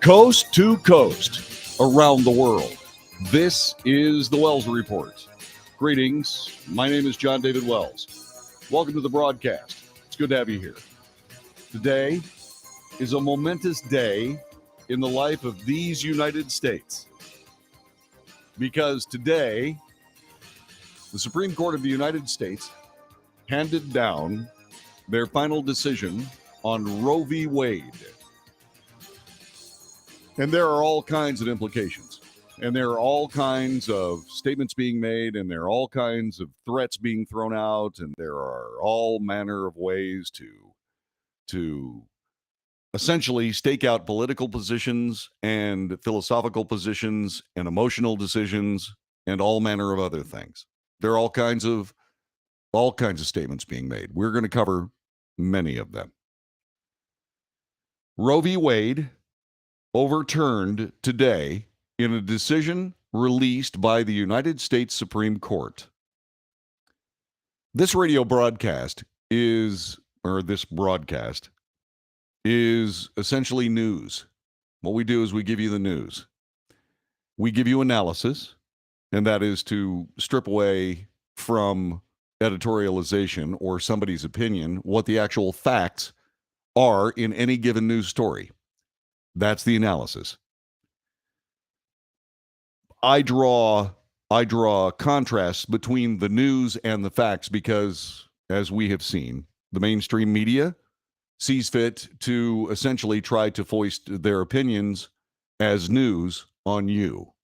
Coast to coast, around the world. This is the Wells Report. Greetings. My name is John David Wells. Welcome to the broadcast. It's good to have you here. Today is a momentous day in the life of these United States. Because today, the Supreme Court of the United States handed down their final decision on Roe v. Wade. And there are all kinds of implications. And there are all kinds of statements being made, and there are all kinds of threats being thrown out, and there are all manner of ways to essentially stake out political positions and philosophical positions and emotional decisions and all manner of other things. There are all kinds of statements being made. We're going to cover many of them. Roe v. Wade overturned today in a decision released by the United States Supreme Court. This broadcast is essentially news. What we do is we give you the news. We give you analysis, and that is to strip away from editorialization or somebody's opinion what the actual facts are in any given news story. That's the analysis. I draw contrasts between the news and the facts because, as we have seen, the mainstream media sees fit to essentially try to foist their opinions as news on you.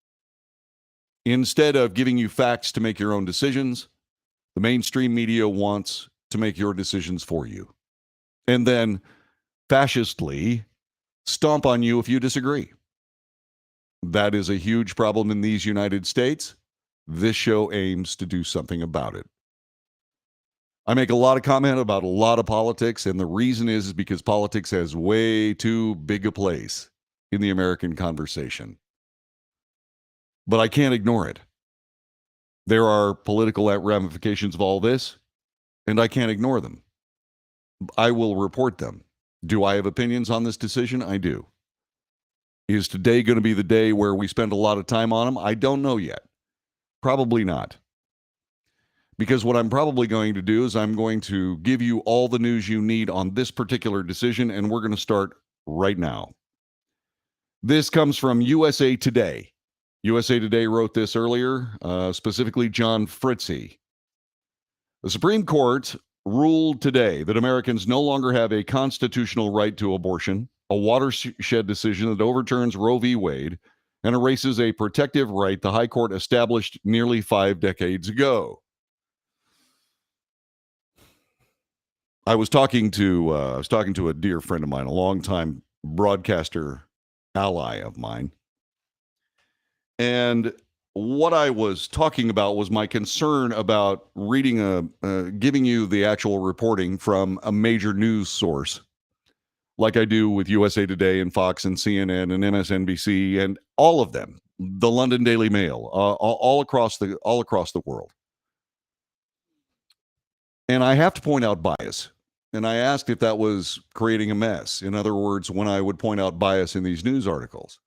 Instead of giving you facts to make your own decisions, the mainstream media wants to make your decisions for you. And then fascistly stomp on you if you disagree. That is a huge problem in these United States. This show aims to do something about it. I make a lot of comment about a lot of politics, and the reason is because politics has way too big a place in the American conversation. But I can't ignore it. There are political ramifications of all this, and I can't ignore them. I will report them. Do I have opinions on this decision? I do. Is today going to be the day where we spend a lot of time on them? I don't know yet. Probably not. Because what I'm probably going to do is I'm going to give you all the news you need on this particular decision, and we're going to start right now. This comes from USA Today. USA Today wrote this earlier, specifically John Fritzy. The Supreme Court ruled today that Americans no longer have a constitutional right to abortion, a watershed decision that overturns Roe v. Wade and erases a protective right the High Court established nearly 5 decades ago. I was talking to a dear friend of mine, a longtime broadcaster ally of mine, and what I was talking about was my concern about giving you the actual reporting from a major news source, like I do with USA Today and Fox and CNN and MSNBC and all of them, the London Daily Mail, all across the world. And I have to point out bias. And I asked if that was creating a mess. In other words, when I would point out bias in these news articles.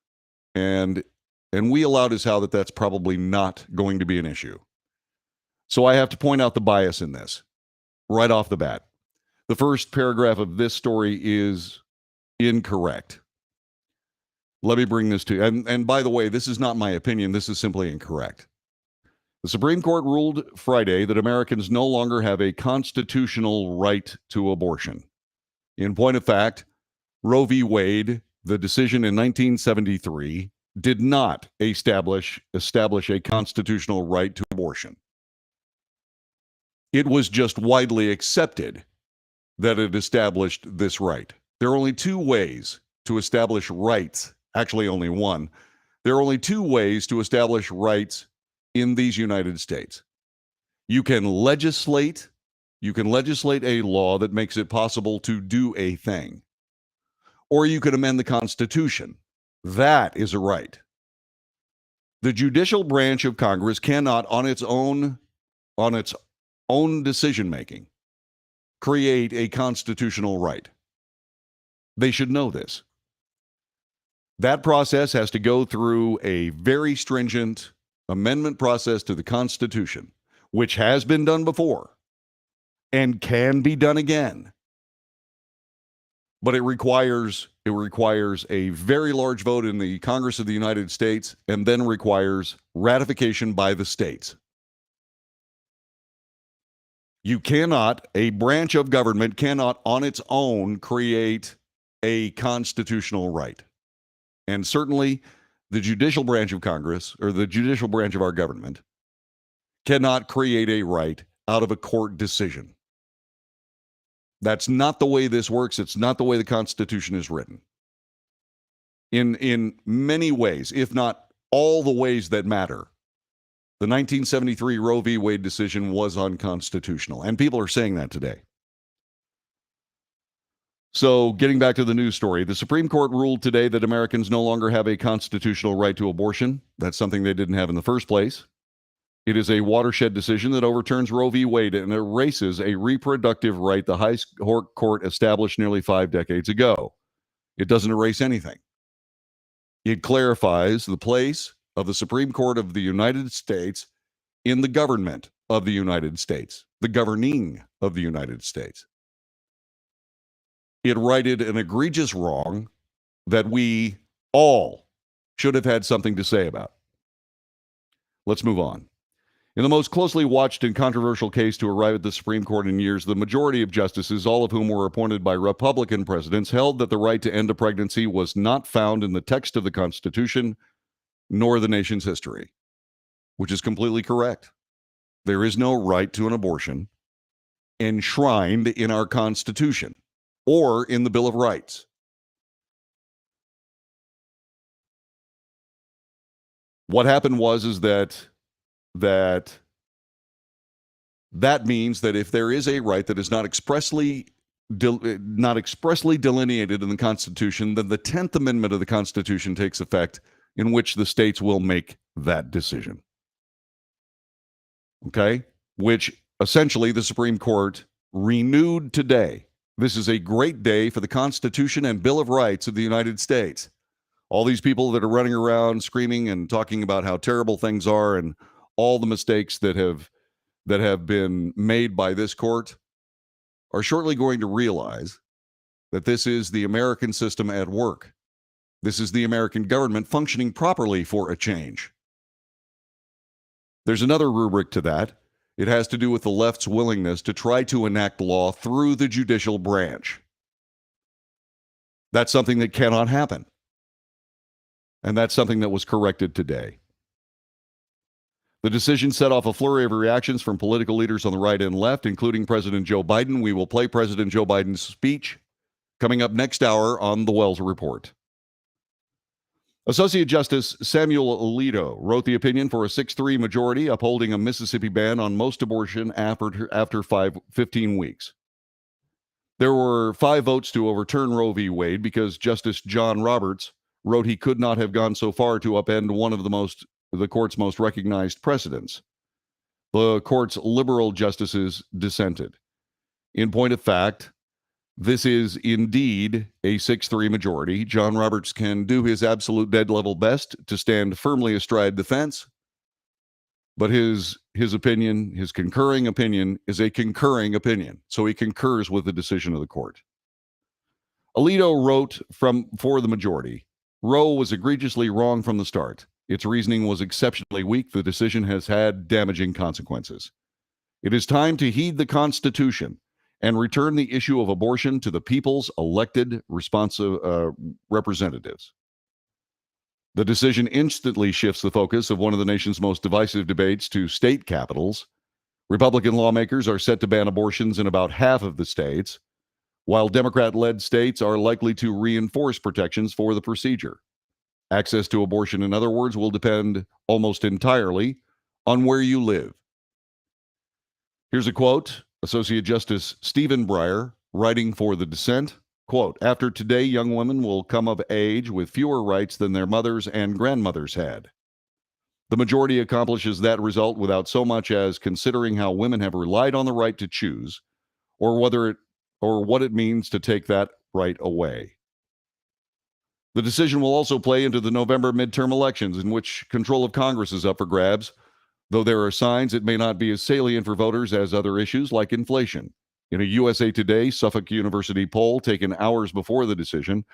And we allowed as how that's probably not going to be an issue. So I have to point out the bias in this right off the bat. The first paragraph of this story is incorrect. Let me bring this to you. And by the way, this is not my opinion. This is simply incorrect. The Supreme Court ruled Friday that Americans no longer have a constitutional right to abortion. In point of fact, Roe v. Wade, the decision in 1973, did not establish a constitutional right to abortion. It was just widely accepted that it established this right. There are only two ways to establish rights, actually only one. There are only two ways to establish rights in these United States. You can legislate a law that makes it possible to do a thing, or you can amend the Constitution. That is a right. The judicial branch of Congress cannot, on its own decision making, create a constitutional right. They should know this. That process has to go through a very stringent amendment process to the Constitution, which has been done before and can be done again. But it requires a very large vote in the Congress of the United States and then requires ratification by the states. You cannot, a branch of government cannot on its own create a constitutional right. And certainly the judicial branch of Congress, or the judicial branch of our government, cannot create a right out of a court decision. That's not the way this works. It's not the way the Constitution is written. In many ways, if not all the ways that matter, the 1973 Roe v. Wade decision was unconstitutional, and people are saying that today. So, getting back to the news story, the Supreme Court ruled today that Americans no longer have a constitutional right to abortion. That's something they didn't have in the first place. It is a watershed decision that overturns Roe v. Wade and erases a reproductive right the high court established nearly 5 decades ago. It doesn't erase anything. It clarifies the place of the Supreme Court of the United States in the government of the United States, the governing of the United States. It righted an egregious wrong that we all should have had something to say about. Let's move on. In the most closely watched and controversial case to arrive at the Supreme Court in years, the majority of justices, all of whom were appointed by Republican presidents, held that the right to end a pregnancy was not found in the text of the Constitution nor the nation's history, which is completely correct. There is no right to an abortion enshrined in our Constitution or in the Bill of Rights. What happened was that means that if there is a right that is not expressly delineated in the Constitution, then the 10th Amendment of the Constitution takes effect, in which the states will make that decision. Okay? Which essentially the Supreme Court renewed today. This is a great day for the Constitution and Bill of Rights of the United States. All these people that are running around screaming and talking about how terrible things are and all the mistakes that have been made by this court are shortly going to realize that this is the American system at work. This is the American government functioning properly for a change. There's another rubric to that. It has to do with the left's willingness to try to enact law through the judicial branch. That's something that cannot happen. And that's something that was corrected today. The decision set off a flurry of reactions from political leaders on the right and left, including President Joe Biden. We will play President Joe Biden's speech coming up next hour on the Wells Report. Associate Justice Samuel Alito wrote the opinion for a 6-3 majority upholding a Mississippi ban on most abortion after 15 weeks. There were 5 votes to overturn Roe v. Wade because Justice John Roberts wrote he could not have gone so far to upend one of the court's most recognized precedents. The court's liberal justices dissented. In point of fact, this is indeed a 6-3 majority. John Roberts can do his absolute dead-level best to stand firmly astride the fence, but his opinion, his concurring opinion, is a concurring opinion, so he concurs with the decision of the court. Alito wrote for the majority, Roe was egregiously wrong from the start. Its reasoning was exceptionally weak. The decision has had damaging consequences. It is time to heed the Constitution and return the issue of abortion to the people's elected representatives. The decision instantly shifts the focus of one of the nation's most divisive debates to state capitals. Republican lawmakers are set to ban abortions in about half of the states, while Democrat-led states are likely to reinforce protections for the procedure. Access to abortion, in other words, will depend almost entirely on where you live. Here's a quote. Associate Justice Stephen Breyer, writing for the dissent, quote, "After today, young women will come of age with fewer rights than their mothers and grandmothers had. The majority accomplishes that result without so much as considering how women have relied on the right to choose, or what it means to take that right away." The decision will also play into the November midterm elections, in which control of Congress is up for grabs, though there are signs it may not be as salient for voters as other issues like inflation. In a USA Today Suffolk University poll taken hours before the decision,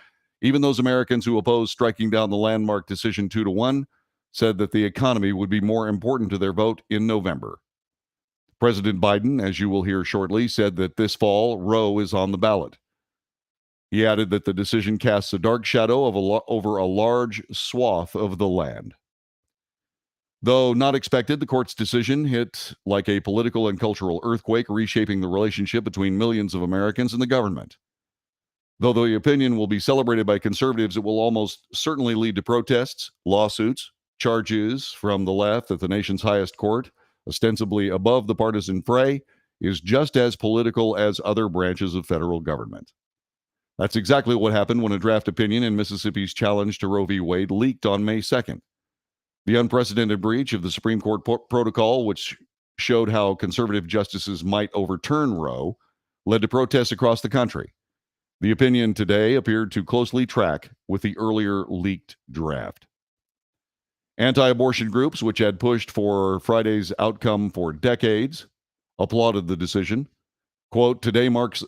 even those Americans who opposed striking down the landmark decision 2-1 said that the economy would be more important to their vote in November. President Biden, as you will hear shortly, said that this fall Roe is on the ballot. He added that the decision casts a dark shadow over a large swath of the land. Though not expected, the court's decision hit like a political and cultural earthquake, reshaping the relationship between millions of Americans and the government. Though the opinion will be celebrated by conservatives, it will almost certainly lead to protests, lawsuits, charges from the left that the nation's highest court, ostensibly above the partisan fray, is just as political as other branches of federal government. That's exactly what happened when a draft opinion in Mississippi's challenge to Roe v. Wade leaked on May 2nd. The unprecedented breach of the Supreme Court protocol, which showed how conservative justices might overturn Roe, led to protests across the country. The opinion today appeared to closely track with the earlier leaked draft. Anti-abortion groups, which had pushed for Friday's outcome for decades, applauded the decision. Quote, "Today marks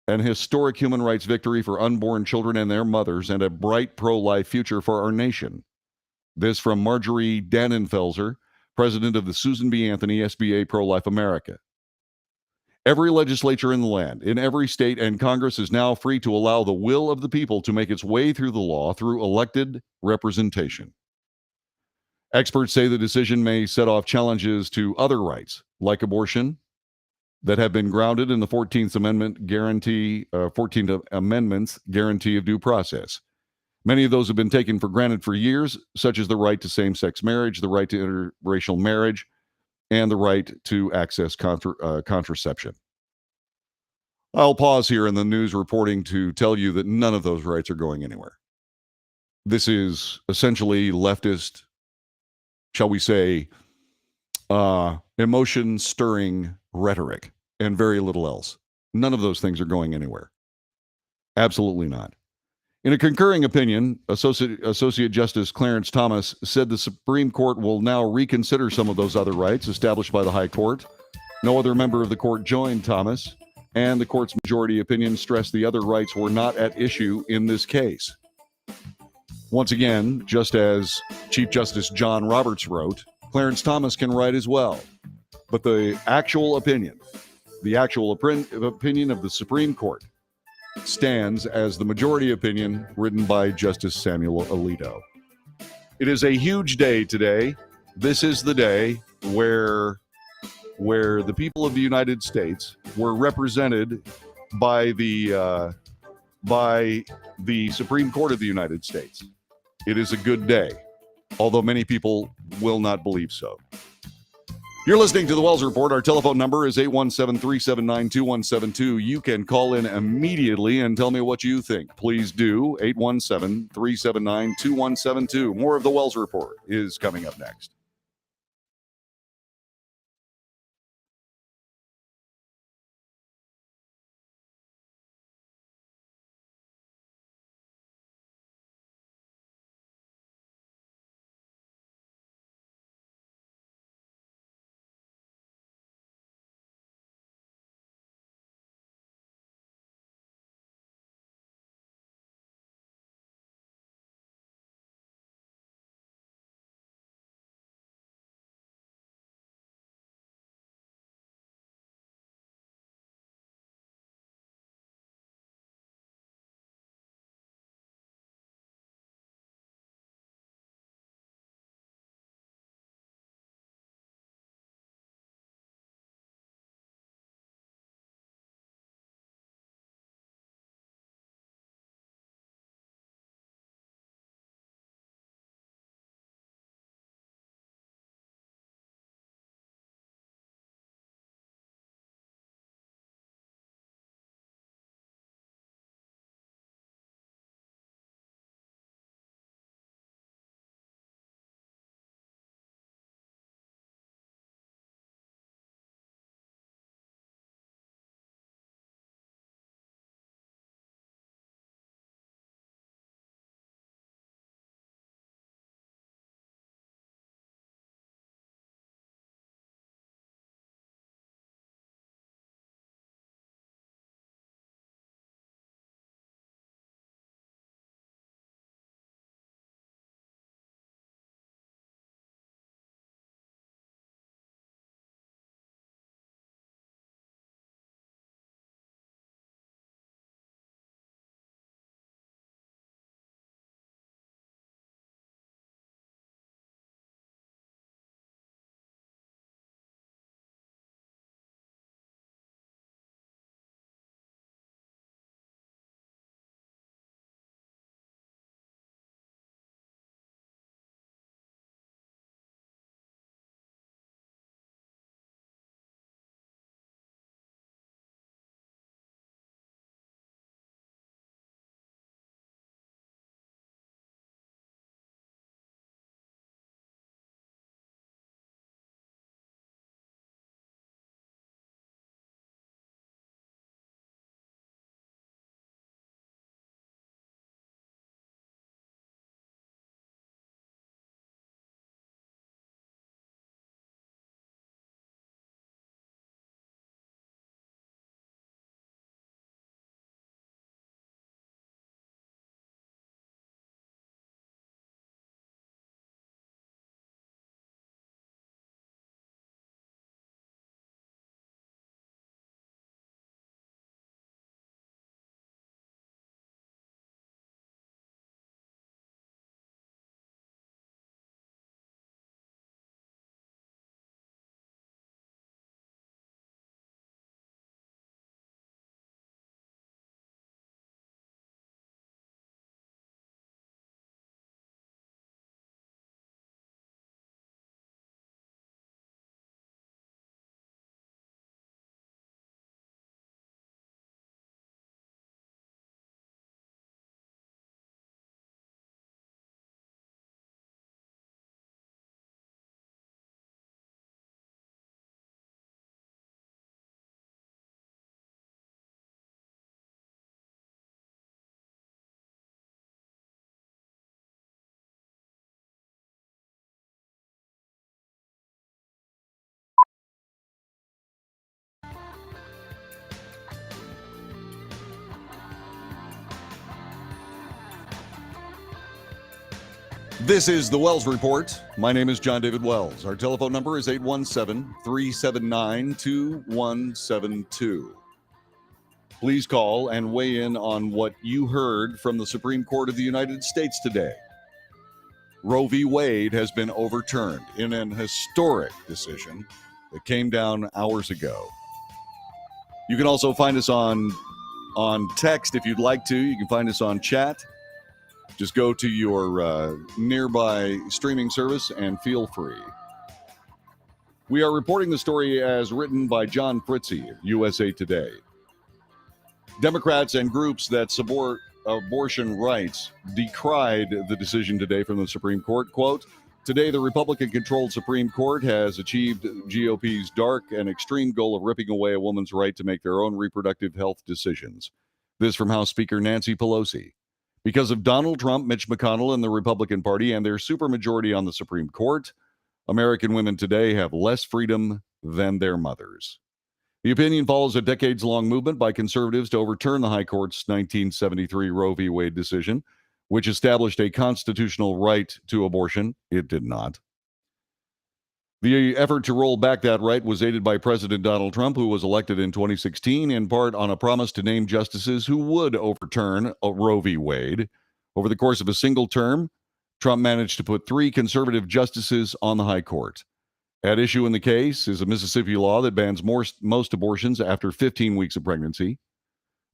an historic human rights victory for unborn children and their mothers and a bright pro-life future for our nation." This from Marjorie Dannenfelser, president of the Susan B. Anthony SBA Pro-Life America. Every legislature in the land, in every state and Congress, is now free to allow the will of the people to make its way through the law through elected representation. Experts say the decision may set off challenges to other rights, like abortion, that have been grounded in the 14th Amendment's guarantee of due process. Many of those have been taken for granted for years, such as the right to same-sex marriage, the right to interracial marriage, and the right to access contraception. I'll pause here in the news reporting to tell you that none of those rights are going anywhere. This is essentially leftist, shall we say, emotion-stirring rhetoric and very little else. None of those things are going anywhere. Absolutely not. In a concurring opinion, Associate Justice Clarence Thomas said the Supreme Court will now reconsider some of those other rights established by the High Court. No other member of the court joined Thomas, and the court's majority opinion stressed the other rights were not at issue in this case. Once again, just as Chief Justice John Roberts wrote, Clarence Thomas can write as well. But the actual opinion of the Supreme Court stands as the majority opinion written by Justice Samuel Alito. It is a huge day today. This is the day where the people of the United States were represented by the Supreme Court of the United States. It is a good day, although many people will not believe so. You're listening to the Wells Report. Our telephone number is 817-379-2172. You can call in immediately and tell me what you think. Please do. 817-379-2172. More of the Wells Report is coming up next. This is the Wells Report. My name is John David Wells. Our telephone number is 817-379-2172. Please call and weigh in on what you heard from the Supreme Court of the United States today. Roe v. Wade has been overturned in an historic decision that came down hours ago. You can also find us on text if you'd like to. You can find us on chat. Just go to your nearby streaming service and feel free. We are reporting the story as written by John Fritzy of USA Today. Democrats and groups that support abortion rights decried the decision today from the Supreme Court. Quote, today the Republican-controlled Supreme Court has achieved GOP's dark and extreme goal of ripping away a woman's right to make their own reproductive health decisions. This from House Speaker Nancy Pelosi. Because of Donald Trump, Mitch McConnell, and the Republican Party and their supermajority on the Supreme Court, American women today have less freedom than their mothers. The opinion follows a decades-long movement by conservatives to overturn the High Court's 1973 Roe v. Wade decision, which established a constitutional right to abortion. It did not. The effort to roll back that right was aided by President Donald Trump, who was elected in 2016, in part on a promise to name justices who would overturn Roe v. Wade. Over the course of a single term, Trump managed to put 3 conservative justices on the High Court. At issue in the case is a Mississippi law that bans most abortions after 15 weeks of pregnancy.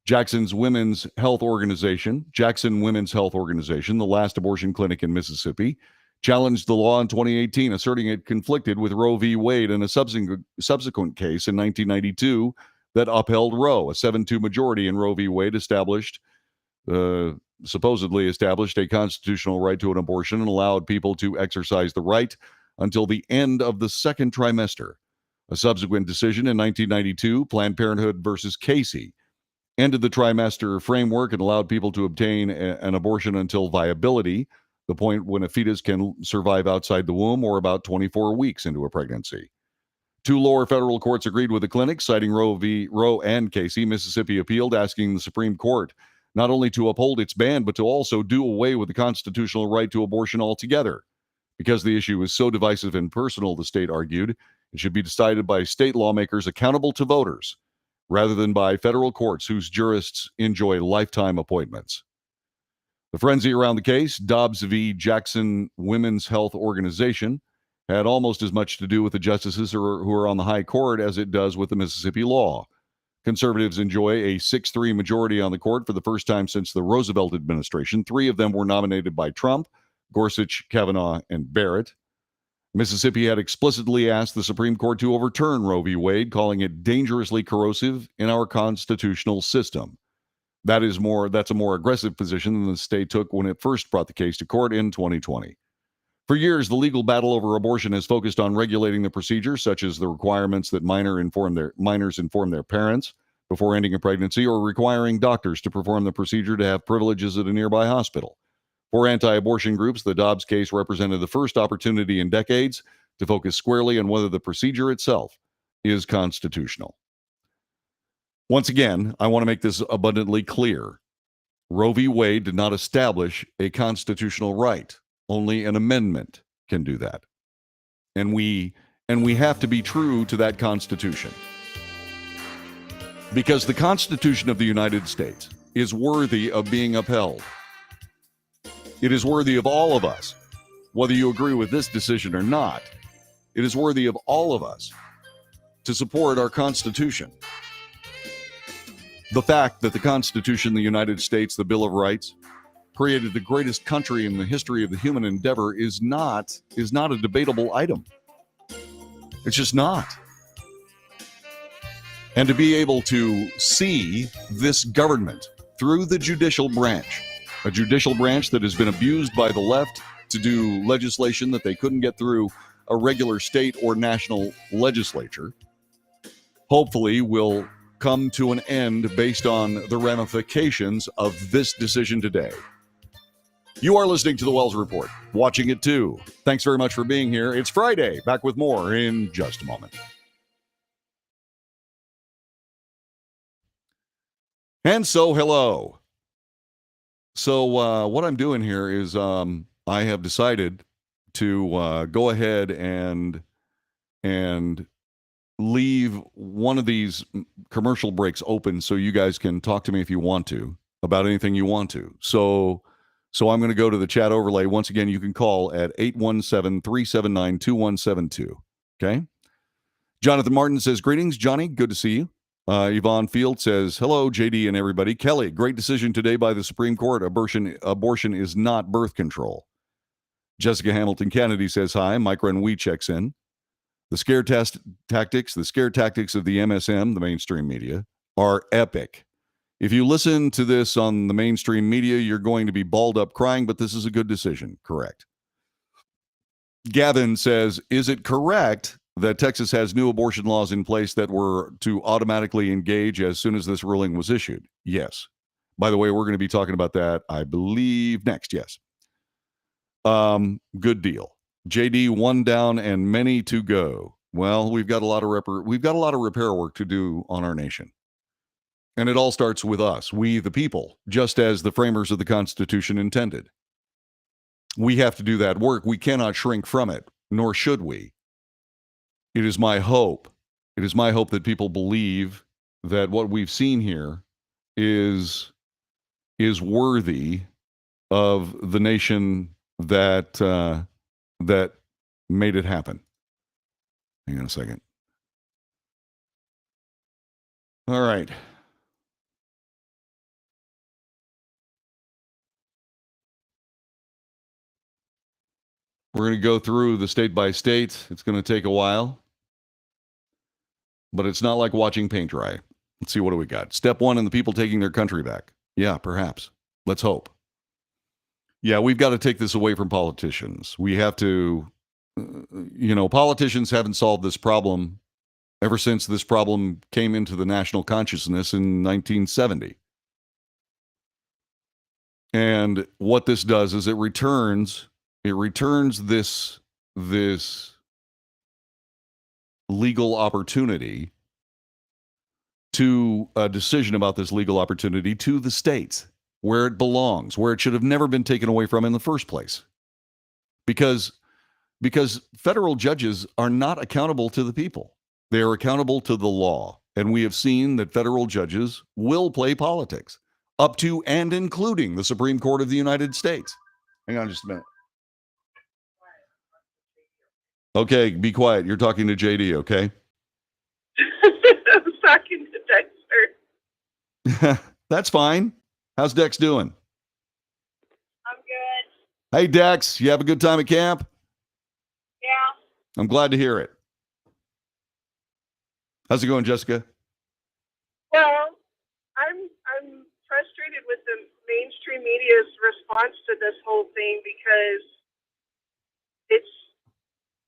Jackson Women's Health Organization, the last abortion clinic in Mississippi, challenged the law in 2018, asserting it conflicted with Roe v. Wade in a subsequent case in 1992 that upheld Roe. A 7-2 majority in Roe v. Wade supposedly established a constitutional right to an abortion and allowed people to exercise the right until the end of the second trimester. A subsequent decision in 1992, Planned Parenthood versus Casey, ended the trimester framework and allowed people to obtain an abortion until viability, the point when a fetus can survive outside the womb, or about 24 weeks into a pregnancy. 2 lower federal courts agreed with the clinic, citing Roe and Casey. Mississippi appealed, asking the Supreme Court not only to uphold its ban, but to also do away with the constitutional right to abortion altogether. Because the issue is so divisive and personal, the state argued, it should be decided by state lawmakers accountable to voters, rather than by federal courts whose jurists enjoy lifetime appointments. The frenzy around the case, Dobbs v. Jackson Women's Health Organization, had almost as much to do with the justices who are on the High Court as it does with the Mississippi law. Conservatives enjoy a 6-3 majority on the court for the first time since the Roosevelt administration. 3 of them were nominated by Trump: Gorsuch, Kavanaugh, and Barrett. Mississippi had explicitly asked the Supreme Court to overturn Roe v. Wade, calling it dangerously corrosive in our constitutional system. That's a more aggressive position than the state took when it first brought the case to court in 2020. For years, the legal battle over abortion has focused on regulating the procedure, such as the requirements that minors inform their parents before ending a pregnancy, or requiring doctors to perform the procedure to have privileges at a nearby hospital. For anti-abortion groups, the Dobbs case represented the first opportunity in decades to focus squarely on whether the procedure itself is constitutional. Once again, I want to make this abundantly clear. Roe v. Wade did not establish a constitutional right. Only an amendment can do that. And we have to be true to that Constitution. Because the Constitution of the United States is worthy of being upheld. It is worthy of all of us, whether you agree with this decision or not. It is worthy of all of us to support our Constitution. The fact that the Constitution of the United States, the Bill of Rights, created the greatest country in the history of the human endeavor is not a debatable item. It's just not. And to be able to see this government through the judicial branch, a judicial branch that has been abused by the left to do legislation that they couldn't get through a regular state or national legislature, hopefully will come to an end based on the ramifications of this decision today. You are listening to the Wells Report, watching it too. Thanks very much for being here. It's Friday. Back with more in just a moment. And so, hello. So what I'm doing here is I'm I have decided to go ahead and leave one of these commercial breaks open so you guys can talk to me if you want to about anything you want to. So I'm going to go to the chat overlay. Once again, you can call at 817-379-2172. Okay. Jonathan Martin says, greetings, Johnny. Good to see you. Yvonne Field says, hello, JD and everybody. Kelly, great decision today by the Supreme Court. Abortion is not birth control. Jessica Hamilton Kennedy says, hi. Mike Renwee checks in. The scare tactics of the MSM, the mainstream media, are epic. If you listen to this on the mainstream media, you're going to be balled up crying, but this is a good decision. Correct. Gavin says, is it correct that Texas has new abortion laws in place that were to automatically engage as soon as this ruling was issued? Yes. By the way, we're going to be talking about that, I believe, next. Yes. Good deal. JD, one down and many to go. Well, we've got a lot of repair work to do on our nation. And it all starts with us, we the people, just as the framers of the Constitution intended. We have to do that work. We cannot shrink from it, nor should we. It is my hope that people believe that what we've seen here is worthy of the nation that made it happen. Hang on a second. All right. We're going to go through the state by state. It's going to take a while, but it's not like watching paint dry. Let's see, what do we got? Step one, and the people taking their country back. Yeah, perhaps. Let's hope. Yeah, we've got to take this away from politicians. We have to, politicians haven't solved this problem ever since this problem came into the national consciousness in 1970. And what this does is it returns this legal opportunity to a decision about this legal opportunity to the states where it belongs, where it should have never been taken away from in the first place. Because federal judges are not accountable to the people. They are accountable to the law. And we have seen that federal judges will play politics up to and including the Supreme Court of the United States. Hang on just a minute. Okay, be quiet. You're talking to JD, okay? I was talking to Dexter. That's fine. How's Dex doing? I'm good. Hey, Dex, you have a good time at camp? Yeah. I'm glad to hear it. How's it going, Jessica? Well, I'm frustrated with the mainstream media's response to this whole thing because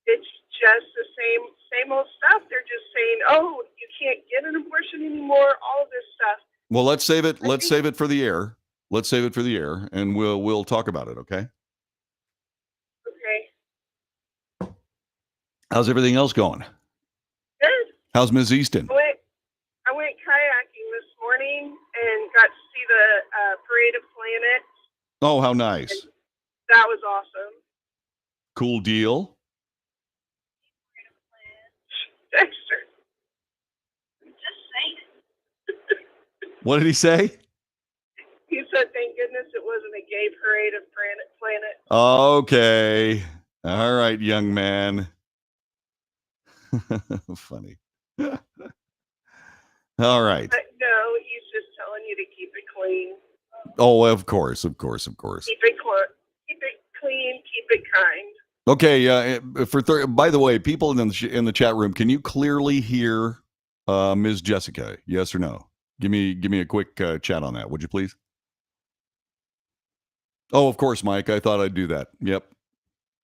it's just the same old stuff. They're just saying, "Oh, you can't get an abortion anymore." All of this stuff. Well, let's save it. Let's save it for the air. Let's save it for the air, and we'll talk about it. Okay. Okay. How's everything else going? Good. How's Ms. Easton? I went kayaking this morning and got to see the Parade of Planets. Oh, how nice! That was awesome. Cool deal. Dexter. Just saying. What did he say? He said, thank goodness it wasn't a gay parade of planet. Okay. All right, young man. Funny. All right. But no, he's just telling you to keep it clean. Oh, of course. Keep it clean, keep it kind. Okay, by the way, people in the chat room, can you clearly hear Ms. Jessica? Yes or no? Give me a quick chat on that, would you please? Oh, of course, Mike. I thought I'd do that. Yep.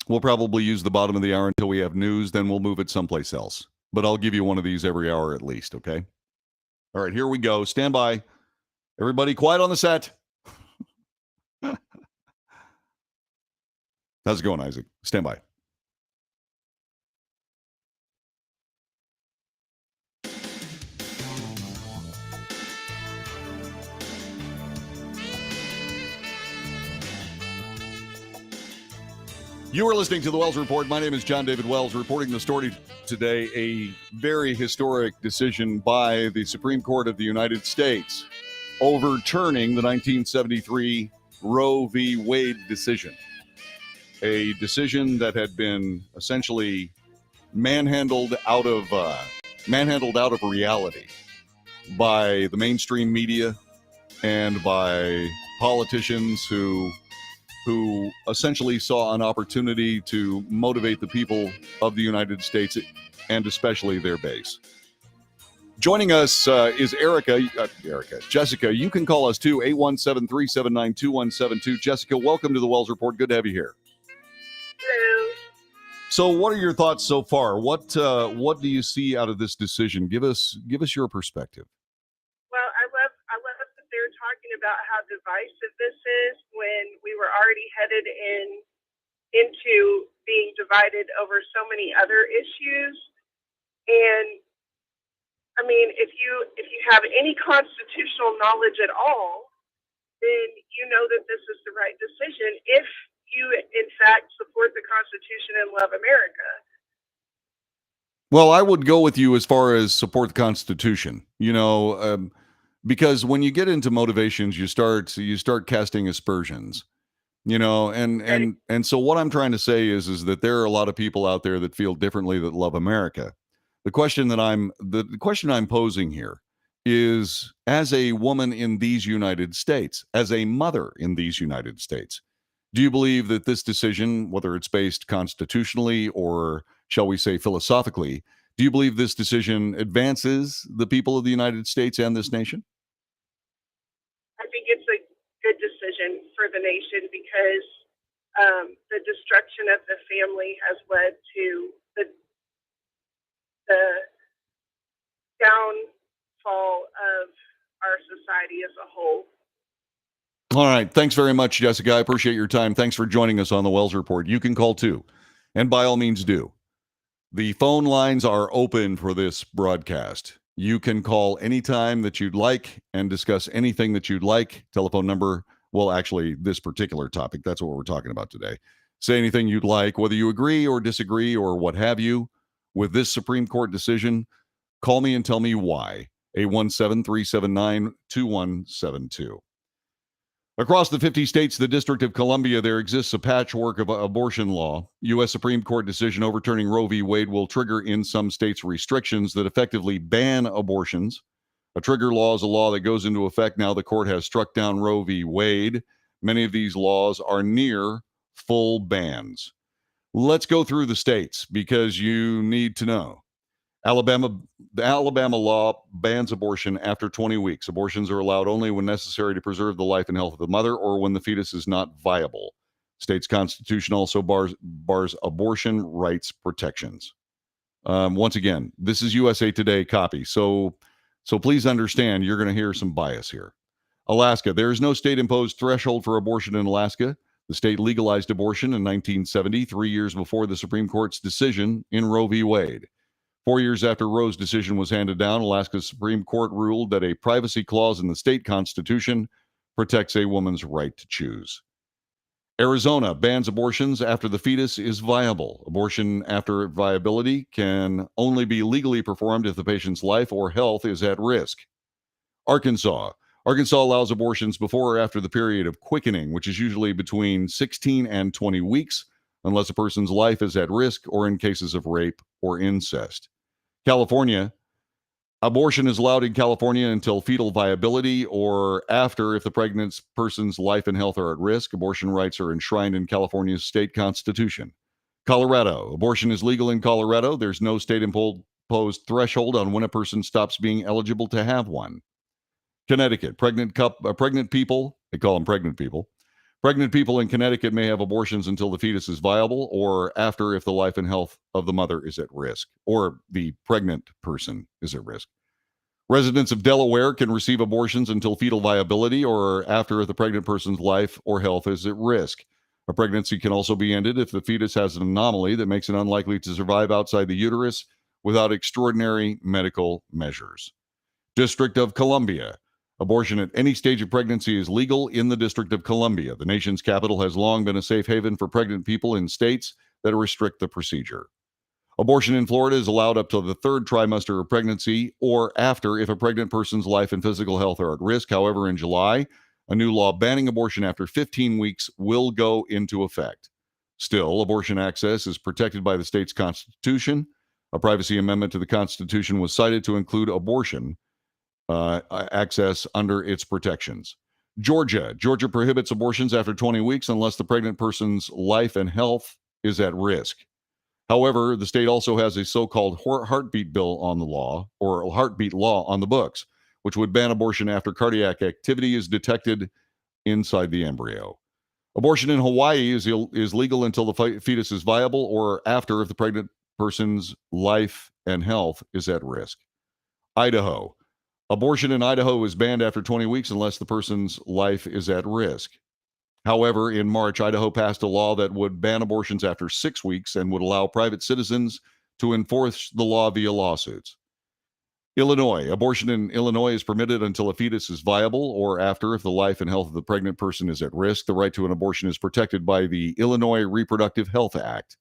We'll probably use the bottom of the hour until we have news, then we'll move it someplace else. But I'll give you one of these every hour at least, okay? All right, here we go. Stand by. Everybody quiet on the set. How's it going, Isaac? Stand by. You are listening to the Wells Report. My name is John David Wells, reporting the story today. A very historic decision by the Supreme Court of the United States overturning the 1973 Roe v. Wade decision. A decision that had been essentially manhandled out of reality by the mainstream media and by politicians who essentially saw an opportunity to motivate the people of the United States and especially their base. Joining us is Jessica. You can call us too, 817-379-2172. Jessica, welcome to the Wells Report. Good to have you here. Hello. So what are your thoughts so far? What do you see out of this decision? Give us your perspective. Well, I love that they're talking about how divisive this is when we were already headed into being divided over so many other issues. And I mean, if you have any constitutional knowledge at all, then you know that this is the right decision if you in fact support the Constitution and love America. Well, I would go with you as far as support the Constitution. Because when you get into motivations, you start casting aspersions, and so what I'm trying to say is that there are a lot of people out there that feel differently that love America. The question I'm posing here is, as a woman in these United States, as a mother in these United States, do you believe that this decision, whether it's based constitutionally or shall we say philosophically, do you believe this decision advances the people of the United States and this nation? I think it's a good decision for the nation because the destruction of the family has led to the downfall of our society as a whole. All right. Thanks very much, Jessica. I appreciate your time. Thanks for joining us on the Wells Report. You can call too, and by all means do. The phone lines are open for this broadcast. You can call anytime that you'd like and discuss anything that you'd like. Telephone number, well, actually, this particular topic, that's what we're talking about today. Say anything you'd like, whether you agree or disagree or what have you with this Supreme Court decision. Call me and tell me why. 817-379-2172. Across the 50 states, the District of Columbia, there exists a patchwork of abortion law. U.S. Supreme Court decision overturning Roe v. Wade will trigger in some states restrictions that effectively ban abortions. A trigger law is a law that goes into effect now the court has struck down Roe v. Wade. Many of these laws are near full bans. Let's go through the states because you need to know. The Alabama law bans abortion after 20 weeks. Abortions are allowed only when necessary to preserve the life and health of the mother or when the fetus is not viable. State's constitution also bars abortion rights protections. Once again, this is USA Today copy. So please understand you're going to hear some bias here. Alaska, there is no state-imposed threshold for abortion in Alaska. The state legalized abortion in 1970, 3 years before the Supreme Court's decision in Roe v. Wade. 4 years after Roe's decision was handed down, Alaska's Supreme Court ruled that a privacy clause in the state constitution protects a woman's right to choose. Arizona bans abortions after the fetus is viable. Abortion after viability can only be legally performed if the patient's life or health is at risk. Arkansas allows abortions before or after the period of quickening, which is usually between 16 and 20 weeks, unless a person's life is at risk or in cases of rape or incest. California, abortion is allowed in California until fetal viability or after if the pregnant person's life and health are at risk. Abortion rights are enshrined in California's state constitution. Colorado, abortion is legal in Colorado. There's no state-imposed threshold on when a person stops being eligible to have one. Connecticut, pregnant people, they call them pregnant people. Pregnant people in Connecticut may have abortions until the fetus is viable or after if the life and health of the mother is at risk or the pregnant person is at risk. Residents of Delaware can receive abortions until fetal viability or after if the pregnant person's life or health is at risk. A pregnancy can also be ended if the fetus has an anomaly that makes it unlikely to survive outside the uterus without extraordinary medical measures. District of Columbia. Abortion at any stage of pregnancy is legal in the District of Columbia. The nation's capital has long been a safe haven for pregnant people in states that restrict the procedure. Abortion in Florida is allowed up to the third trimester of pregnancy or after if a pregnant person's life and physical health are at risk. However, in July, a new law banning abortion after 15 weeks will go into effect. Still, abortion access is protected by the state's constitution. A privacy amendment to the Constitution was cited to include abortion access under its protections. Georgia prohibits abortions after 20 weeks unless the pregnant person's life and health is at risk. However, the state also has a so-called heartbeat bill on the law, or a heartbeat law on the books, which would ban abortion after cardiac activity is detected inside the embryo. Abortion in Hawaii is legal until the fetus is viable or after if the pregnant person's life and health is at risk. Idaho. Abortion in Idaho is banned after 20 weeks unless the person's life is at risk. However, in March, Idaho passed a law that would ban abortions after 6 weeks and would allow private citizens to enforce the law via lawsuits. Illinois. Abortion in Illinois is permitted until a fetus is viable or after if the life and health of the pregnant person is at risk. The right to an abortion is protected by the Illinois Reproductive Health Act,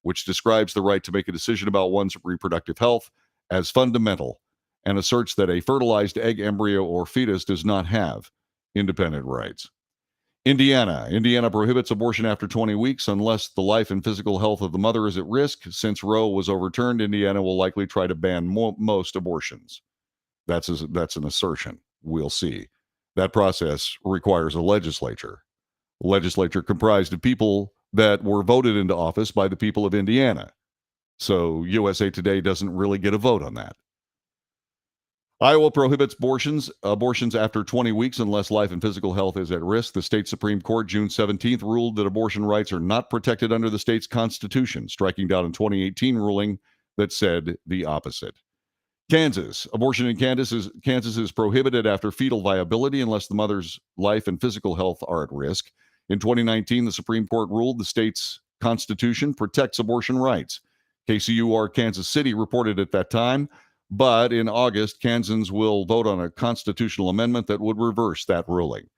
which describes the right to make a decision about one's reproductive health as fundamental and asserts that a fertilized egg, embryo, or fetus does not have independent rights. Indiana prohibits abortion after 20 weeks unless the life and physical health of the mother is at risk. Since Roe was overturned, Indiana will likely try to ban most abortions. That's an assertion. We'll see. That process requires a legislature comprised of people that were voted into office by the people of Indiana. So USA Today doesn't really get a vote on that. Iowa prohibits abortions after 20 weeks unless life and physical health is at risk. The state Supreme Court, June 17th, ruled that abortion rights are not protected under the state's constitution, striking down a 2018 ruling that said the opposite. Kansas. Abortion in Kansas is prohibited after fetal viability unless the mother's life and physical health are at risk. In 2019, the Supreme Court ruled the state's constitution protects abortion rights. KCUR Kansas City reported at that time. But in August, Kansans will vote on a constitutional amendment that would reverse that ruling.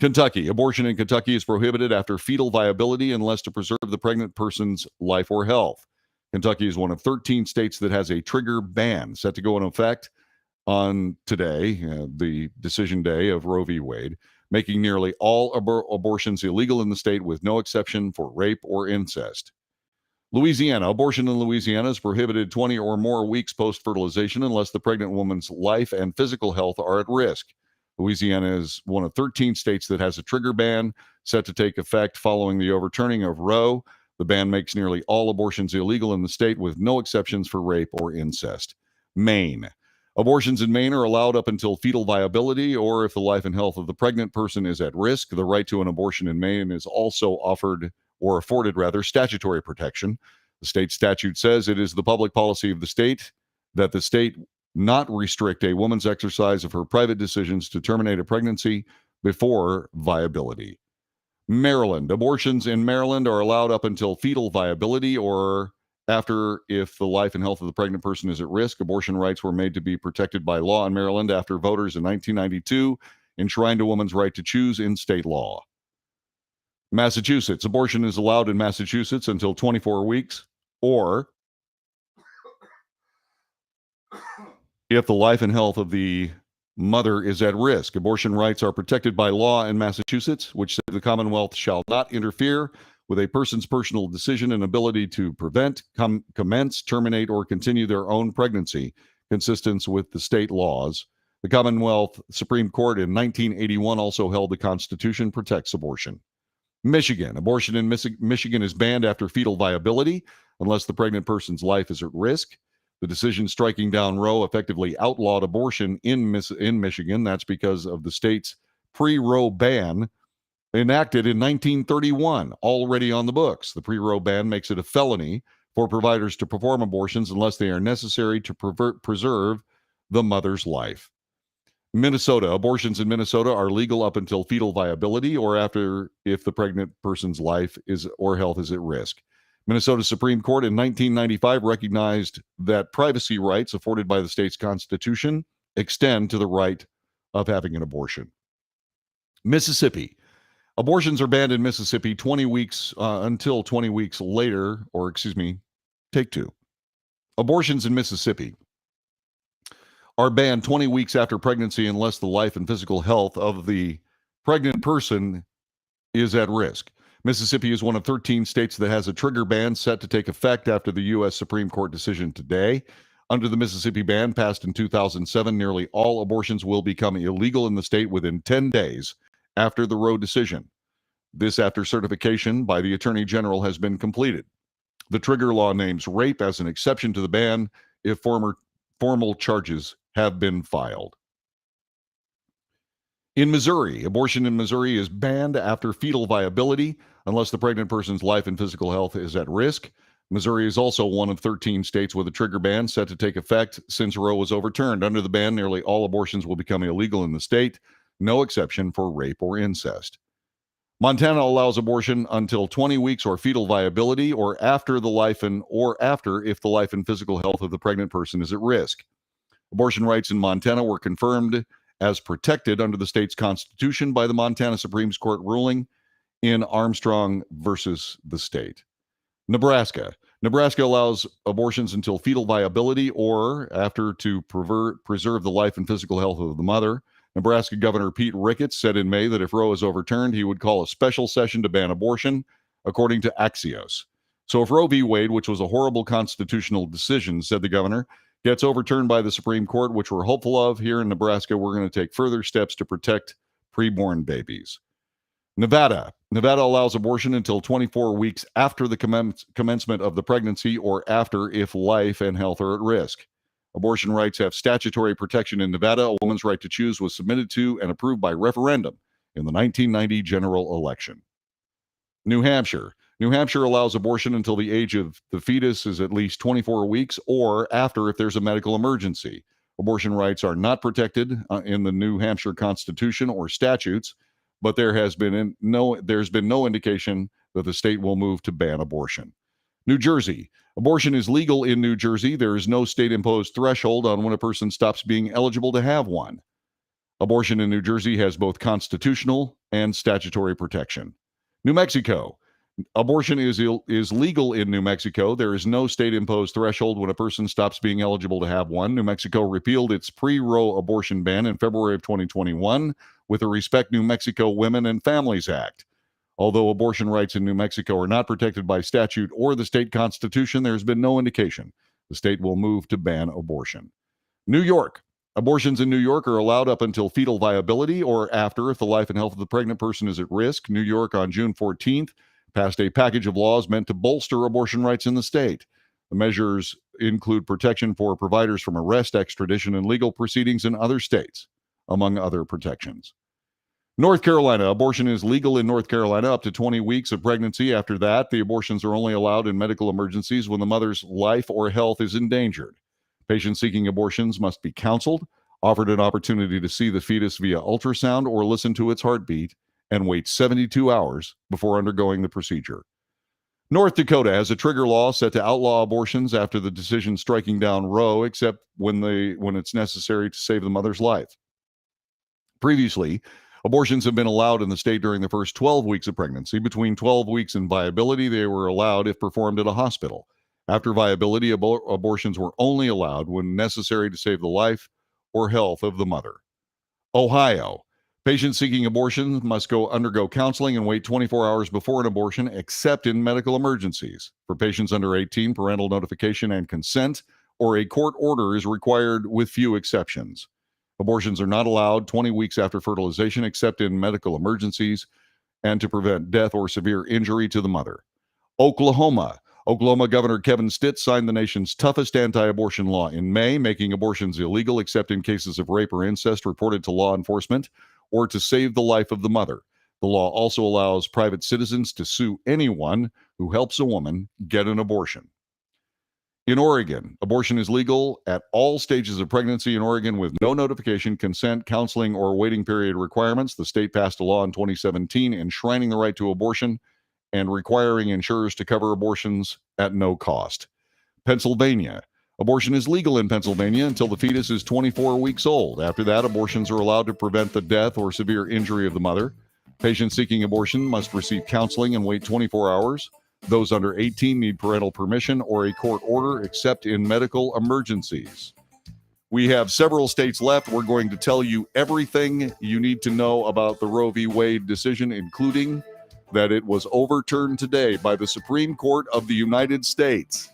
Kentucky. Abortion in Kentucky is prohibited after fetal viability unless to preserve the pregnant person's life or health. Kentucky is one of 13 states that has a trigger ban set to go into effect on today, the decision day of Roe v. Wade, making nearly all abortions illegal in the state with no exception for rape or incest. Louisiana. Abortion in Louisiana is prohibited 20 or more weeks post-fertilization unless the pregnant woman's life and physical health are at risk. Louisiana is one of 13 states that has a trigger ban set to take effect following the overturning of Roe. The ban makes nearly all abortions illegal in the state with no exceptions for rape or incest. Maine. Abortions in Maine are allowed up until fetal viability or if the life and health of the pregnant person is at risk. The right to an abortion in Maine is also afforded statutory protection. The state statute says it is the public policy of the state that the state not restrict a woman's exercise of her private decisions to terminate a pregnancy before viability. Maryland. Abortions in Maryland are allowed up until fetal viability or after if the life and health of the pregnant person is at risk. Abortion rights were made to be protected by law in Maryland after voters in 1992 enshrined a woman's right to choose in state law. Massachusetts. Abortion is allowed in Massachusetts until 24 weeks or if the life and health of the mother is at risk. Abortion rights are protected by law in Massachusetts, which says the Commonwealth shall not interfere with a person's personal decision and ability to prevent, commence, terminate, or continue their own pregnancy, consistent with the state laws. The Commonwealth Supreme Court in 1981 also held the Constitution protects abortion. Michigan. Abortion in Michigan is banned after fetal viability unless the pregnant person's life is at risk. The decision striking down Roe effectively outlawed abortion in Michigan. That's because of the state's pre-Roe ban enacted in 1931, already on the books. The pre-Roe ban makes it a felony for providers to perform abortions unless they are necessary to preserve the mother's life. Minnesota. Abortions in Minnesota are legal up until fetal viability or after if the pregnant person's life is or health is at risk. Minnesota Supreme Court in 1995 recognized that privacy rights afforded by the state's constitution extend to the right of having an abortion. Mississippi. Abortions are banned in Mississippi 20 weeks until 20 weeks later, or excuse me, take two. Abortions in Mississippi are banned 20 weeks after pregnancy unless the life and physical health of the pregnant person is at risk. Mississippi is one of 13 states that has a trigger ban set to take effect after the U.S. Supreme Court decision today. Under the Mississippi ban passed in 2007, nearly all abortions will become illegal in the state within 10 days after the Roe decision. This after certification by the Attorney General has been completed. The trigger law names rape as an exception to the ban if formal charges have been filed. In Missouri, abortion in Missouri is banned after fetal viability unless the pregnant person's life and physical health is at risk. Missouri is also one of 13 states with a trigger ban set to take effect since Roe was overturned. Under the ban, nearly all abortions will become illegal in the state, no exception for rape or incest. Montana allows abortion until 20 weeks or fetal viability or after if the life and physical health of the pregnant person is at risk. Abortion rights in Montana were confirmed as protected under the state's constitution by the Montana Supreme Court ruling in Armstrong versus the state. Nebraska. Nebraska allows abortions until fetal viability or after to preserve the life and physical health of the mother. Nebraska Governor Pete Ricketts said in May that if Roe is overturned, he would call a special session to ban abortion, according to Axios. So if Roe v. Wade, which was a horrible constitutional decision, said the governor, gets overturned by the Supreme Court, which we're hopeful of here in Nebraska, we're going to take further steps to protect preborn babies. Nevada. Nevada allows abortion until 24 weeks after the commencement of the pregnancy or after if life and health are at risk. Abortion rights have statutory protection in Nevada. A woman's right to choose was submitted to and approved by referendum in the 1990 general election. New Hampshire. New Hampshire allows abortion until the age of the fetus is at least 24 weeks or after if there's a medical emergency. Abortion rights are not protected in the New Hampshire Constitution or statutes, but there's been no indication that the state will move to ban abortion. New Jersey. Abortion is legal in New Jersey. There is no state-imposed threshold on when a person stops being eligible to have one. Abortion in New Jersey has both constitutional and statutory protection. New Mexico. Abortion is legal in New Mexico. There is no state-imposed threshold when a person stops being eligible to have one. New Mexico repealed its pre-Roe abortion ban in February of 2021 with the Respect New Mexico Women and Families Act. Although abortion rights in New Mexico are not protected by statute or the state constitution, there's been no indication the state will move to ban abortion. New York. Abortions in New York are allowed up until fetal viability or after if the life and health of the pregnant person is at risk. New York on June 14th passed a package of laws meant to bolster abortion rights in the state. The measures include protection for providers from arrest, extradition, and legal proceedings in other states, among other protections. North Carolina. Abortion is legal in North Carolina up to 20 weeks of pregnancy. After that, the abortions are only allowed in medical emergencies when the mother's life or health is endangered. Patients seeking abortions must be counseled, offered an opportunity to see the fetus via ultrasound or listen to its heartbeat, and wait 72 hours before undergoing the procedure. North Dakota has a trigger law set to outlaw abortions after the decision striking down Roe, except when it's necessary to save the mother's life. Previously, abortions have been allowed in the state during the first 12 weeks of pregnancy. Between 12 weeks and viability, they were allowed if performed at a hospital. After viability, abortions were only allowed when necessary to save the life or health of the mother. Ohio. Patients seeking abortion must undergo counseling and wait 24 hours before an abortion, except in medical emergencies. For patients under 18, parental notification and consent or a court order is required with few exceptions. Abortions are not allowed 20 weeks after fertilization, except in medical emergencies and to prevent death or severe injury to the mother. Oklahoma. Oklahoma Governor Kevin Stitt signed the nation's toughest anti-abortion law in May, making abortions illegal except in cases of rape or incest reported to law enforcement or to save the life of the mother. The law also allows private citizens to sue anyone who helps a woman get an abortion. In Oregon, abortion is legal at all stages of pregnancy in Oregon with no notification, consent, counseling, or waiting period requirements. The state passed a law in 2017 enshrining the right to abortion and requiring insurers to cover abortions at no cost. Pennsylvania. Abortion is legal in Pennsylvania until the fetus is 24 weeks old. After that, abortions are allowed to prevent the death or severe injury of the mother. Patients seeking abortion must receive counseling and wait 24 hours. Those under 18 need parental permission or a court order, except in medical emergencies. We have several states left. We're going to tell you everything you need to know about the Roe v. Wade decision, including that it was overturned today by the Supreme Court of the United States.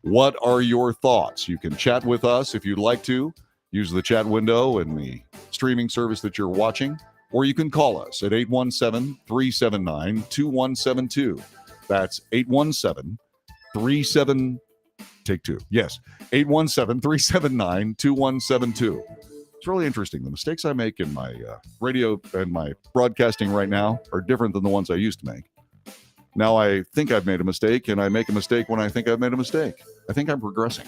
What are your thoughts? You can chat with us if you'd like to. Use the chat window in the streaming service that you're watching, or you can call us at 817-379-2172. That's 817-37... Take two. Yes, 817-379-2172. It's really interesting. The mistakes I make in my radio and my broadcasting right now are different than the ones I used to make. Now I think I've made a mistake, and I make a mistake when I think I've made a mistake. I think I'm progressing.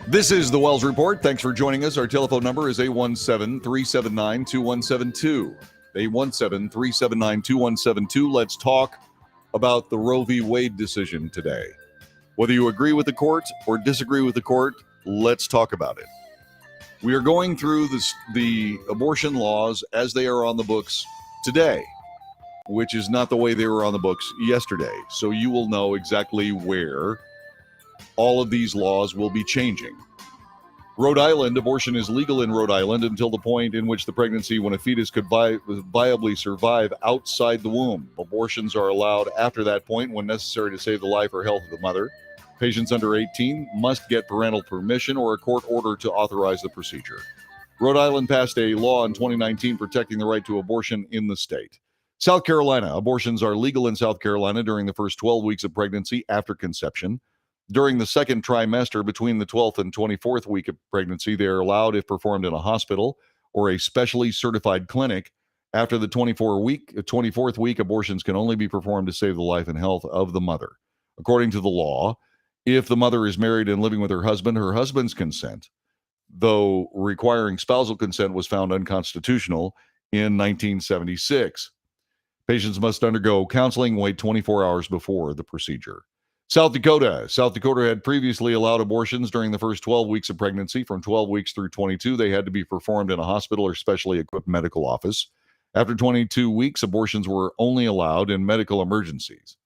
This is the Wells Report. Thanks for joining us. Our telephone number is 817-379-2172. 817-379-2172. Let's talk about the Roe v. Wade decision today. Whether you agree with the court or disagree with the court, let's talk about it. We are going through the abortion laws as they are on the books today, which is not the way they were on the books yesterday. So you will know exactly where all of these laws will be changing. Rhode Island, abortion is legal in Rhode Island until the point in which the pregnancy when a fetus could viably survive outside the womb. Abortions are allowed after that point when necessary to save the life or health of the mother. Patients under 18 must get parental permission or a court order to authorize the procedure. Rhode Island passed a law in 2019 protecting the right to abortion in the state. South Carolina, abortions are legal in South Carolina during the first 12 weeks of pregnancy after conception. During the second trimester, between the 12th and 24th week of pregnancy, they are allowed if performed in a hospital or a specially certified clinic. After the 24th week, abortions can only be performed to save the life and health of the mother. According to the law, if the mother is married and living with her husband's consent, though requiring spousal consent was found unconstitutional in 1976. Patients must undergo counseling and wait 24 hours before the procedure. South Dakota had previously allowed abortions during the first 12 weeks of pregnancy. From 12 weeks through 22, they had to be performed in a hospital or specially equipped medical office. After 22 weeks, abortions were only allowed in medical emergencies.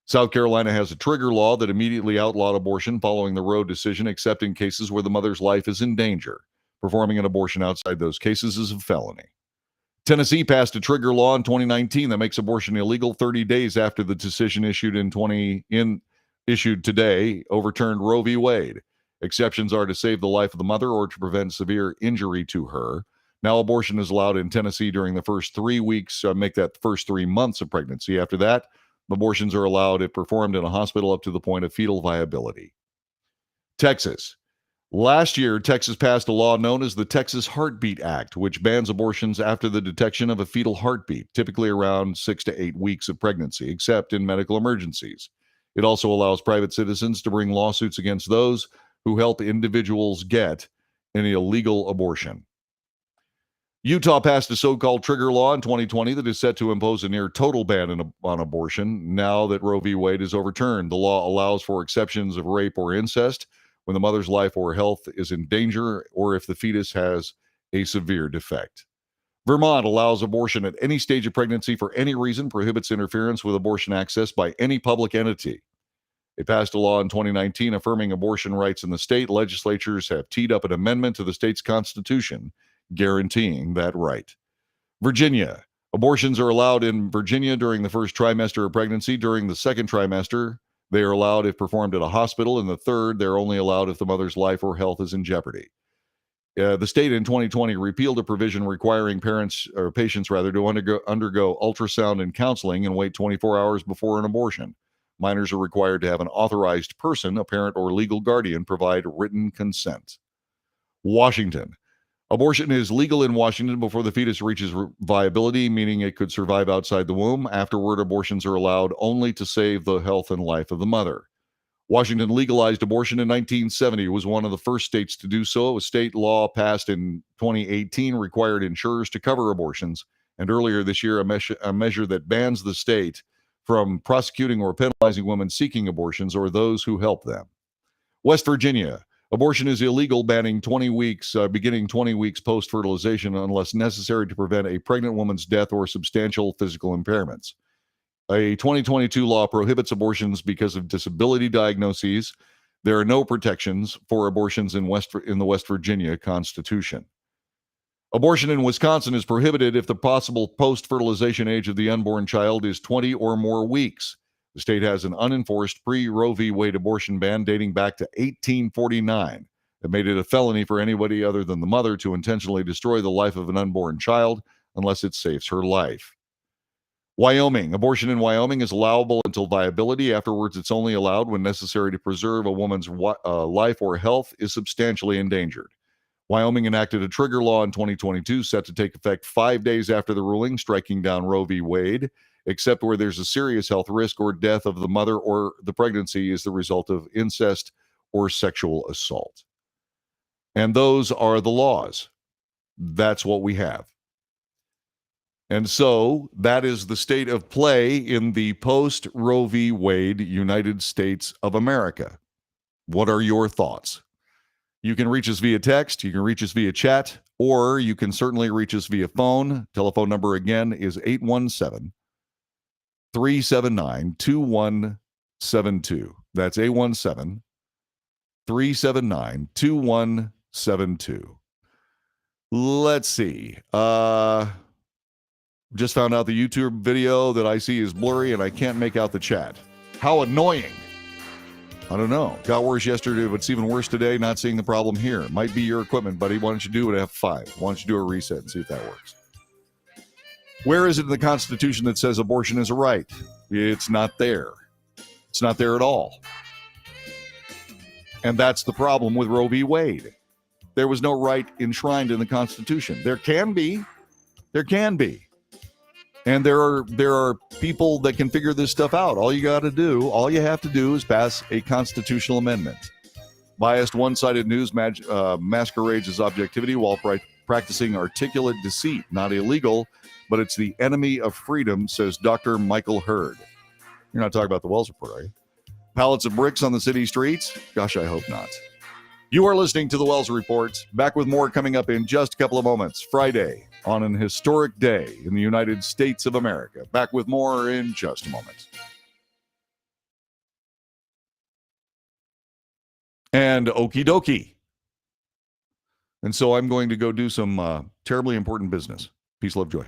South Carolina has a trigger law that immediately outlawed abortion following the Roe decision, except in cases where the mother's life is in danger. Performing an abortion outside those cases is a felony. Tennessee passed a trigger law in 2019 that makes abortion illegal 30 days after the decision issued today overturned Roe v. Wade. Exceptions are to save the life of the mother or to prevent severe injury to her. Now abortion is allowed in Tennessee during the first 3 weeks, make that the first 3 months of pregnancy. After that, abortions are allowed if performed in a hospital up to the point of fetal viability. Texas. Last year, Texas passed a law known as the Texas Heartbeat Act, which bans abortions after the detection of a fetal heartbeat, typically around 6 to 8 weeks of pregnancy, except in medical emergencies. It also allows private citizens to bring lawsuits against those who help individuals get an illegal abortion. Utah passed a so-called trigger law in 2020 that is set to impose a near total ban on abortion. Now that Roe v. Wade is overturned, the law allows for exceptions of rape or incest when the mother's life or health is in danger or if the fetus has a severe defect. Vermont allows abortion at any stage of pregnancy for any reason, prohibits interference with abortion access by any public entity. They passed a law in 2019 affirming abortion rights in the state. Legislatures have teed up an amendment to the state's constitution guaranteeing that right. Virginia. Abortions are allowed in Virginia during the first trimester of pregnancy. During the second trimester, they are allowed if performed at a hospital. In the third, they're only allowed if the mother's life or health is in jeopardy. The state in 2020 repealed a provision requiring patients to undergo ultrasound and counseling and wait 24 hours before an abortion. Minors are required to have an authorized person, a parent or legal guardian, provide written consent. Washington. Abortion is legal in Washington before the fetus reaches viability, meaning it could survive outside the womb. Afterward, abortions are allowed only to save the health and life of the mother. Washington legalized abortion in 1970. It was one of the first states to do so. A state law passed in 2018 required insurers to cover abortions, and earlier this year, a measure that bans the state from prosecuting or penalizing women seeking abortions or those who help them. West Virginia. Abortion is illegal, beginning 20 weeks post-fertilization unless necessary to prevent a pregnant woman's death or substantial physical impairments. A 2022 law prohibits abortions because of disability diagnoses. There are no protections for abortions in the West Virginia Constitution. Abortion in Wisconsin is prohibited if the possible post-fertilization age of the unborn child is 20 or more weeks. The state has an unenforced pre-Roe v. Wade abortion ban dating back to 1849 that made it a felony for anybody other than the mother to intentionally destroy the life of an unborn child unless it saves her life. Wyoming. Abortion in Wyoming is allowable until viability. Afterwards, it's only allowed when necessary to preserve a woman's life or health is substantially endangered. Wyoming enacted a trigger law in 2022 set to take effect 5 days after the ruling, striking down Roe v. Wade, except where there's a serious health risk or death of the mother or the pregnancy is the result of incest or sexual assault. And those are the laws. That's what we have. And so that is the state of play in the post-Roe v. Wade United States of America. What are your thoughts? You can reach us via text, you can reach us via chat, or you can certainly reach us via phone. Telephone number again is 817-379-2172. That's 817-379-2172. Let's see. Just found out the YouTube video that I see is blurry and I can't make out the chat. How annoying. I don't know. Got worse yesterday, but it's even worse today. Not seeing the problem here. Might be your equipment, buddy. Why don't you do it at F5? Why don't you do a reset and see if that works? Where is it in the Constitution that says abortion is a right? It's not there. It's not there at all. And that's the problem with Roe v. Wade. There was no right enshrined in the Constitution. There can be. There can be. And there are people that can figure this stuff out. All you have to do is pass a constitutional amendment. Biased, one-sided news masquerades as objectivity while practicing articulate deceit. Not illegal, but it's the enemy of freedom, says Dr. Michael Hurd. You're not talking about the Wells Report, are you? Pallets of bricks on the city streets? Gosh, I hope not. You are listening to the Wells Report. Back with more coming up in just a couple of moments. Friday, on an historic day in the United States of America. Back with more in just a moment. And okie dokie. And so I'm going to go do some terribly important business. Peace, love, joy.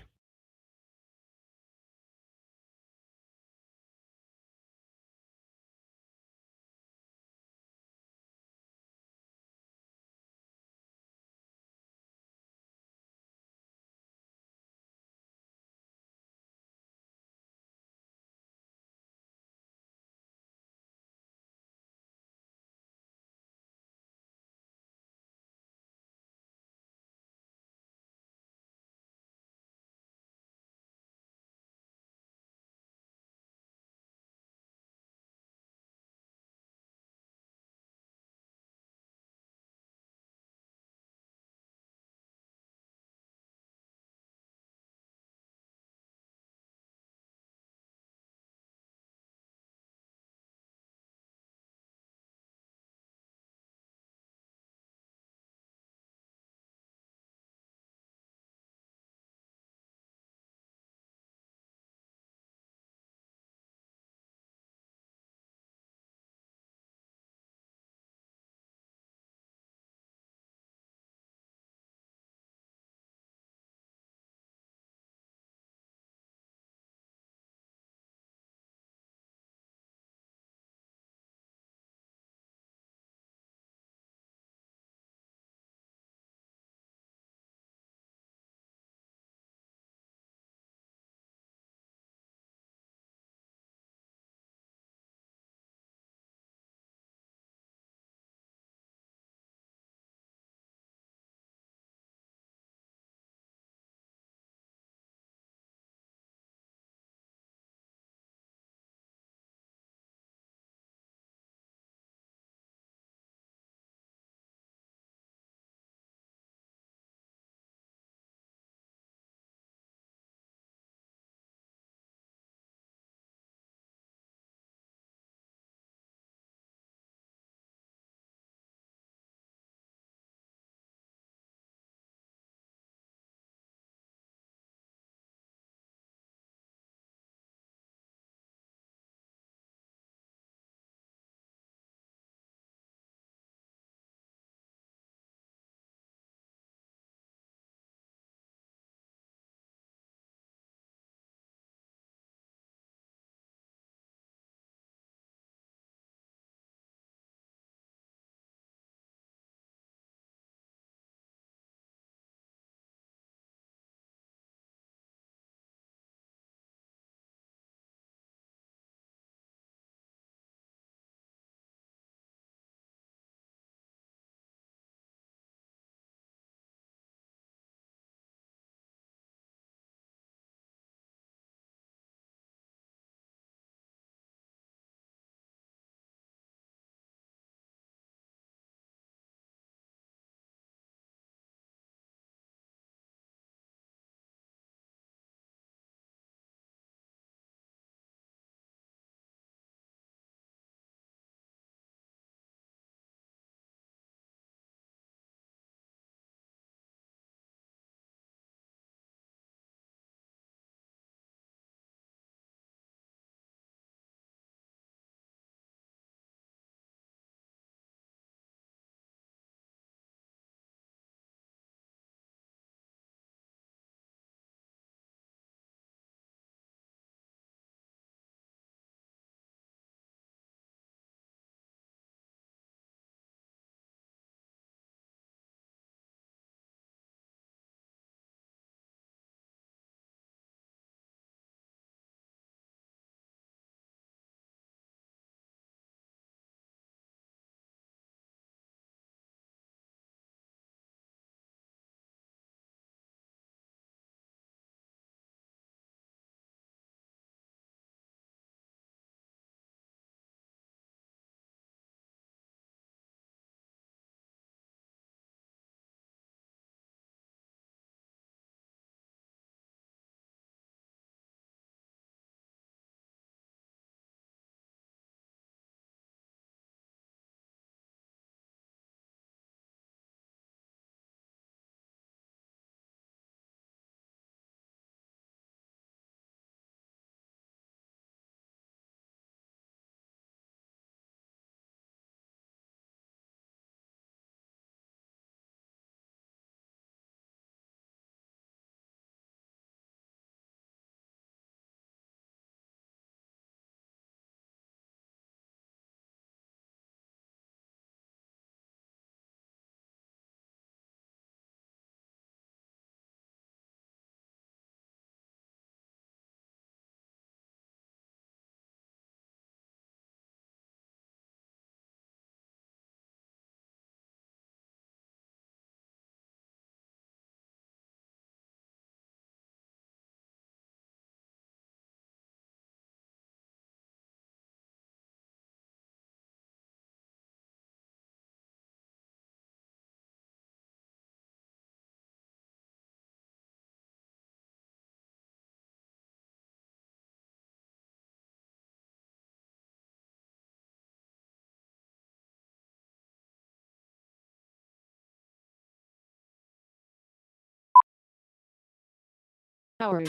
Howard.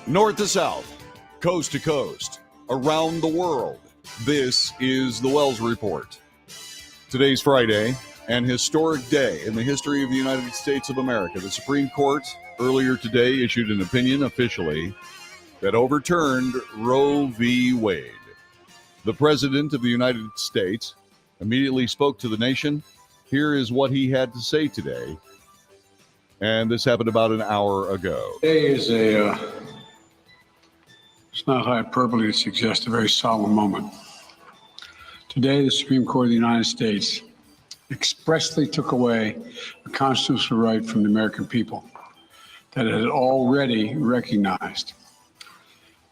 North to south, coast to coast, around the world. This is the Wells Report. Today's Friday, an historic day in the history of the United States of America. The Supreme Court earlier today issued an opinion officially that overturned Roe v. Wade. The President of the United States immediately spoke to the nation. Here is what he had to say today. And this happened about an hour ago. Today is it's not hyperbole to suggest a very solemn moment. Today, the Supreme Court of the United States expressly took away a constitutional right from the American people that it had already recognized.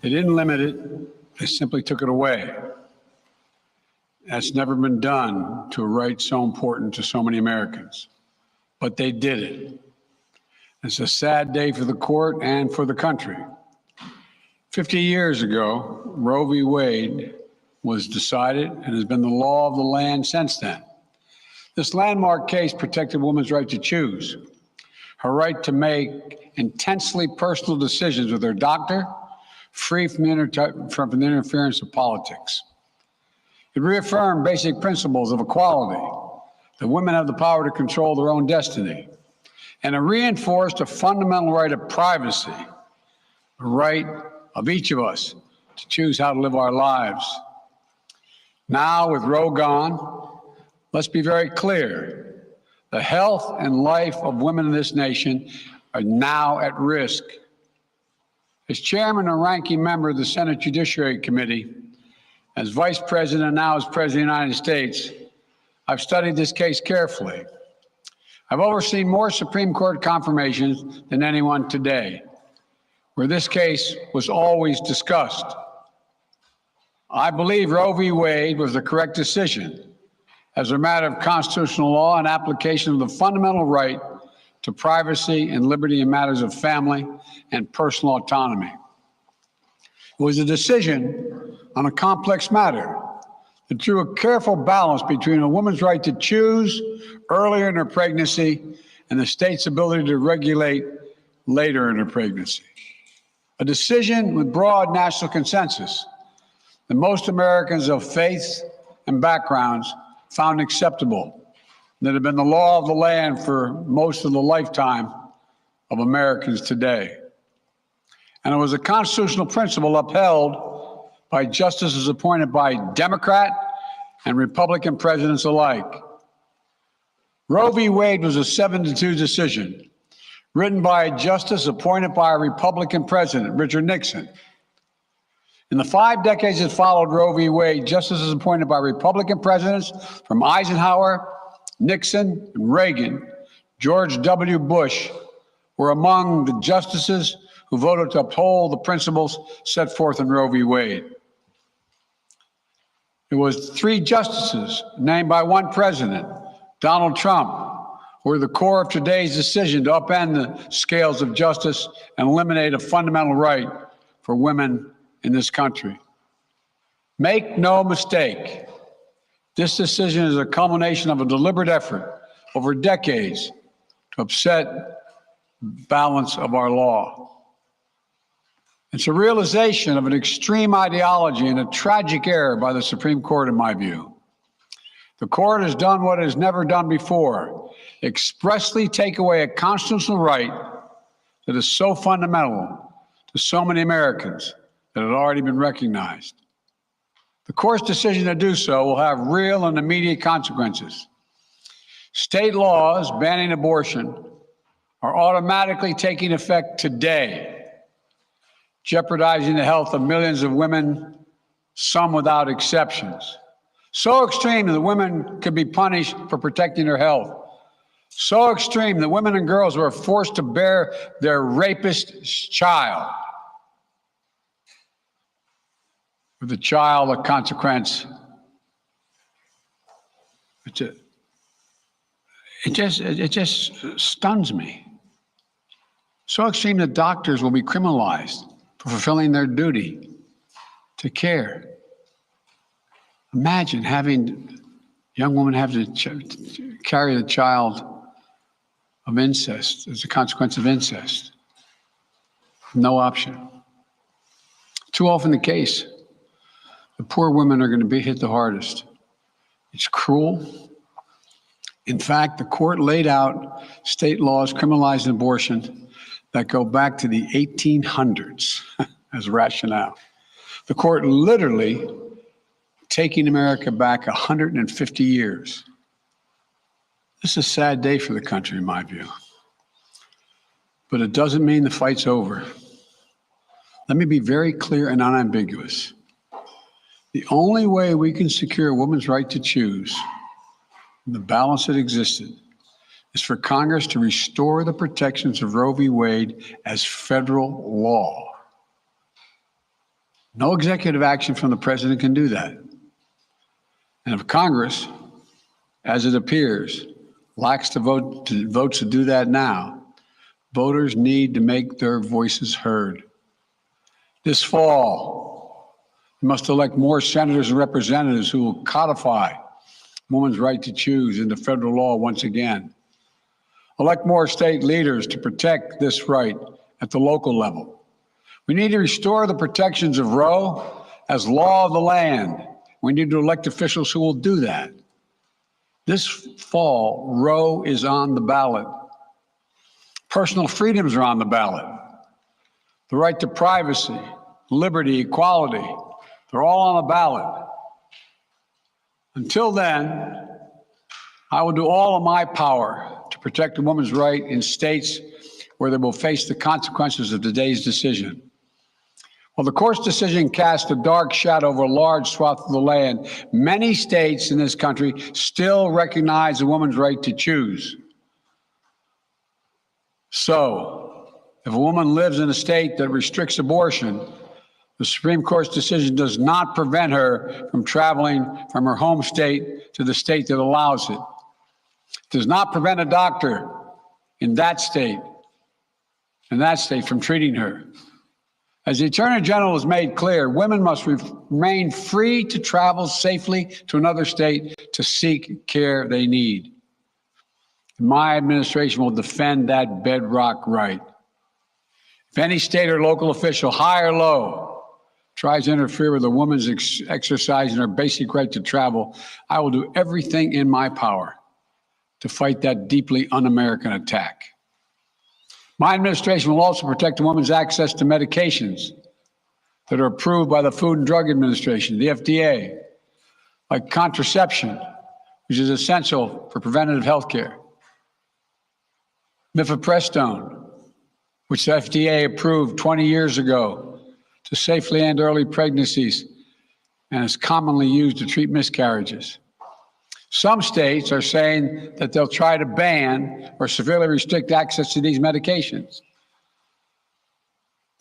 They didn't limit it, they simply took it away. That's never been done to a right so important to so many Americans. But they did it. It's a sad day for the court and for the country. 50 years ago, Roe v. Wade was decided and has been the law of the land since then. This landmark case protected women's right to choose, her right to make intensely personal decisions with her doctor, free from the interference of politics. It reaffirmed basic principles of equality, that women have the power to control their own destiny, and it reinforced a fundamental right of privacy, a right of each of us to choose how to live our lives. Now, with Roe gone, let's be very clear. The health and life of women in this nation are now at risk. As chairman and ranking member of the Senate Judiciary Committee, as vice president and now as president of the United States, I've studied this case carefully. I've overseen more Supreme Court confirmations than anyone today, where this case was always discussed. I believe Roe v. Wade was the correct decision as a matter of constitutional law and application of the fundamental right to privacy and liberty in matters of family and personal autonomy. It was a decision on a complex matter that drew a careful balance between a woman's right to choose earlier in her pregnancy and the state's ability to regulate later in her pregnancy. A decision with broad national consensus that most Americans of faith and backgrounds found acceptable, that have been the law of the land for most of the lifetime of Americans today. And it was a constitutional principle upheld by justices appointed by Democrat and Republican presidents alike. Roe v. Wade was a 7-2 decision written by a justice appointed by a Republican president, Richard Nixon. In the 5 decades that followed Roe v. Wade, justices appointed by Republican presidents from Eisenhower, Nixon, and Reagan, George W. Bush, were among the justices who voted to uphold the principles set forth in Roe v. Wade. It was 3 justices named by one president, Donald Trump, who were the core of today's decision to upend the scales of justice and eliminate a fundamental right for women in this country. Make no mistake, this decision is a culmination of a deliberate effort over decades to upset the balance of our law. It's a realization of an extreme ideology and a tragic error by the Supreme Court, in my view. The court has done what it has never done before, expressly take away a constitutional right that is so fundamental to so many Americans that had already been recognized. The court's decision to do so will have real and immediate consequences. State laws banning abortion are automatically taking effect today, jeopardizing the health of millions of women, some without exceptions. So extreme that women could be punished for protecting their health. So extreme that women and girls were forced to bear their rapist's child, with the child a consequence. It just stuns me. So extreme that doctors will be criminalized for fulfilling their duty to care. Imagine having a young woman have to carry the child of incest as a consequence of incest. No option. Too often the case. The poor women are going to be hit the hardest. It's cruel. In fact, the court laid out state laws criminalizing abortion that go back to the 1800s as rationale. The court literally taking America back 150 years. This is a sad day for the country, in my view. But it doesn't mean the fight's over. Let me be very clear and unambiguous. The only way we can secure a woman's right to choose, the balance that existed, is for Congress to restore the protections of Roe v. Wade as federal law. No executive action from the president can do that. And if Congress, as it appears, lacks the votes to do that now, voters need to make their voices heard. This fall, we must elect more senators and representatives who will codify women's right to choose into federal law once again. Elect more state leaders to protect this right at the local level. We need to restore the protections of Roe as law of the land. We need to elect officials who will do that. This fall, Roe is on the ballot. Personal freedoms are on the ballot. The right to privacy, liberty, equality, they're all on the ballot. Until then, I will do all of my power to protect a woman's right in states where they will face the consequences of today's decision. While the court's decision cast a dark shadow over a large swath of the land, many states in this country still recognize a woman's right to choose. So, if a woman lives in a state that restricts abortion, the Supreme Court's decision does not prevent her from traveling from her home state to the state that allows it. It does not prevent a doctor in that state from treating her. As the Attorney General has made clear, women must remain free to travel safely to another state to seek care they need. My administration will defend that bedrock right. If any state or local official, high or low, tries to interfere with a woman's exercising her basic right to travel, I will do everything in my power to fight that deeply un-American attack. My administration will also protect a woman's access to medications that are approved by the Food and Drug Administration, the FDA, like contraception, which is essential for preventative health care, mifepristone, which the FDA approved 20 years ago to safely end early pregnancies and is commonly used to treat miscarriages. Some states are saying that they'll try to ban or severely restrict access to these medications.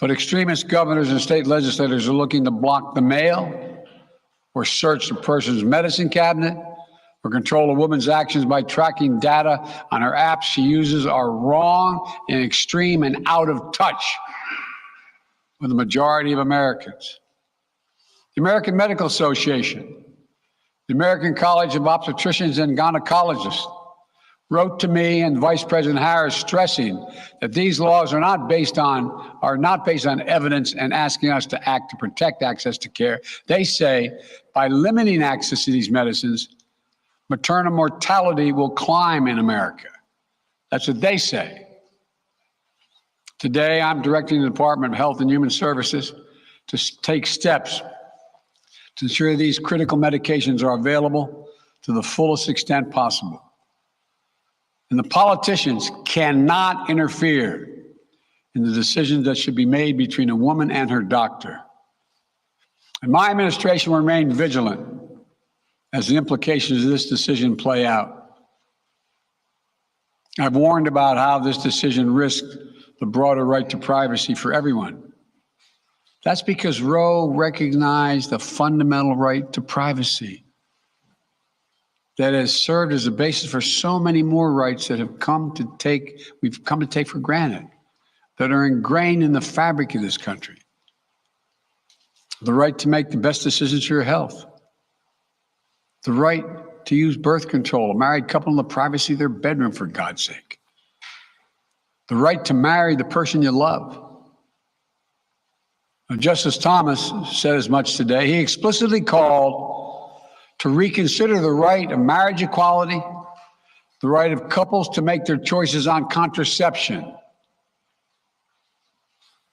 But extremist governors and state legislators are looking to block the mail or search a person's medicine cabinet or control a woman's actions by tracking data on her apps she uses are wrong and extreme and out of touch with the majority of Americans. The American Medical Association, the American College of Obstetricians and Gynecologists wrote to me and Vice President Harris stressing that these laws are not based on evidence and asking us to act to protect access to care. They say by limiting access to these medicines, maternal mortality will climb in America. That's what they say. Today, I'm directing the Department of Health and Human Services to take steps to ensure these critical medications are available to the fullest extent possible. And the politicians cannot interfere in the decisions that should be made between a woman and her doctor. And my administration will remain vigilant as the implications of this decision play out. I've warned about how this decision risks the broader right to privacy for everyone. That's because Roe recognized the fundamental right to privacy that has served as a basis for so many more rights that we've come to take for granted, that are ingrained in the fabric of this country. The right to make the best decisions for your health, the right to use birth control, a married couple in the privacy of their bedroom, for God's sake, the right to marry the person you love. Now, Justice Thomas said as much today. He explicitly called to reconsider the right of marriage equality, the right of couples to make their choices on contraception.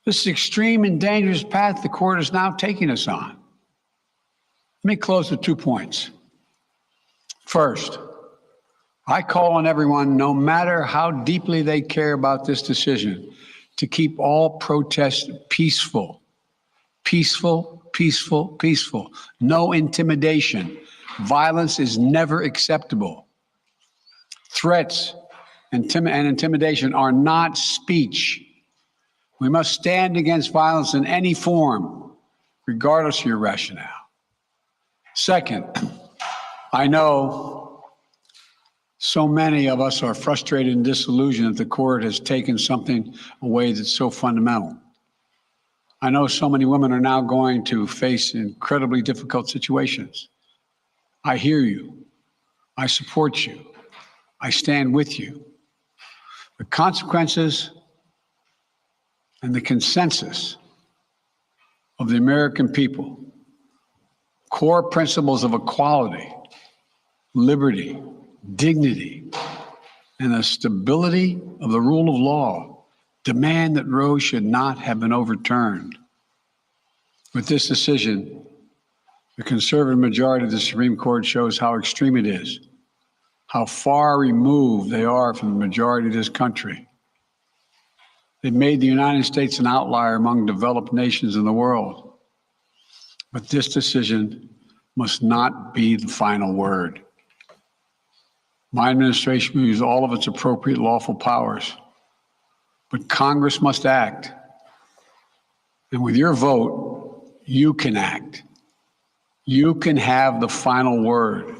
This is extreme and dangerous path the court is now taking us on. Let me close with 2 points. First, I call on everyone, no matter how deeply they care about this decision, to keep all protests peaceful. Peaceful, peaceful, peaceful. No intimidation. Violence is never acceptable. Threats and intimidation are not speech. We must stand against violence in any form, regardless of your rationale. Second, I know so many of us are frustrated and disillusioned that the court has taken something away that's so fundamental. I know so many women are now going to face incredibly difficult situations. I hear you. I support you. I stand with you. The consequences and the consensus of the American people, core principles of equality, liberty, dignity, and the stability of the rule of law demand that Roe should not have been overturned. With this decision, the conservative majority of the Supreme Court shows how extreme it is, how far removed they are from the majority of this country. They've made the United States an outlier among developed nations in the world. But this decision must not be the final word. My administration will use all of its appropriate lawful powers, but Congress must act. And with your vote, you can act. You can have the final word.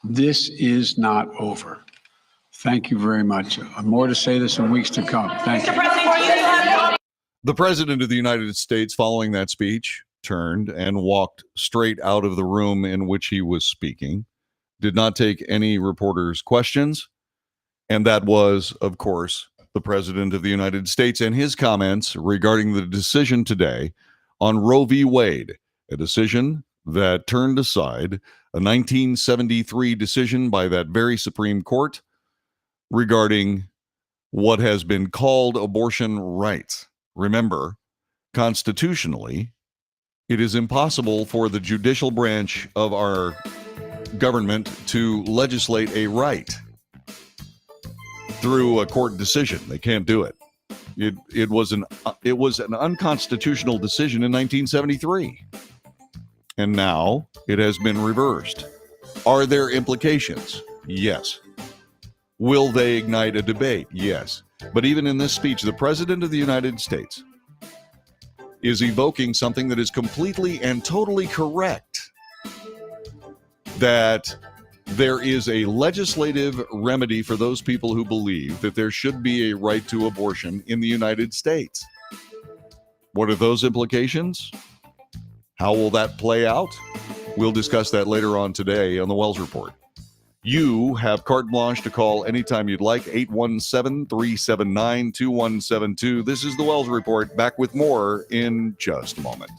This is not over. Thank you very much. More to say this in weeks to come. Thank you. The president of the United States, following that speech, turned and walked straight out of the room in which he was speaking, did not take any reporters' questions. And that was, of course, the president of the United States and his comments regarding the decision today on Roe v. Wade, a decision that turned aside a 1973 decision by that very Supreme Court regarding what has been called abortion rights. Remember, constitutionally, it is impossible for the judicial branch of our government to legislate a right through a court decision. They can't do it. It was an unconstitutional decision in 1973. And now it has been reversed. Are there implications? Yes. Will they ignite a debate? Yes. But even in this speech, the President of the United States is evoking something that is completely and totally correct, that there is a legislative remedy for those people who believe that there should be a right to abortion in the United States. What are those implications? How will that play out? We'll discuss that later on today on the Wells Report. You have carte blanche to call anytime you'd like, 817-379-2172. This is the Wells Report, back with more in just a moment.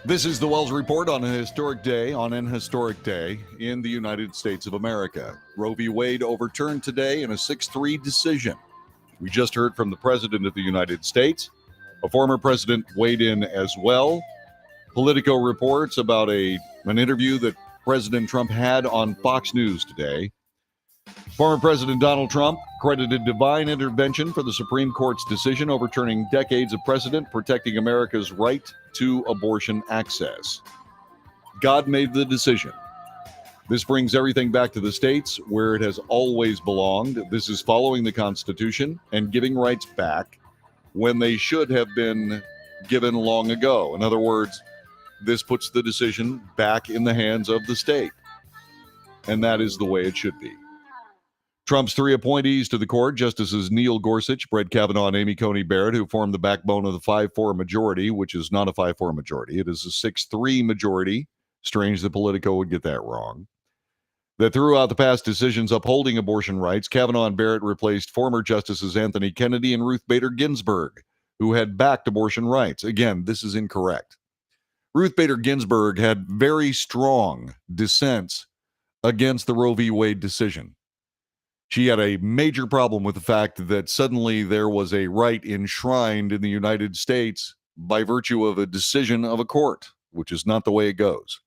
This is the Wells Report on an historic day in the United States of America. Roe v. Wade overturned today in a 6-3 decision. We just heard from the President of the United States. A former president weighed in as well. Politico reports about an interview that President Trump had on Fox News today. Former President Donald Trump credited divine intervention for the Supreme Court's decision overturning decades of precedent protecting America's right to abortion access. God made the decision. This brings everything back to the states where it has always belonged. This is following the Constitution and giving rights back when they should have been given long ago. In other words, this puts the decision back in the hands of the state. And that is the way it should be. Trump's 3 appointees to the court, Justices Neil Gorsuch, Brett Kavanaugh, and Amy Coney Barrett, who form the backbone of the 5-4 majority, which is not a 5-4 majority. It is a 6-3 majority. Strange that Politico would get that wrong. That throughout the past decisions upholding abortion rights, Kavanaugh and Barrett replaced former Justices Anthony Kennedy and Ruth Bader Ginsburg, who had backed abortion rights. Again, this is incorrect. Ruth Bader Ginsburg had very strong dissents against the Roe v. Wade decision. She had a major problem with the fact that suddenly there was a right enshrined in the United States by virtue of a decision of a court, which is not the way it goes.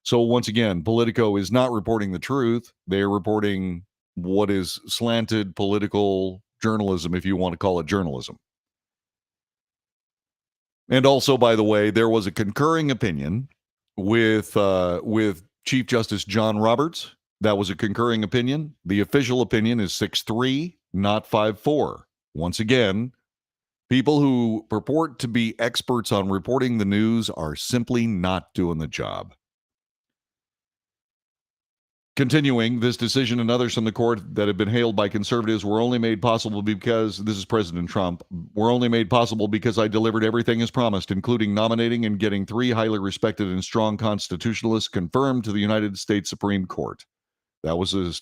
So once again, Politico is not reporting the truth. They are reporting what is slanted political journalism, if you want to call it journalism. And also, by the way, there was a concurring opinion with Chief Justice John Roberts. That was a concurring opinion. The official opinion is 6-3, not 5-4. Once again, people who purport to be experts on reporting the news are simply not doing the job. Continuing, this decision and others from the court that have been hailed by conservatives were only made possible because, this is President Trump, were only made possible because I delivered everything as promised, including nominating and getting 3 highly respected and strong constitutionalists confirmed to the United States Supreme Court. That was in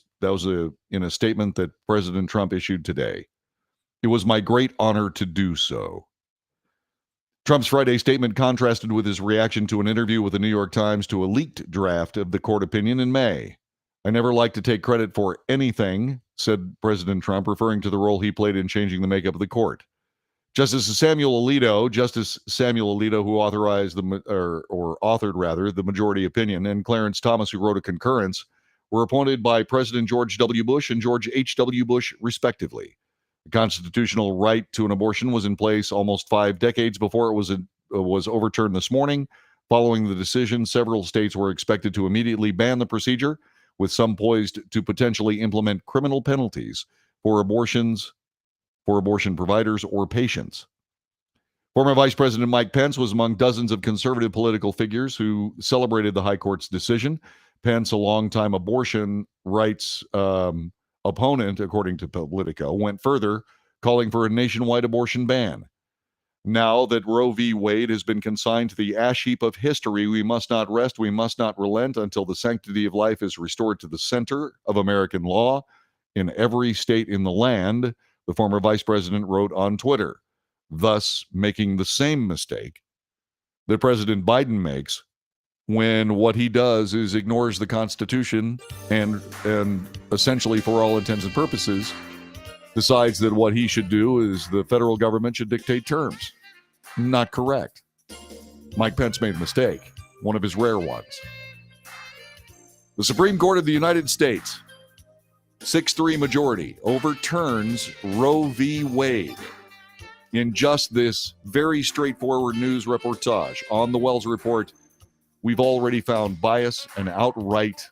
a statement that President Trump issued today. It was my great honor to do so. Trump's Friday statement contrasted with his reaction to an interview with the New York Times to a leaked draft of the court opinion in May. I never like to take credit for anything, said President Trump, referring to the role he played in changing the makeup of the court. Justice Samuel Alito, who authored the majority opinion, and Clarence Thomas, who wrote a concurrence, were appointed by President George W. Bush and George H.W. Bush, respectively. The constitutional right to an abortion was in place almost 5 decades before it was overturned this morning. Following the decision, several states were expected to immediately ban the procedure, with some poised to potentially implement criminal penalties for abortion providers or patients. Former Vice President Mike Pence was among dozens of conservative political figures who celebrated the High Court's decision. Pence, a longtime abortion rights opponent, according to Politico, went further, calling for a nationwide abortion ban. Now that Roe v. Wade has been consigned to the ash heap of history, we must not rest, we must not relent until the sanctity of life is restored to the center of American law in every state in the land, the former vice president wrote on Twitter, thus making the same mistake that President Biden makes when what he does is ignores the Constitution and essentially, for all intents and purposes, decides that what he should do is the federal government should dictate terms. Not correct. Mike Pence made a mistake, one of his rare ones. The Supreme Court of the United States, 6-3 majority, overturns Roe v. Wade in just this very straightforward news reportage. On the Wells Report, we've already found bias and outright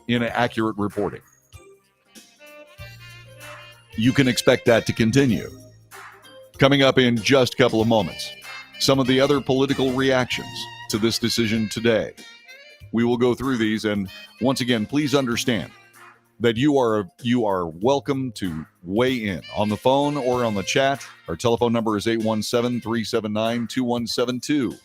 inaccurate reporting. You can expect that to continue. Coming up in just a couple of moments, some of the other political reactions to this decision today. We will go through these, and once again, please understand that you are welcome to weigh in on the phone or on the chat. Our telephone number is 817-379-2172.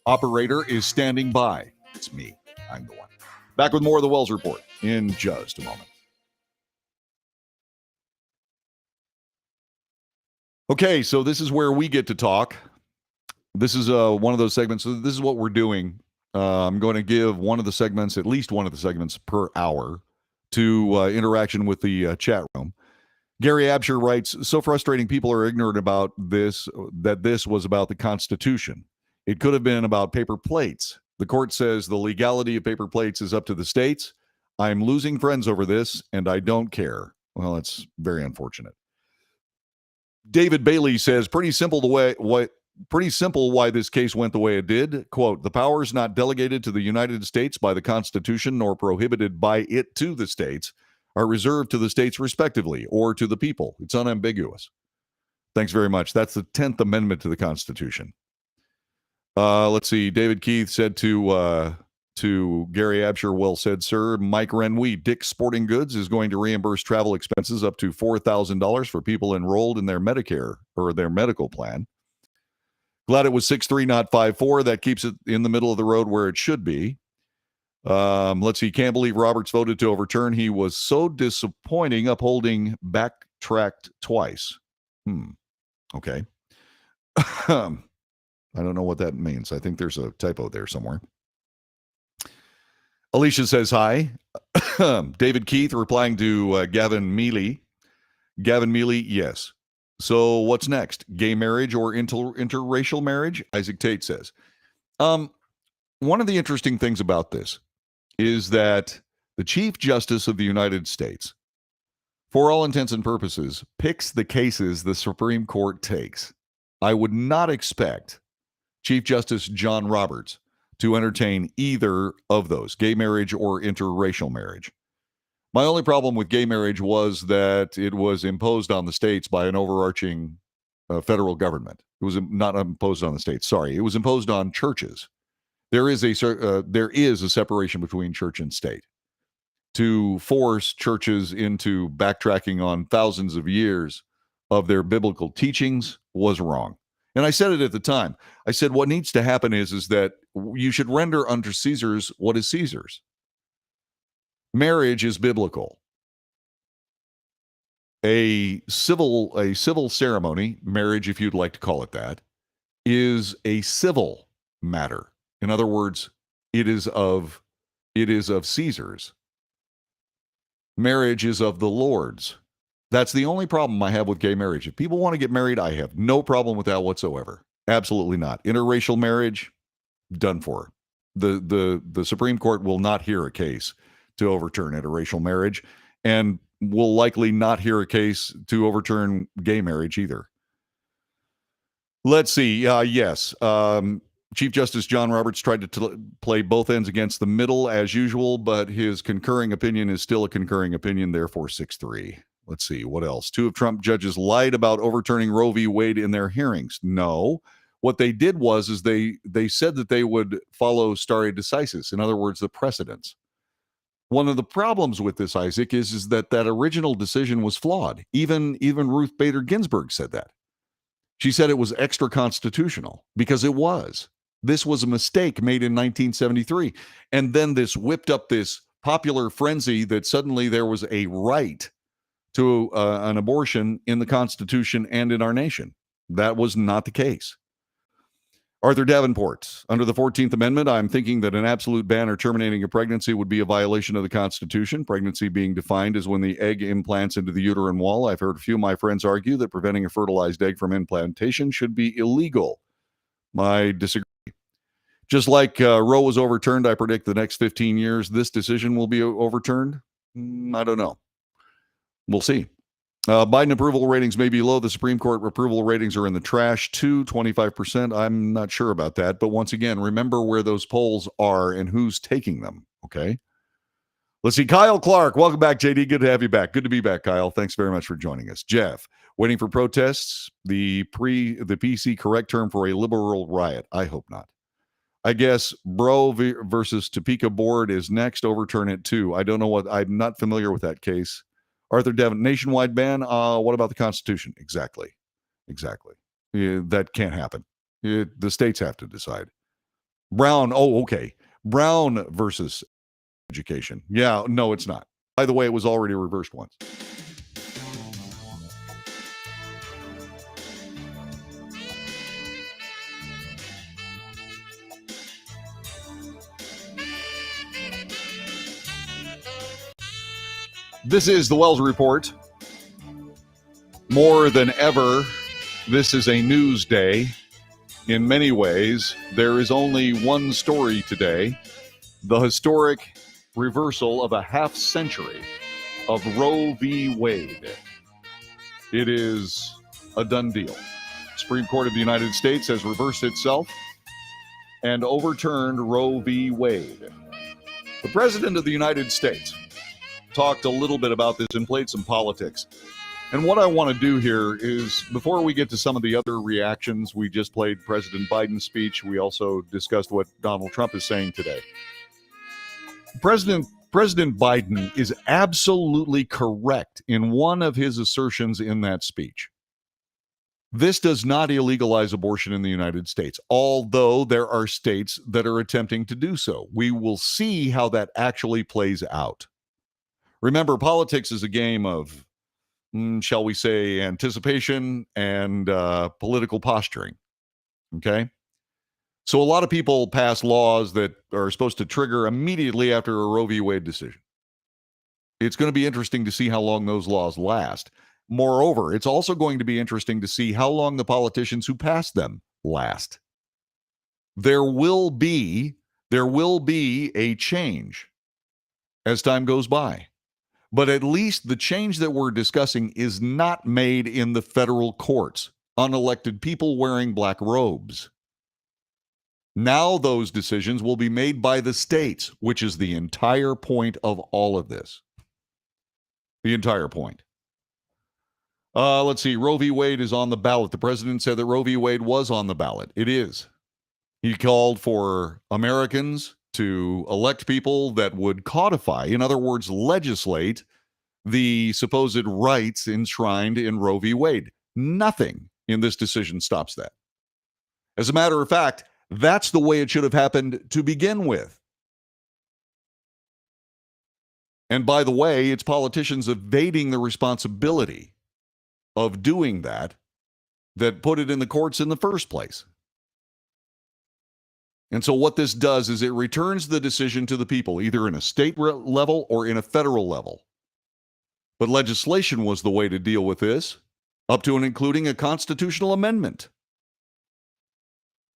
Operator is standing by. It's me. I'm the one. Back with more of the Wells Report in just a moment. Okay, so this is where we get to talk. This is one of those segments. So this is what we're doing. I'm going to give at least one of the segments per hour to interaction with the chat room. Gary Absher writes, so frustrating people are ignorant about this, that this was about the Constitution. It could have been about paper plates. The court says the legality of paper plates is up to the states. I'm losing friends over this, and I don't care. Well, that's very unfortunate. David Bailey says, pretty simple why this case went the way it did. Quote, the power is not delegated to the United States by the Constitution nor prohibited by it to the states, are reserved to the states respectively or to the people. It's unambiguous. Thanks very much. That's the 10th Amendment to the Constitution. Let's see. David Keith said to Gary Absher, well said, sir. Mike Renwee, Dick's Sporting Goods is going to reimburse travel expenses up to $4,000 for people enrolled in their Medicare or their medical plan. Glad it was 6-3, not 5-4. That keeps it in the middle of the road where it should be. Let's see. Can't believe Roberts voted to overturn. He was so disappointing, upholding backtracked twice. Okay. I don't know what that means. I think there's a typo there somewhere. Alicia says hi. David Keith replying to Gavin Mealy. Gavin Mealy, yes. So what's next? Gay marriage or interracial marriage? Isaac Tate says. One of the interesting things about this is that the Chief Justice of the United States, for all intents and purposes, picks the cases the Supreme Court takes. I would not expect Chief Justice John Roberts to entertain either of those, gay marriage or interracial marriage. My only problem with gay marriage was that it was imposed on the states by an overarching federal government. It was not imposed on the states. Sorry, it was imposed on churches. There is a separation between church and state. To force churches into backtracking on thousands of years of their biblical teachings was wrong. And I said it at the time. I said what needs to happen is that you should render unto Caesar's what is Caesar's. Marriage is biblical. A civil ceremony, marriage if you'd like to call it that, is a civil matter. In other words, it is of Caesar's. Marriage is of the Lord's. That's the only problem I have with gay marriage. If people want to get married, I have no problem with that whatsoever. Absolutely not. Interracial marriage, done for. The Supreme Court will not hear a case to overturn interracial marriage, and will likely not hear a case to overturn gay marriage either. Let's see. Yes. Chief Justice John Roberts tried to play both ends against the middle as usual, but his concurring opinion is still a concurring opinion, therefore 6-3. Let's see, what else? 2 of Trump judges lied about overturning Roe v. Wade in their hearings. No. What they did was they said that they would follow stare decisis, in other words, the precedents. One of the problems with this, Isaac, is that original decision was flawed. Even Ruth Bader Ginsburg said that. She said it was extra constitutional because it was. This was a mistake made in 1973. And then this whipped up this popular frenzy that suddenly there was a right to an abortion in the Constitution and in our nation. That was not the case. Arthur Davenport, under the 14th Amendment, I'm thinking that an absolute ban or terminating a pregnancy would be a violation of the Constitution. Pregnancy being defined as when the egg implants into the uterine wall. I've heard a few of my friends argue that preventing a fertilized egg from implantation should be illegal. I disagree. Just like Roe was overturned, I predict the next 15 years, this decision will be overturned. I don't know. We'll see. Biden approval ratings may be low. The Supreme Court approval ratings are in the trash, 25%. I'm not sure about that. But once again, remember where those polls are and who's taking them. Okay. Let's see. Kyle Clark. Welcome back, JD. Good to have you back. Good to be back, Kyle. Thanks very much for joining us. Jeff, waiting for protests. The PC correct term for a liberal riot. I hope not. I guess Bro versus Topeka board is next. Overturn it too. I don't know what. I'm not familiar with that case. Arthur Devon, nationwide ban. What about the Constitution? Exactly. That can't happen. The states have to decide. Brown. Oh, okay. Brown versus education. Yeah, no, it's not. By the way, it was already reversed once. This is the Wells Report. More than ever, this is a news day. In many ways, there is only one story today: the historic reversal of a half century of Roe v. Wade. It is a done deal. Supreme Court of the United States has reversed itself and overturned Roe v. Wade. The President of the United States talked a little bit about this and played some politics. And what I want to do here is, before we get to some of the other reactions, we just played President Biden's speech. We also discussed what Donald Trump is saying today. President Biden is absolutely correct in one of his assertions in that speech. This does not illegalize abortion in the United States, although there are states that are attempting to do so. We will see how that actually plays out. Remember, politics is a game of, shall we say, anticipation and political posturing. Okay? So a lot of people pass laws that are supposed to trigger immediately after a Roe v. Wade decision. It's going to be interesting to see how long those laws last. Moreover, it's also going to be interesting to see how long the politicians who pass them last. There will be a change as time goes by. But at least the change that we're discussing is not made in the federal courts, unelected people wearing black robes. Now those decisions will be made by the states, which is the entire point of all of this. The entire point. Let's see. Roe v. Wade is on the ballot. The president said that Roe v. Wade was on the ballot. It is. He called for Americans to elect people that would codify, in other words, legislate the supposed rights enshrined in Roe v. Wade. Nothing in this decision stops that. As a matter of fact, that's the way it should have happened to begin with. And by the way, it's politicians evading the responsibility of doing that put it in the courts in the first place. And so what this does is it returns the decision to the people, either in a state level or in a federal level. But legislation was the way to deal with this, up to and including a constitutional amendment.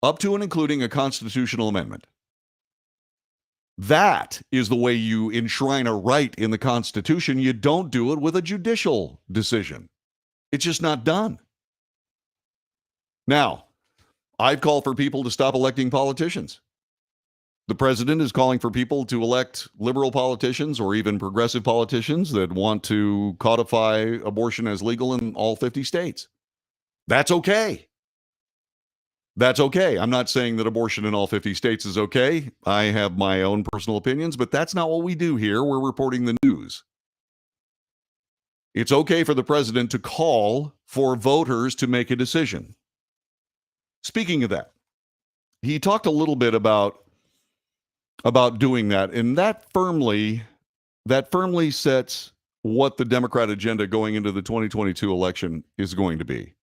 Up to and including a constitutional amendment. That is the way you enshrine a right in the Constitution. You don't do it with a judicial decision. It's just not done. Now, I'd call for people to stop electing politicians. The president is calling for people to elect liberal politicians or even progressive politicians that want to codify abortion as legal in all 50 states. That's okay. That's okay. I'm not saying that abortion in all 50 states is okay. I have my own personal opinions, but that's not what we do here. We're reporting the news. It's okay for the president to call for voters to make a decision. Speaking of that, he talked a little bit about doing that, and that firmly sets what the Democrat agenda going into the 2022 election is going to be.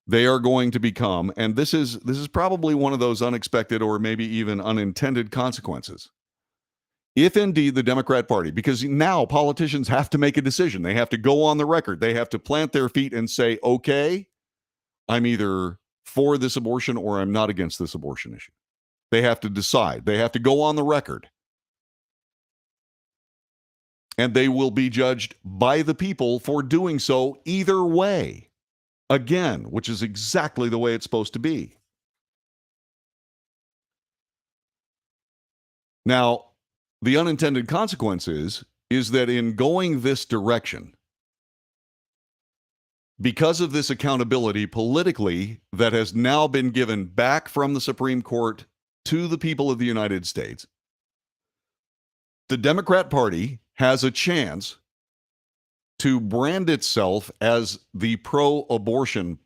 They are going to become, and this is probably one of those unexpected or maybe even unintended consequences. If indeed the Democrat Party, because now politicians have to make a decision, they have to go on the record, they have to plant their feet and say, okay, I'm either for this abortion or I'm not against this abortion issue. They have to decide. They have to go on the record. And they will be judged by the people for doing so either way. Again, which is exactly the way it's supposed to be. Now, the unintended consequence is that in going this direction, because of this accountability politically that has now been given back from the Supreme Court to the people of the United States, the Democrat Party has a chance to brand itself as the pro-abortion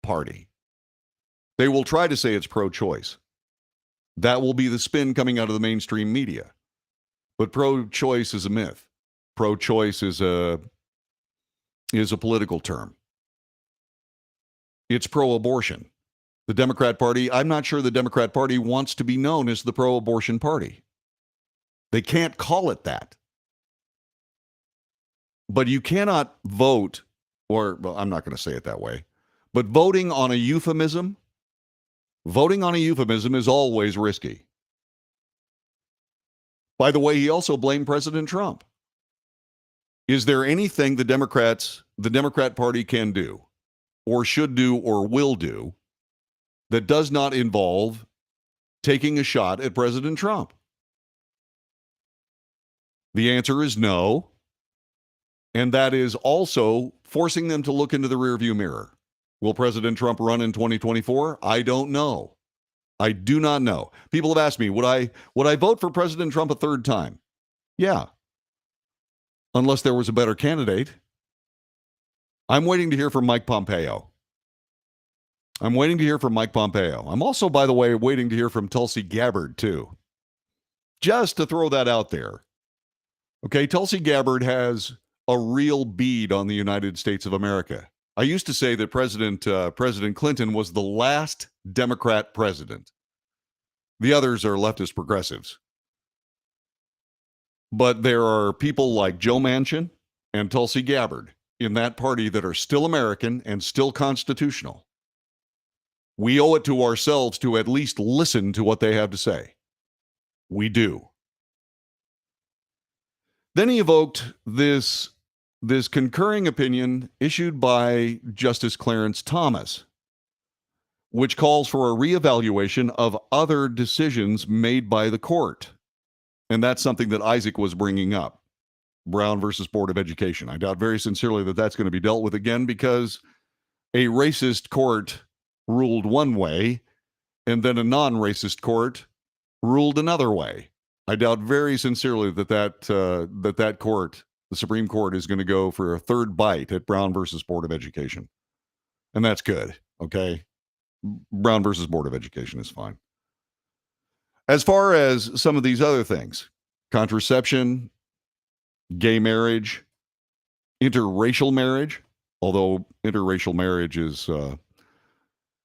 party. They will try to say it's pro-choice. That will be the spin coming out of the mainstream media. But pro-choice is a myth. Pro-choice is a political term. It's pro-abortion. The Democrat Party, I'm not sure the Democrat Party wants to be known as the pro-abortion party. They can't call it that. But you cannot vote, or well, I'm not going to say it that way, but voting on a euphemism is always risky. By the way, he also blamed President Trump. Is there anything the Democrat Party can do, or should do, or will do that does not involve taking a shot at President Trump? The answer is no. And that is also forcing them to look into the rearview mirror. Will President Trump run in 2024? I don't know. I do not know. People have asked me, would I vote for President Trump a third time? Yeah. Unless there was a better candidate. I'm waiting to hear from Mike Pompeo. I'm also, by the way, waiting to hear from Tulsi Gabbard, too. Just to throw that out there. Okay, Tulsi Gabbard has a real bead on the United States of America. I used to say that President Clinton was the last Democrat president. The others are leftist progressives. But there are people like Joe Manchin and Tulsi Gabbard in that party that are still American and still constitutional. We owe it to ourselves to at least listen to what they have to say. We do. Then he evoked this concurring opinion issued by Justice Clarence Thomas, which calls for a reevaluation of other decisions made by the court. And that's something that Isaac was bringing up, Brown versus Board of Education. I doubt very sincerely that that's going to be dealt with again because a racist court ruled one way and then a non-racist court ruled another way. I doubt very sincerely that court, the Supreme Court, is going to go for a third bite at Brown versus Board of Education. And that's good, okay? Brown versus Board of Education is fine. As far as some of these other things, contraception, gay marriage, interracial marriage, although interracial marriage is,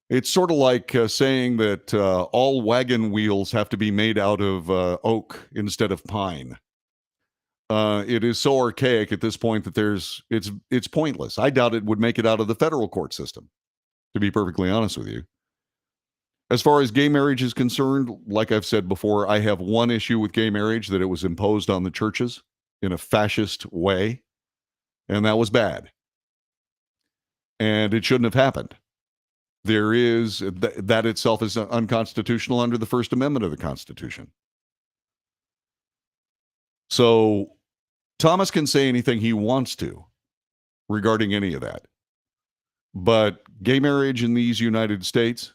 it's sort of like saying that all wagon wheels have to be made out of oak instead of pine. It is so archaic at this point that it's pointless. I doubt it would make it out of the federal court system, to be perfectly honest with you. As far as gay marriage is concerned, like I've said before, I have one issue with gay marriage, that it was imposed on the churches in a fascist way, and that was bad. And it shouldn't have happened. That itself is unconstitutional under the First Amendment of the Constitution. So Thomas can say anything he wants to regarding any of that. But gay marriage in these United States,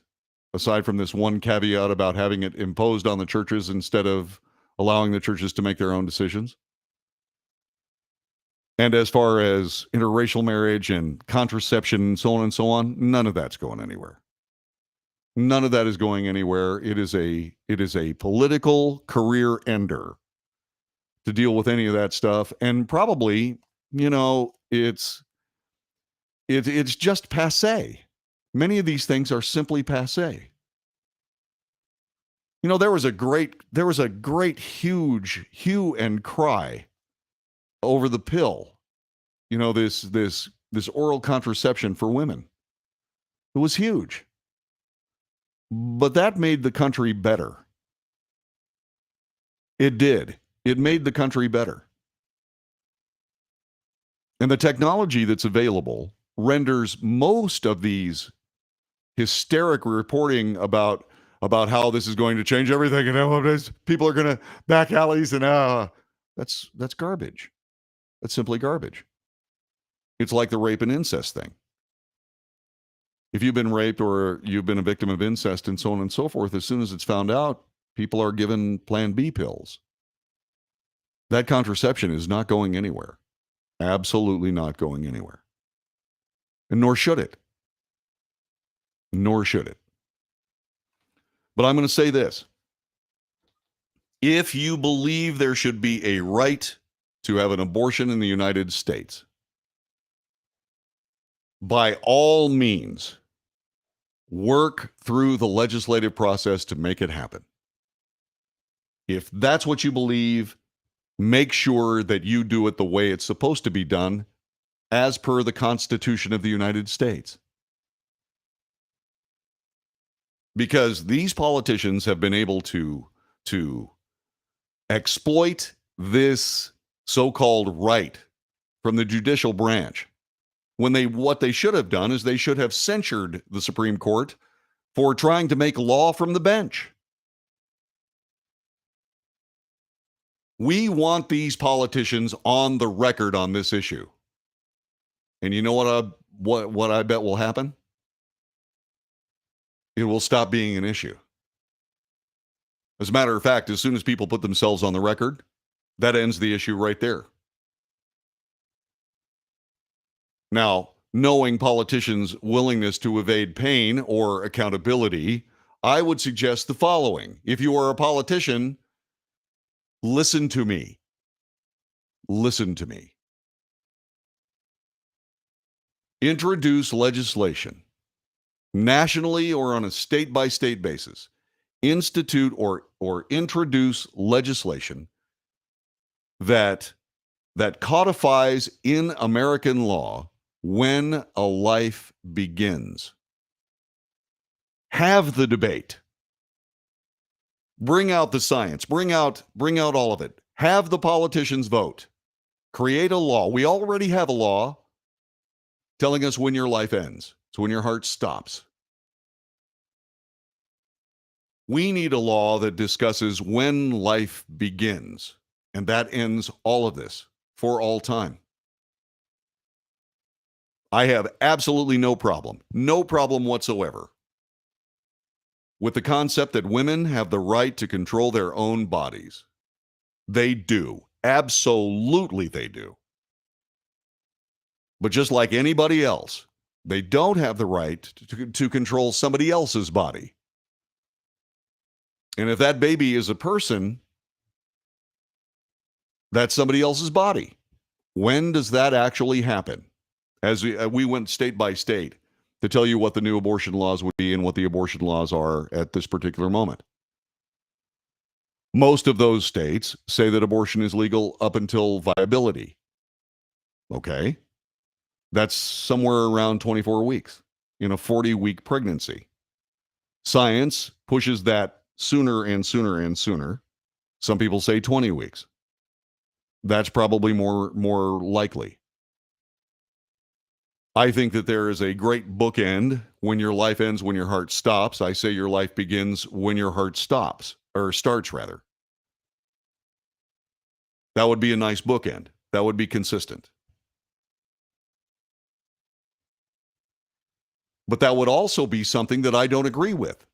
aside from this one caveat about having it imposed on the churches instead of allowing the churches to make their own decisions. And as far as interracial marriage and contraception and so on, none of that's going anywhere. None of that is going anywhere. It is a political career ender to deal with any of that stuff. And probably, it's just passé. Many of these things are simply passé. There was a great huge hue and cry over the pill. This oral contraception for women. It was huge. But that made the country better. It did. It made the country better. And the technology that's available renders most of these hysteric reporting about how this is going to change everything and people are going to back alleys and that's garbage. That's simply garbage. It's like the rape and incest thing. If you've been raped or you've been a victim of incest and so on and so forth, as soon as it's found out, people are given Plan B pills. That contraception is not going anywhere. Absolutely not going anywhere. And nor should it. Nor should it. But I'm going to say this. If you believe there should be a right to have an abortion in the United States, by all means, work through the legislative process to make it happen. If that's what you believe, make sure that you do it the way it's supposed to be done as per the Constitution of the United States. Because these politicians have been able to exploit this so-called right from the judicial branch. What they should have done is they should have censured the Supreme Court for trying to make law from the bench. We want these politicians on the record on this issue. And you know what I bet will happen? It will stop being an issue. As a matter of fact, as soon as people put themselves on the record, that ends the issue right there. Now, knowing politicians' willingness to evade pain or accountability, I would suggest the following. If you are a politician, listen to me. Listen to me. Introduce legislation, nationally or on a state-by-state basis. Institute or introduce legislation that codifies in American law when a life begins. Have the debate. Bring out the science. Bring out all of it. Have the politicians vote. Create a law. We already have a law telling us when your life ends. It's when your heart stops. We need a law that discusses when life begins, and that ends all of this for all time. I have absolutely no problem whatsoever with the concept that women have the right to control their own bodies. They do. Absolutely they do. But just like anybody else, they don't have the right to control somebody else's body. And if that baby is a person, that's somebody else's body. When does that actually happen? As we went state by state to tell you what the new abortion laws would be and what the abortion laws are at this particular moment. Most of those states say that abortion is legal up until viability. Okay. That's somewhere around 24 weeks in a 40-week pregnancy. Science pushes that sooner and sooner and sooner. Some people say 20 weeks. That's probably more likely. I think that there is a great bookend. When your life ends, when your heart stops. I say your life begins when your heart stops, or starts rather. That would be a nice bookend. That would be consistent. But that would also be something that I don't agree with.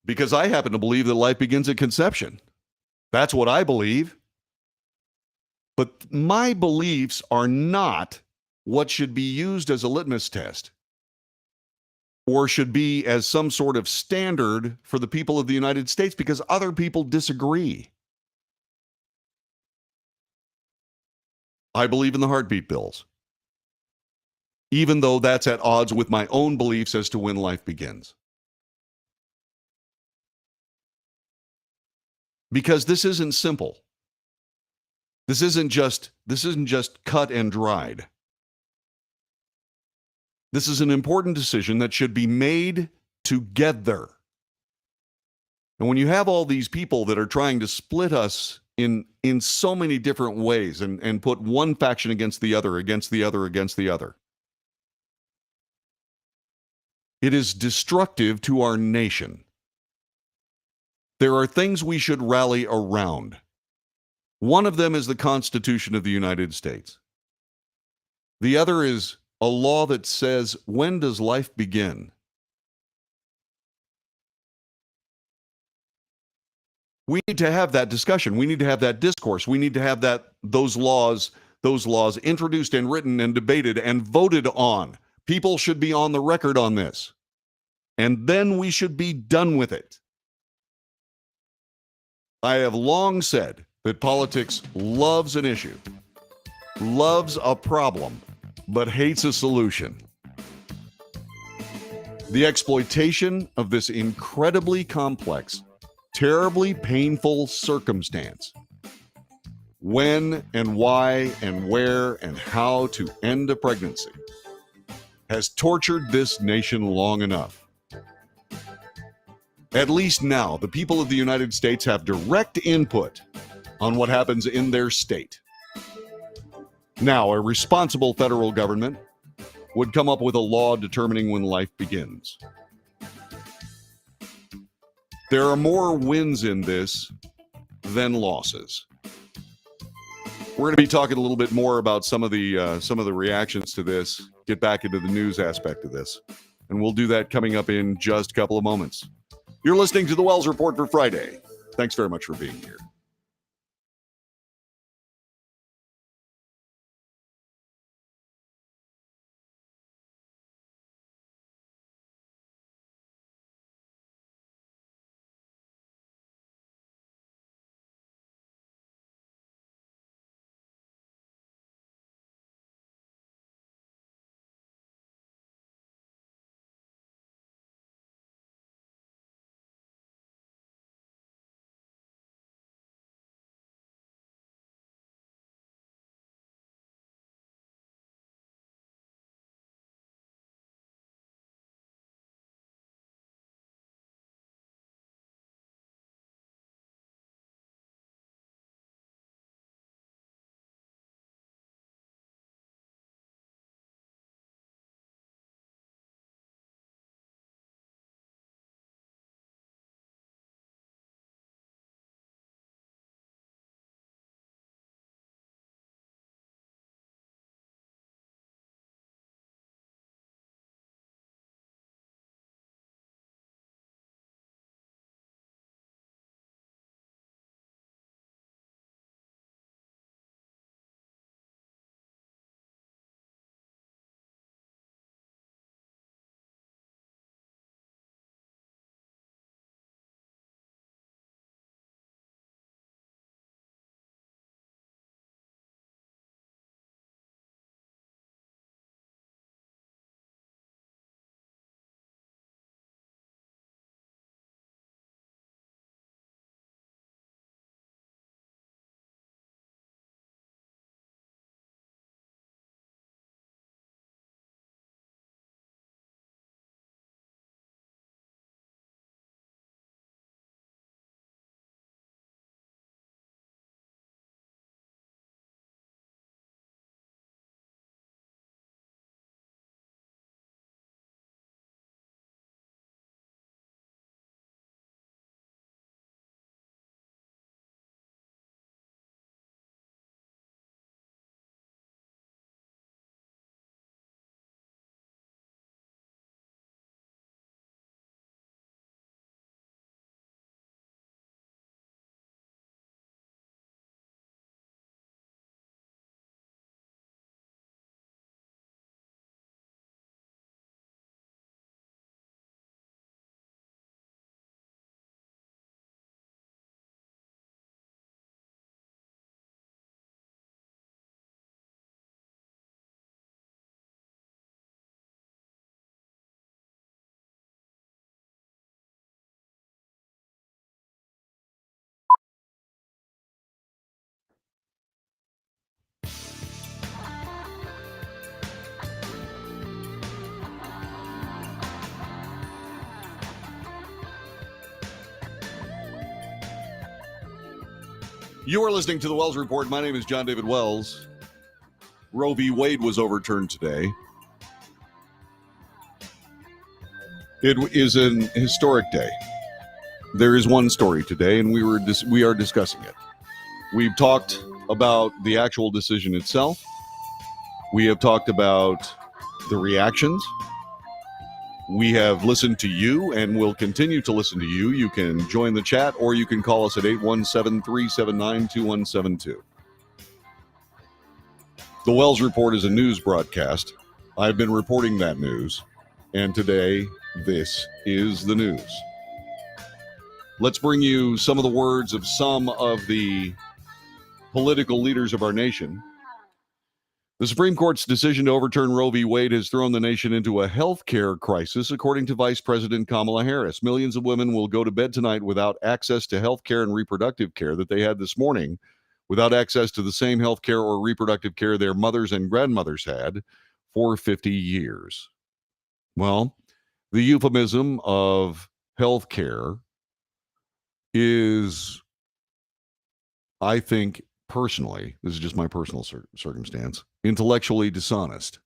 Because I happen to believe that life begins at conception. That's what I believe. But my beliefs are not what should be used as a litmus test or should be as some sort of standard for the people of the United States because other people disagree. I believe in the heartbeat bills, even though that's at odds with my own beliefs as to when life begins. Because this isn't simple. This isn't just cut and dried. This is an important decision that should be made together. And when you have all these people that are trying to split us in so many different ways and put one faction against the other, against the other, against the other, it is destructive to our nation. There are things we should rally around. One of them is the Constitution of the United States. The other is a law that says, when does life begin? We need to have that discussion. We need to have that discourse. We need to have those laws introduced and written and debated and voted on. People should be on the record on this. And then we should be done with it. I have long said that politics loves an issue, loves a problem, but hates a solution. The exploitation of this incredibly complex terribly painful circumstance. When and why and where and how to end a pregnancy has tortured this nation long enough. At least now, the people of the United States have direct input on what happens in their state. Now, a responsible federal government would come up with a law determining when life begins. There are more wins in this than losses. We're going to be talking a little bit more about some of the reactions to this, get back into the news aspect of this, and we'll do that coming up in just a couple of moments. You're listening to the Wells Report for Friday. Thanks very much for being here. You are listening to the Wells Report. My name is John David Wells. Roe v. Wade was overturned today. It is an historic day. There is one story today, and we are discussing it. We've talked about the actual decision itself. We have talked about the reactions. We have listened to you and will continue to listen to you. You can join the chat or you can call us at 817-379-2172. The Wells Report is a news broadcast. I've been reporting that news, and today this is the news. Let's bring you some of the words of some of the political leaders of our nation The Supreme Court's decision to overturn Roe v. Wade has thrown the nation into a health care crisis, according to Vice President Kamala Harris. Millions of women will go to bed tonight without access to health care and reproductive care that they had this morning, without access to the same health care or reproductive care their mothers and grandmothers had for 50 years. Well, the euphemism of health care is, I think, personally, this is just my personal circumstance, intellectually dishonest.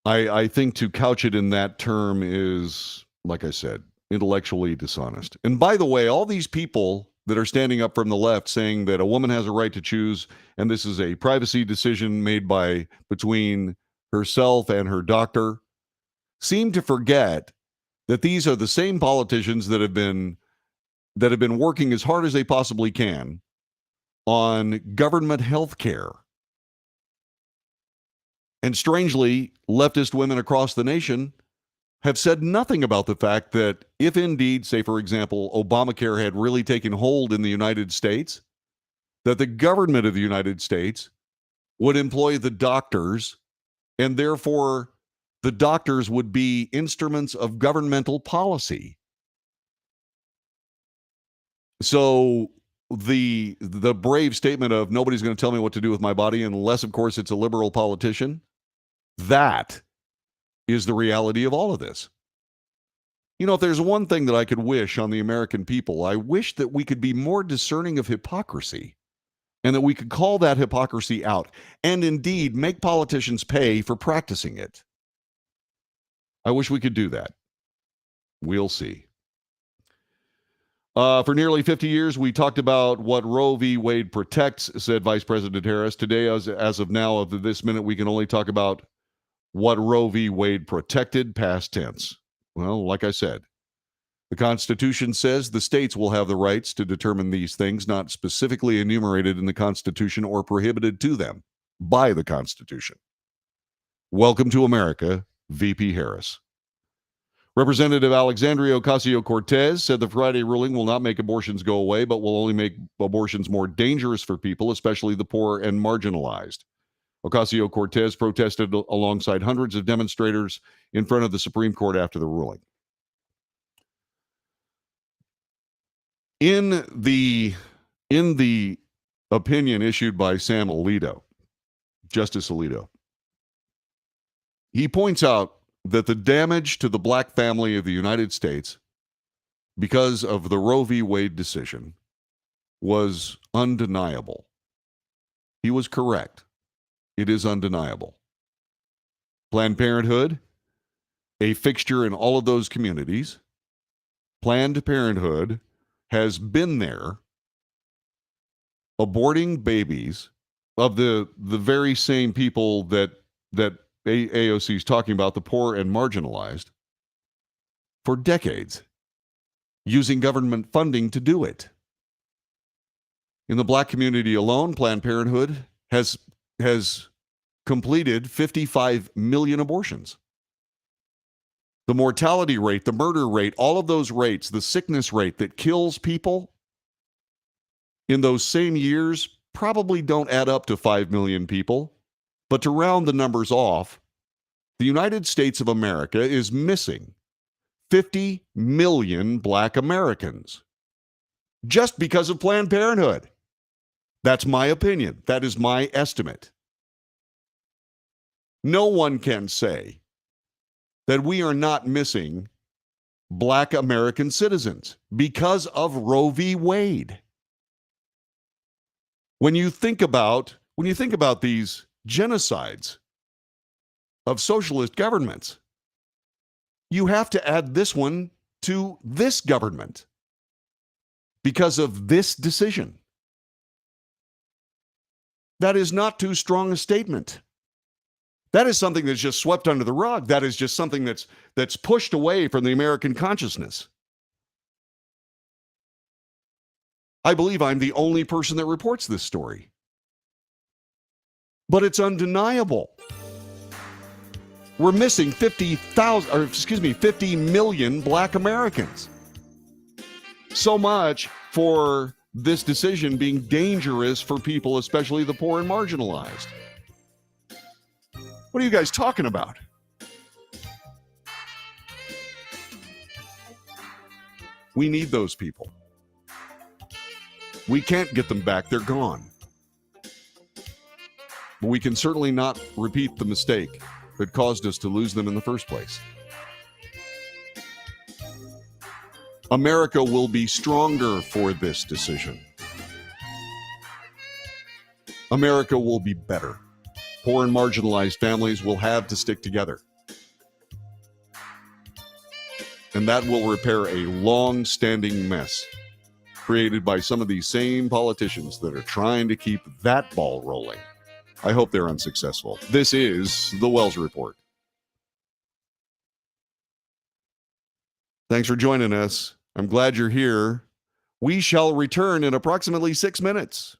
I think to couch it in that term is, like I said, intellectually dishonest. And by the way, all these people that are standing up from the left saying that a woman has a right to choose, and this is a privacy decision made between herself and her doctor, seem to forget that these are the same politicians that have been working as hard as they possibly can on government health care. And strangely, leftist women across the nation have said nothing about the fact that if indeed, say for example, Obamacare had really taken hold in the United States, that the government of the United States would employ the doctors, and therefore the doctors would be instruments of governmental policy. So the brave statement of nobody's going to tell me what to do with my body unless, of course, it's a liberal politician, that is the reality of all of this. You know, if there's one thing that I could wish on the American people, I wish that we could be more discerning of hypocrisy and that we could call that hypocrisy out and indeed make politicians pay for practicing it. I wish we could do that. We'll see. For nearly 50 years, we talked about what Roe v. Wade protects, said Vice President Harris. Today, as of now, of this minute, we can only talk about what Roe v. Wade protected, past tense. Well, like I said, the Constitution says the states will have the rights to determine these things, not specifically enumerated in the Constitution or prohibited to them by the Constitution. Welcome to America, VP Harris. Representative Alexandria Ocasio-Cortez said the Friday ruling will not make abortions go away, but will only make abortions more dangerous for people, especially the poor and marginalized. Ocasio-Cortez protested alongside hundreds of demonstrators in front of the Supreme Court after the ruling. In the opinion issued by Sam Alito, Justice Alito, he points out that the damage to the black family of the United States because of the Roe v. Wade decision was undeniable. He was correct. It is undeniable. Planned Parenthood, a fixture in all of those communities, Planned Parenthood has been there aborting babies of the very same people that AOC is talking about, the poor and marginalized, for decades, using government funding to do it. In the black community alone, Planned Parenthood has completed 55 million abortions. The mortality rate, the murder rate, all of those rates, the sickness rate that kills people in those same years probably don't add up to 5 million people. But to round the numbers off, the United States of America is missing 50 million black Americans just because of Planned Parenthood. That's my opinion. That is my estimate. No one can say that we are not missing black American citizens because of Roe v. Wade. When you think about these genocides of socialist governments, you have to add this one to this government because of this decision. That is not too strong a statement. That is something that's just swept under the rug. That is just something that's pushed away from the American consciousness. I believe I'm the only person that reports this story. But it's undeniable. We're missing 50 million black Americans. So much for this decision being dangerous for people, especially the poor and marginalized. What are you guys talking about? We need those people. We can't get them back. They're gone. But we can certainly not repeat the mistake that caused us to lose them in the first place. America will be stronger for this decision. America will be better. Poor and marginalized families will have to stick together. And that will repair a long-standing mess created by some of these same politicians that are trying to keep that ball rolling. I hope they're unsuccessful. This is the Wells Report. Thanks for joining us. I'm glad you're here. We shall return in approximately 6 minutes.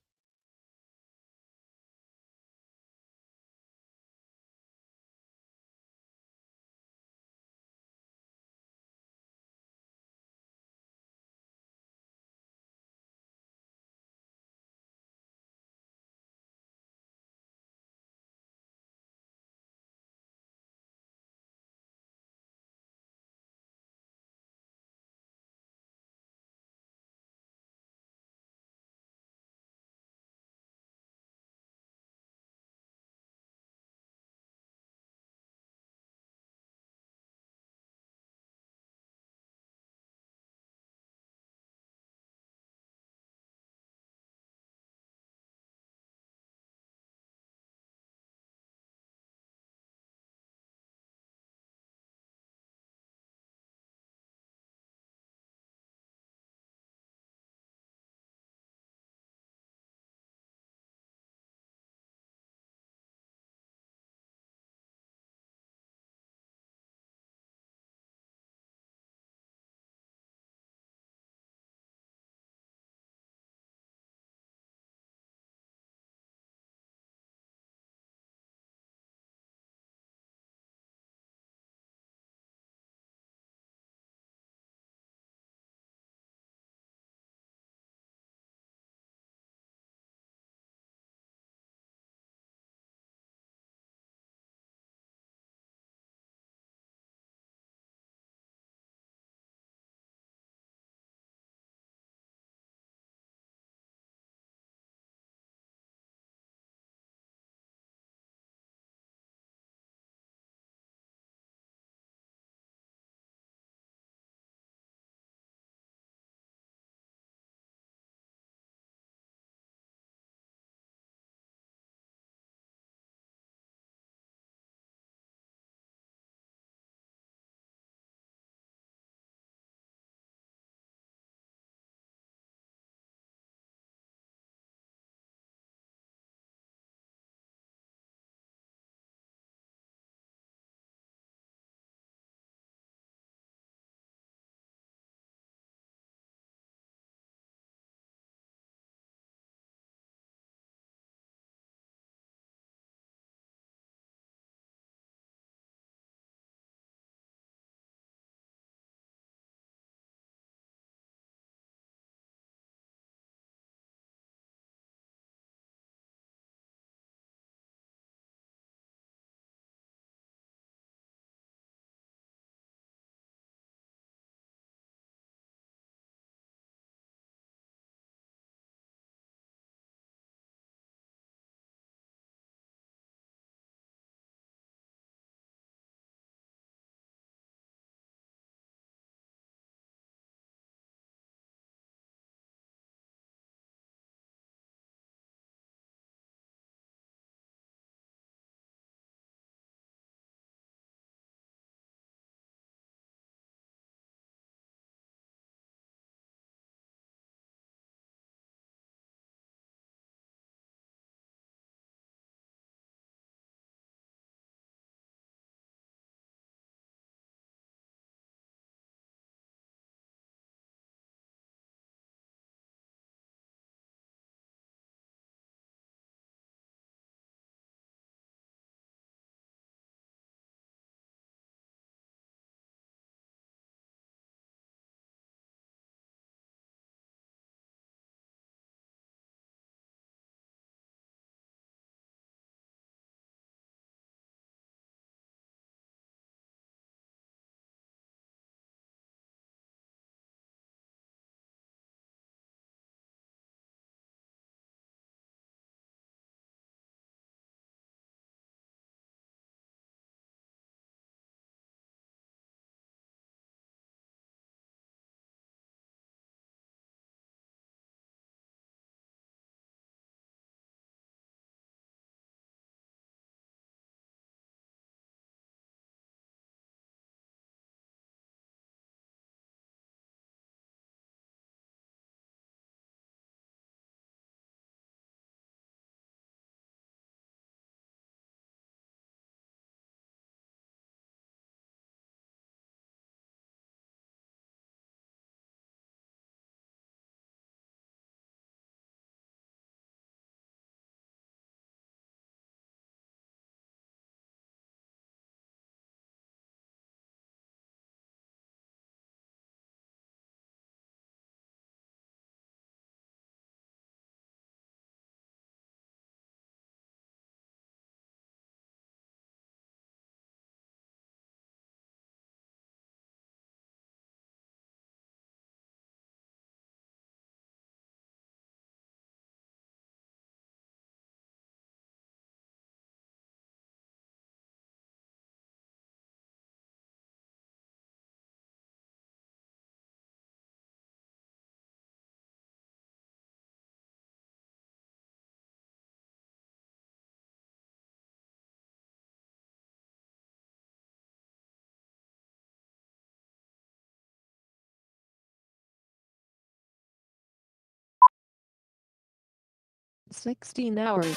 16 hours.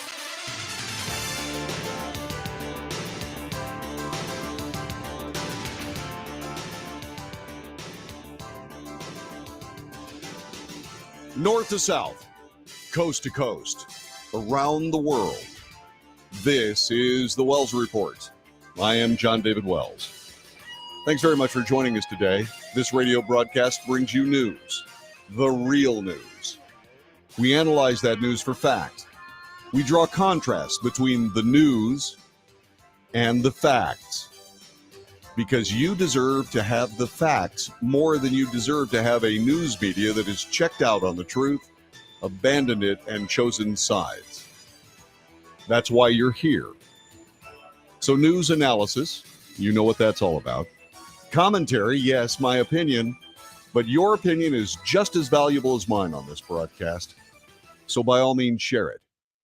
North to south, coast to coast, around the world. This is the Wells Report. I am John David Wells. Thanks very much for joining us today. This radio broadcast brings you news, the real news. We analyze that news for fact. We draw contrasts between the news and the facts. Because you deserve to have the facts more than you deserve to have a news media that has checked out on the truth, abandoned it, and chosen sides. That's why you're here. So news analysis, you know what that's all about. Commentary, yes, my opinion, but your opinion is just as valuable as mine on this broadcast. So by all means, share it.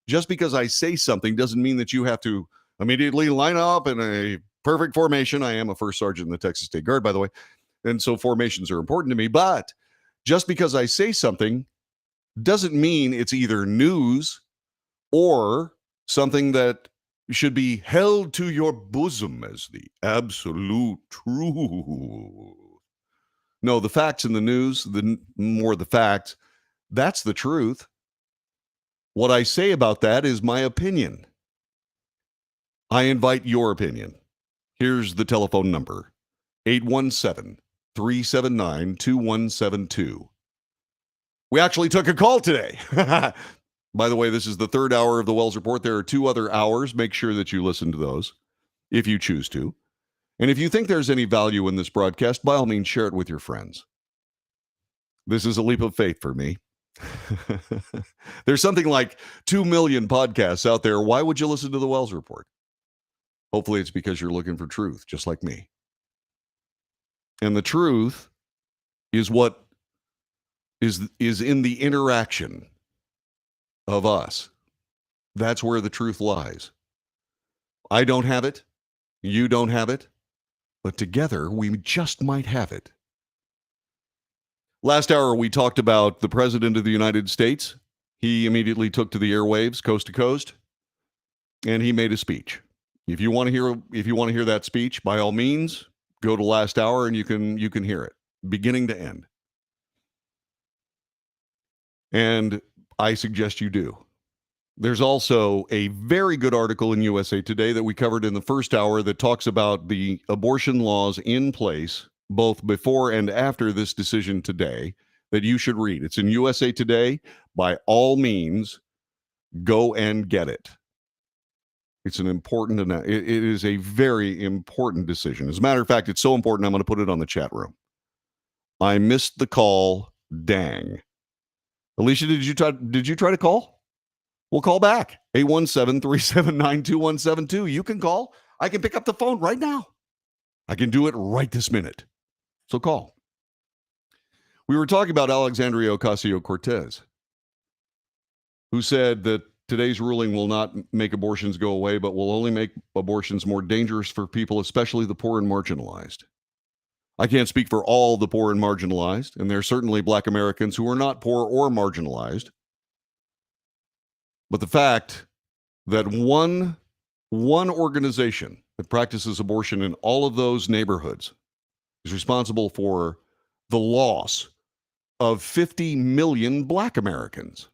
Just because I say something doesn't mean that you have to immediately line up in a perfect formation. I am a first sergeant in the Texas State Guard, by the way, and so formations are important to me. But just because I say something doesn't mean it's either news or something that should be held to your bosom as the absolute truth. No, the facts in the news, the more the facts, that's the truth. What I say about that is my opinion. I invite your opinion. Here's the telephone number, 817-379-2172. We actually took a call today. By the way, this is the third hour of the Wells Report. There are 2 other hours. Make sure that you listen to those if you choose to. And if you think there's any value in this broadcast, by all means, share it with your friends. This is a leap of faith for me. There's something like 2 million podcasts out there. Why would you listen to the Wells Report? Hopefully it's because you're looking for truth, just like me. And the truth is what is in the interaction of us. That's where the truth lies. I don't have it. You don't have it. But together, we just might have it. Last hour, we talked about the President of the United States. He immediately took to the airwaves, coast to coast, and he made a speech. If you want to hear that speech, by all means, go to last hour and you can hear it, beginning to end. And I suggest you do. There's also a very good article in USA Today that we covered in the first hour that talks about the abortion laws in place both before and after this decision today that you should read. It's in USA Today. By all means, go and get it. It's an important, it is a very important decision. As a matter of fact, it's so important, I'm going to put it on the chat room. I missed the call. Dang. Alicia, did you try to call? We'll call back. 817-379-2172. You can call. I can pick up the phone right now. I can do it right this minute. So call. We were talking about Alexandria Ocasio-Cortez, who said that today's ruling will not make abortions go away, but will only make abortions more dangerous for people, especially the poor and marginalized. I can't speak for all the poor and marginalized, and there are certainly Black Americans who are not poor or marginalized. But the fact that one organization that practices abortion in all of those neighborhoods is responsible for the loss of 50 million Black Americans.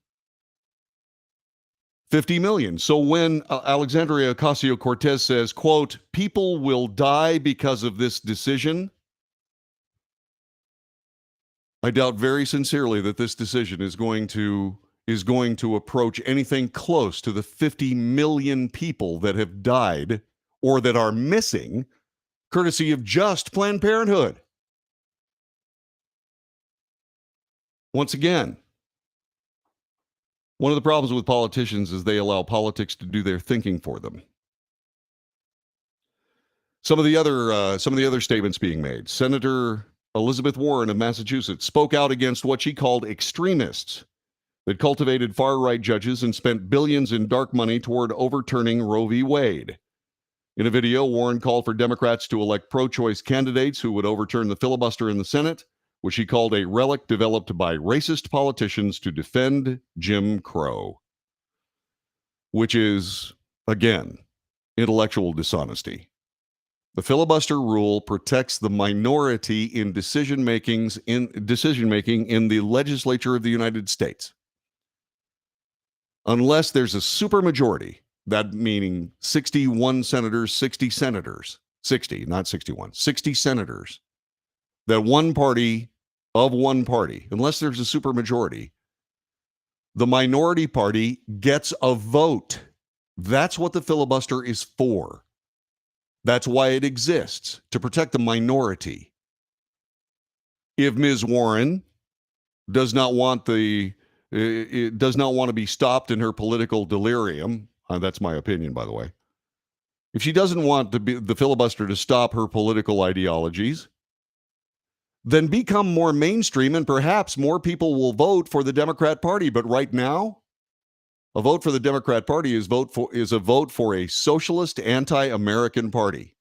50 million. So when Alexandria Ocasio-Cortez says, quote, people will die because of this decision, I doubt very sincerely that this decision is going to approach anything close to the 50 million people that have died or that are missing courtesy of just Planned Parenthood. Once again, one of the problems with politicians is they allow politics to do their thinking for them. Some of the other statements being made. Senator Elizabeth Warren of Massachusetts spoke out against what she called extremists that cultivated far-right judges and spent billions in dark money toward overturning Roe v. Wade. In a video, Warren called for Democrats to elect pro-choice candidates who would overturn the filibuster in the Senate, which he called a relic developed by racist politicians to defend Jim Crow. which is, again, intellectual dishonesty. The filibuster rule protects the minority in decision-making in the legislature of the United States. Unless there's a supermajority, that meaning 61 senators, 60 senators, 60, not 61, 60 senators, that one party, unless there's a supermajority, the minority party gets a vote. That's what the filibuster is for. That's why it exists, to protect the minority. If Ms. Warren does not want to be stopped in her political delirium, that's my opinion, by the way. If she doesn't want the filibuster to stop her political ideologies, then become more mainstream and perhaps more people will vote for the Democrat Party. But right now, a vote for the Democrat Party is a vote for a socialist, anti-American party.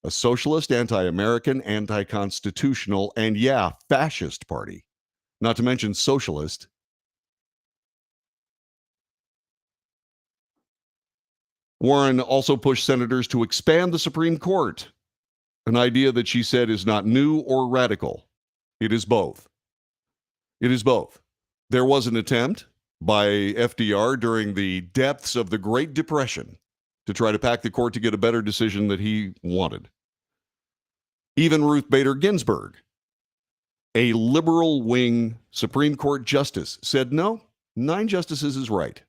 A socialist, anti-American, anti-constitutional, and fascist party. Not to mention socialist. Warren also pushed senators to expand the Supreme Court, an idea that she said is not new or radical. It is both. It is both. There was an attempt by FDR during the depths of the Great Depression to try to pack the court to get a better decision that he wanted. Even Ruth Bader Ginsburg, a liberal wing Supreme Court justice, said no, 9 justices is right.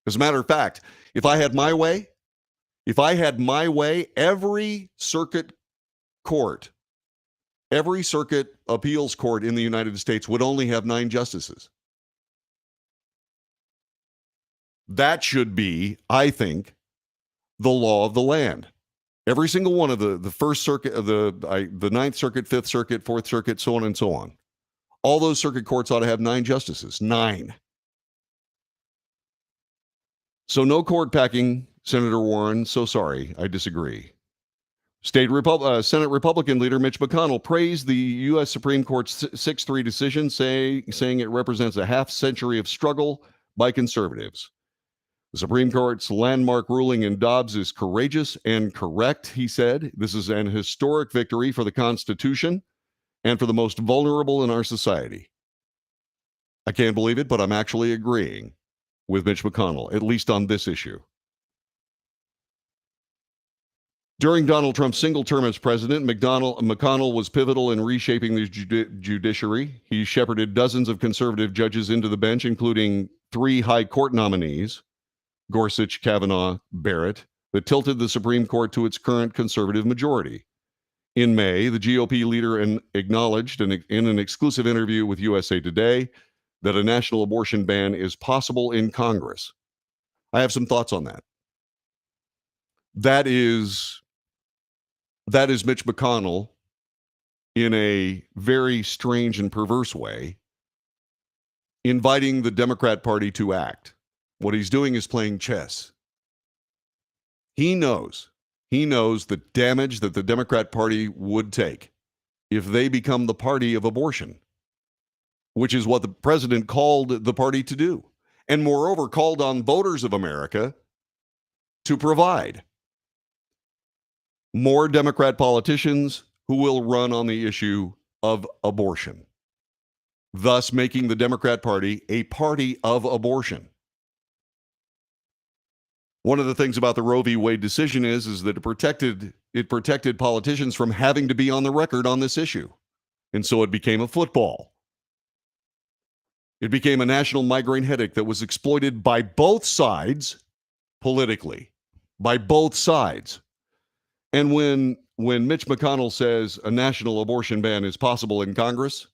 As a matter of fact, if I had my way, every circuit appeals court in the United States would only have 9 justices. That should be, I think, the law of the land. Every single one of the First Circuit, the Ninth Circuit, Fifth Circuit, Fourth Circuit, so on and so on. All those circuit courts ought to have 9 justices. 9. So no court packing, Senator Warren. So sorry, I disagree. Senate Republican leader Mitch McConnell praised the U.S. Supreme Court's 6-3 decision, saying it represents a half-century of struggle by conservatives. The Supreme Court's landmark ruling in Dobbs is courageous and correct, he said. This is an historic victory for the Constitution and for the most vulnerable in our society. I can't believe it, but I'm actually agreeing with Mitch McConnell, at least on this issue. During Donald Trump's single term as president, McConnell was pivotal in reshaping the judiciary. He shepherded dozens of conservative judges into the bench, including 3 high court nominees, Gorsuch, Kavanaugh, Barrett, that tilted the Supreme Court to its current conservative majority. In May, the GOP leader acknowledged in an exclusive interview with USA Today that a national abortion ban is possible in Congress. I have some thoughts on that. That is Mitch McConnell in a very strange and perverse way, inviting the Democrat Party to act. What he's doing is playing chess. He knows the damage that the Democrat Party would take if they become the party of abortion, which is what the president called the party to do, and moreover called on voters of America to provide more Democrat politicians who will run on the issue of abortion, thus making the Democrat Party a party of abortion. One of the things about the Roe v. Wade decision is that it protected politicians from having to be on the record on this issue. And so it became a football. It became a national migraine headache that was exploited by both sides politically, by both sides. And when Mitch McConnell says a national abortion ban is possible in Congress,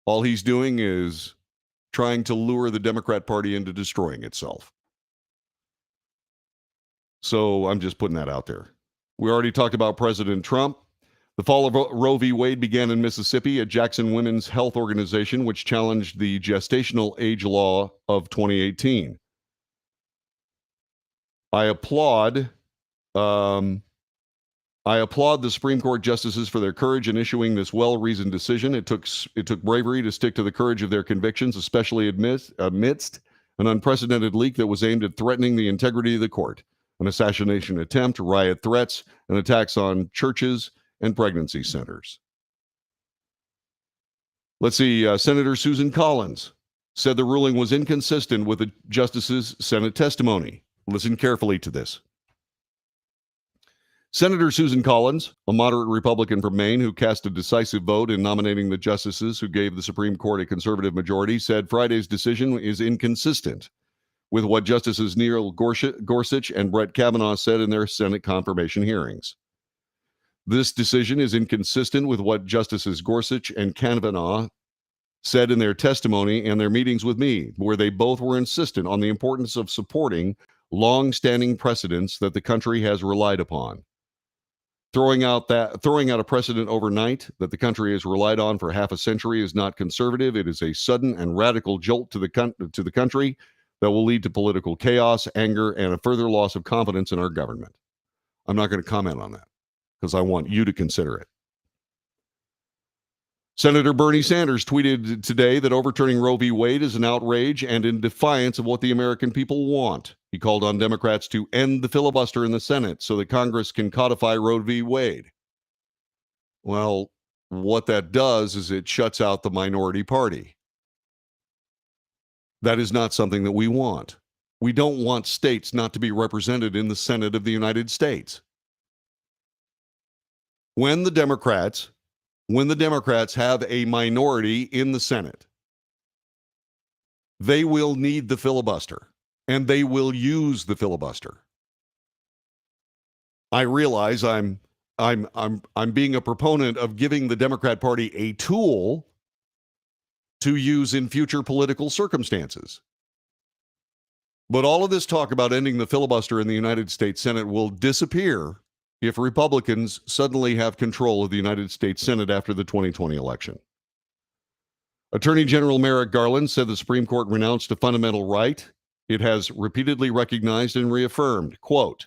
all he's doing is trying to lure the Democrat Party into destroying itself. So I'm just putting that out there. We already talked about President Trump. The fall of Roe v. Wade began in Mississippi at Jackson Women's Health Organization, which challenged the gestational age law of 2018. I applaud the Supreme Court justices for their courage in issuing this well-reasoned decision. It took bravery to stick to the courage of their convictions, especially amidst an unprecedented leak that was aimed at threatening the integrity of the court, an assassination attempt, riot threats, and attacks on churches and pregnancy centers. Let's see, Senator Susan Collins said the ruling was inconsistent with the justice's Senate testimony. Listen carefully to this. Senator Susan Collins, a moderate Republican from Maine who cast a decisive vote in nominating the justices who gave the Supreme Court a conservative majority, said Friday's decision is inconsistent with what Justices Neil Gorsuch and Brett Kavanaugh said in their Senate confirmation hearings. This decision is inconsistent with what Justices Gorsuch and Kavanaugh said in their testimony and their meetings with me, where they both were insistent on the importance of supporting long-standing precedents that the country has relied upon. Throwing out a precedent overnight that the country has relied on for half a century is not conservative. It is a sudden and radical jolt to the country that will lead to political chaos, anger, and a further loss of confidence in our government. I'm not going to comment on that because I want you to consider it. Senator Bernie Sanders tweeted today that overturning Roe v. Wade is an outrage and in defiance of what the American people want. He called on Democrats to end the filibuster in the Senate so that Congress can codify Roe v. Wade. Well, what that does is it shuts out the minority party. That is not something that we want. We don't want states not to be represented in the Senate of the United States. When the Democrats have a minority in the Senate, they will need the filibuster, and they will use the filibuster. I realize I'm being a proponent of giving the Democrat Party a tool to use in future political circumstances. But all of this talk about ending the filibuster in the United States Senate will disappear if Republicans suddenly have control of the United States Senate after the 2020 election. Attorney General Merrick Garland said the Supreme Court renounced a fundamental right it has repeatedly recognized and reaffirmed. Quote,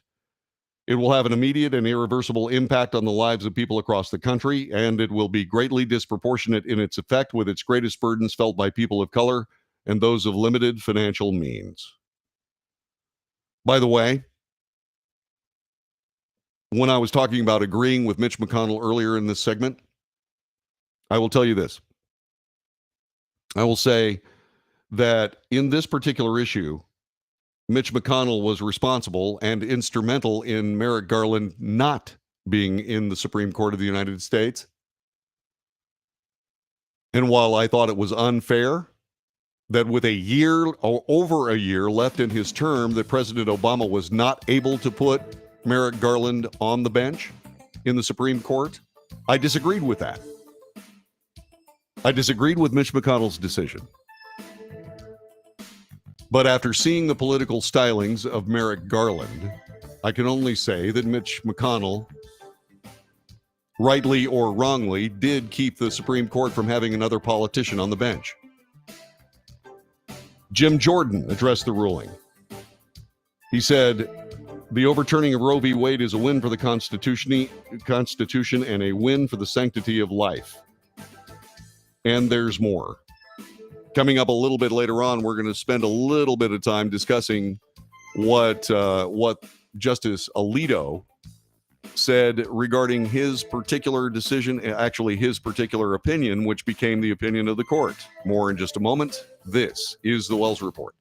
"It will have an immediate and irreversible impact on the lives of people across the country, and it will be greatly disproportionate in its effect, with its greatest burdens felt by people of color and those of limited financial means." By the way, when I was talking about agreeing with Mitch McConnell earlier in this segment, I will tell you this. I will say that in this particular issue, Mitch McConnell was responsible and instrumental in Merrick Garland not being in the Supreme Court of the United States. And while I thought it was unfair that with a year or over a year left in his term, that President Obama was not able to put Merrick Garland on the bench in the Supreme Court, I disagreed with that. I disagreed with Mitch McConnell's decision. But after seeing the political stylings of Merrick Garland, I can only say that Mitch McConnell, rightly or wrongly, did keep the Supreme Court from having another politician on the bench. Jim Jordan addressed the ruling. He said, "The overturning of Roe v. Wade is a win for the Constitution and a win for the sanctity of life." And there's more. Coming up a little bit later on, we're going to spend a little bit of time discussing what Justice Alito said regarding his particular decision, actually his particular opinion, which became the opinion of the court. More in just a moment. This is the Wells Report.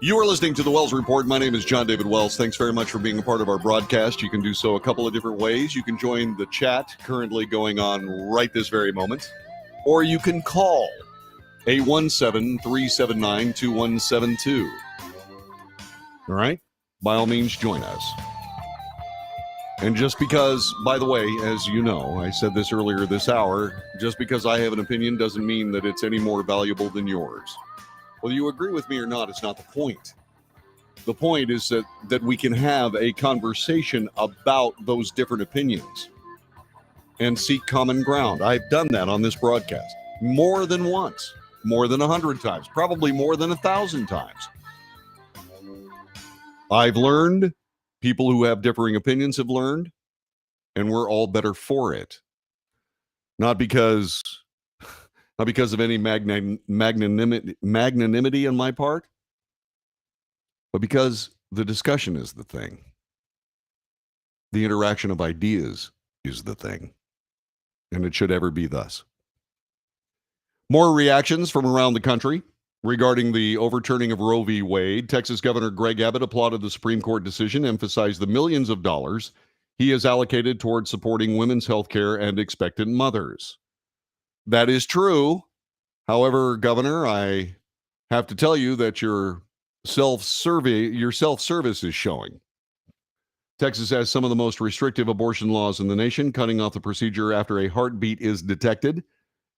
You are listening to the Wells Report. My name is John David Wells. Thanks very much for being a part of our broadcast. You can do so a couple of different ways. You can join the chat currently going on right this very moment, or you can call 817-379-2172. All right? By all means, join us. And just because, by the way, as you know, I said this earlier this hour, just because I have an opinion doesn't mean that it's any more valuable than yours. Whether you agree with me or not, it's not the point. The point is that we can have a conversation about those different opinions and seek common ground. I've done that on this broadcast more than once, more than 100 times, probably more than 1,000 times. I've learned, people who have differing opinions have learned, and we're all better for it. Not because of any magnanimity on my part, but because the discussion is the thing. The interaction of ideas is the thing. And it should ever be thus. More reactions from around the country regarding the overturning of Roe v. Wade. Texas Governor Greg Abbott applauded the Supreme Court decision, emphasized the millions of dollars he has allocated towards supporting women's health care and expectant mothers. That is true. However, Governor, I have to tell you that your self-service is showing. Texas has some of the most restrictive abortion laws in the nation, cutting off the procedure after a heartbeat is detected.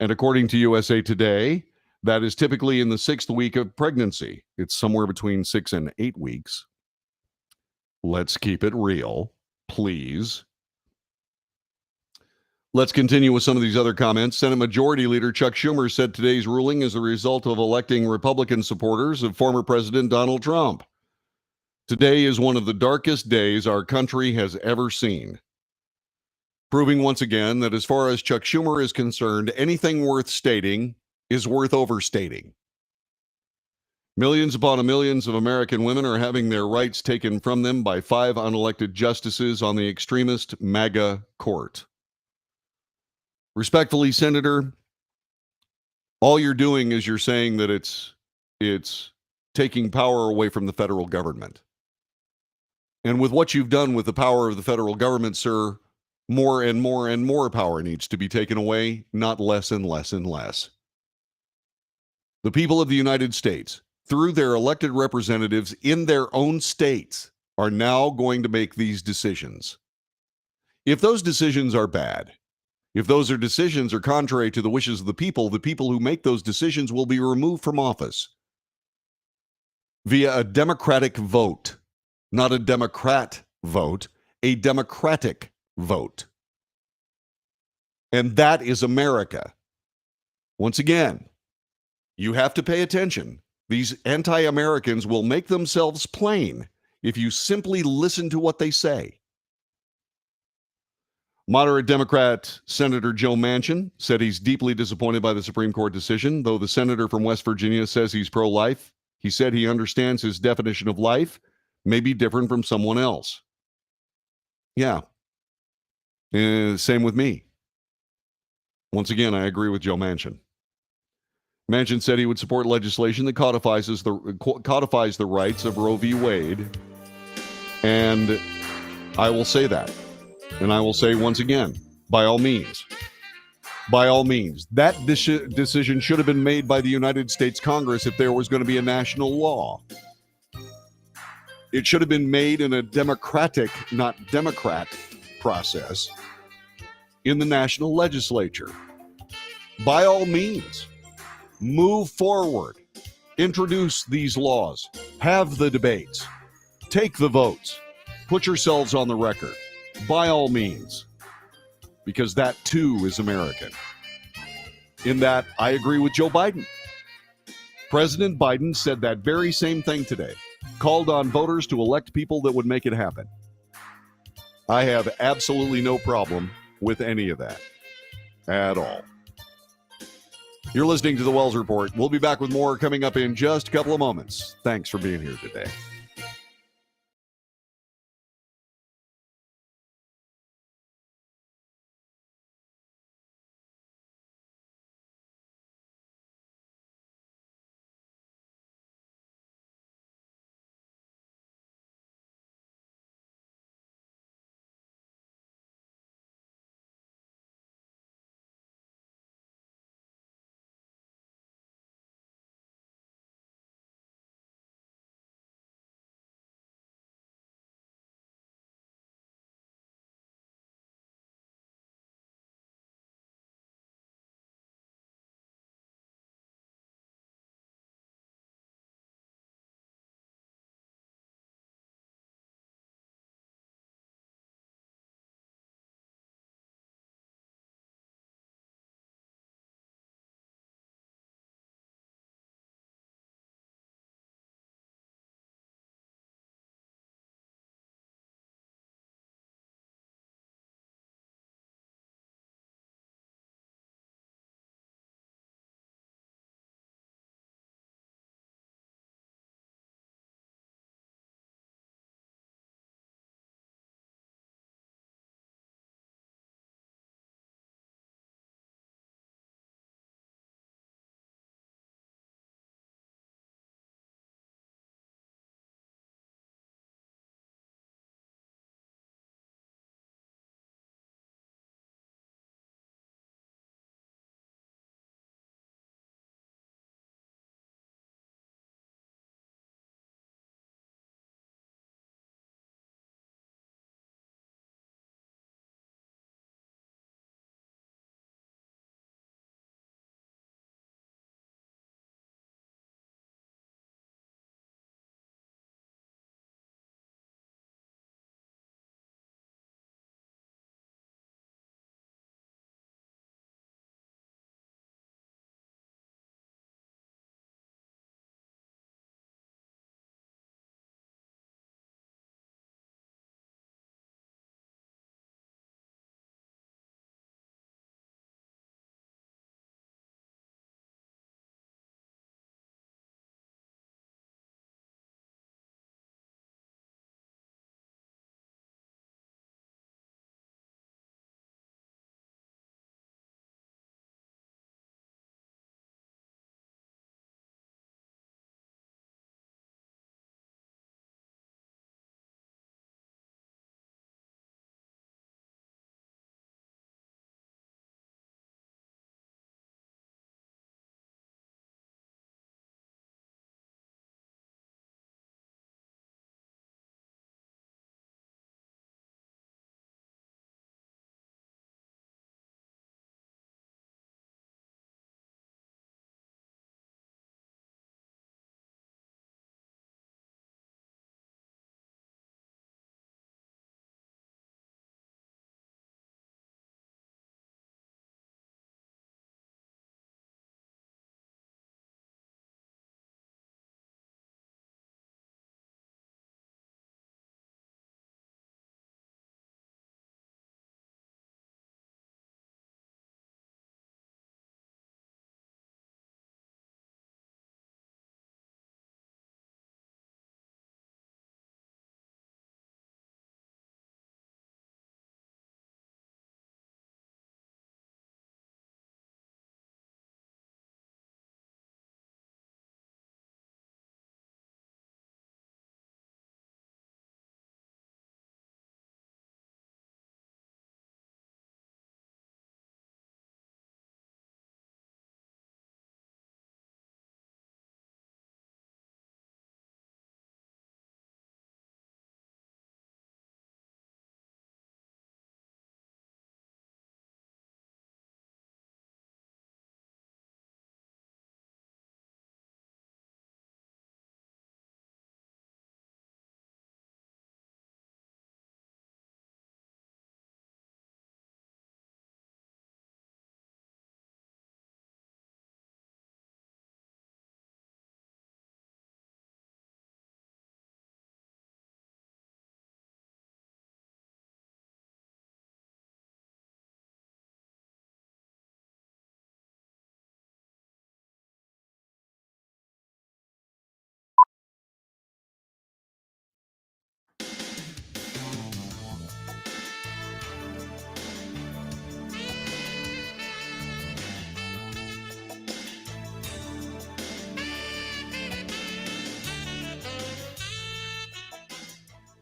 And according to USA Today, that is typically in the 6th week of pregnancy. It's somewhere between 6 and 8 weeks. Let's keep it real, please. Let's continue with some of these other comments. Senate Majority Leader Chuck Schumer said today's ruling is the result of electing Republican supporters of former President Donald Trump. Today is one of the darkest days our country has ever seen, proving once again that as far as Chuck Schumer is concerned, anything worth stating is worth overstating. Millions upon millions of American women are having their rights taken from them by 5 unelected justices on the extremist MAGA court. Respectfully, Senator, all you're doing is you're saying that it's taking power away from the federal government. And with what you've done with the power of the federal government, sir, more and more and more power needs to be taken away, not less and less and less. The people of the United States, through their elected representatives in their own states, are now going to make these decisions. If those decisions are bad, if those decisions are contrary to the wishes of the people who make those decisions will be removed from office via a democratic vote. Not a Democrat vote, a democratic vote. And that is America. Once again, you have to pay attention. These anti-Americans will make themselves plain if you simply listen to what they say. Moderate Democrat Senator Joe Manchin said he's deeply disappointed by the Supreme Court decision, though the senator from West Virginia says he's pro-life. He said he understands his definition of life may be different from someone else. Yeah. Same with me. Once again, I agree with Joe Manchin. Manchin said he would support legislation that codifies the rights of Roe v. Wade. And I will say that. And I will say once again, by all means, that decision should have been made by the United States Congress if there was going to be a national law. It should have been made in a democratic, not Democrat, process in the national legislature. By all means, move forward, introduce these laws, have the debates, take the votes, put yourselves on the record. By all means, because that too is American. In that, I agree with Joe Biden. President Biden said that very same thing today. Called on voters to elect people that would make it happen. I have absolutely no problem with any of that at all. You're listening to the Wells Report. We'll be back with more coming up in just a couple of moments. Thanks for being here today.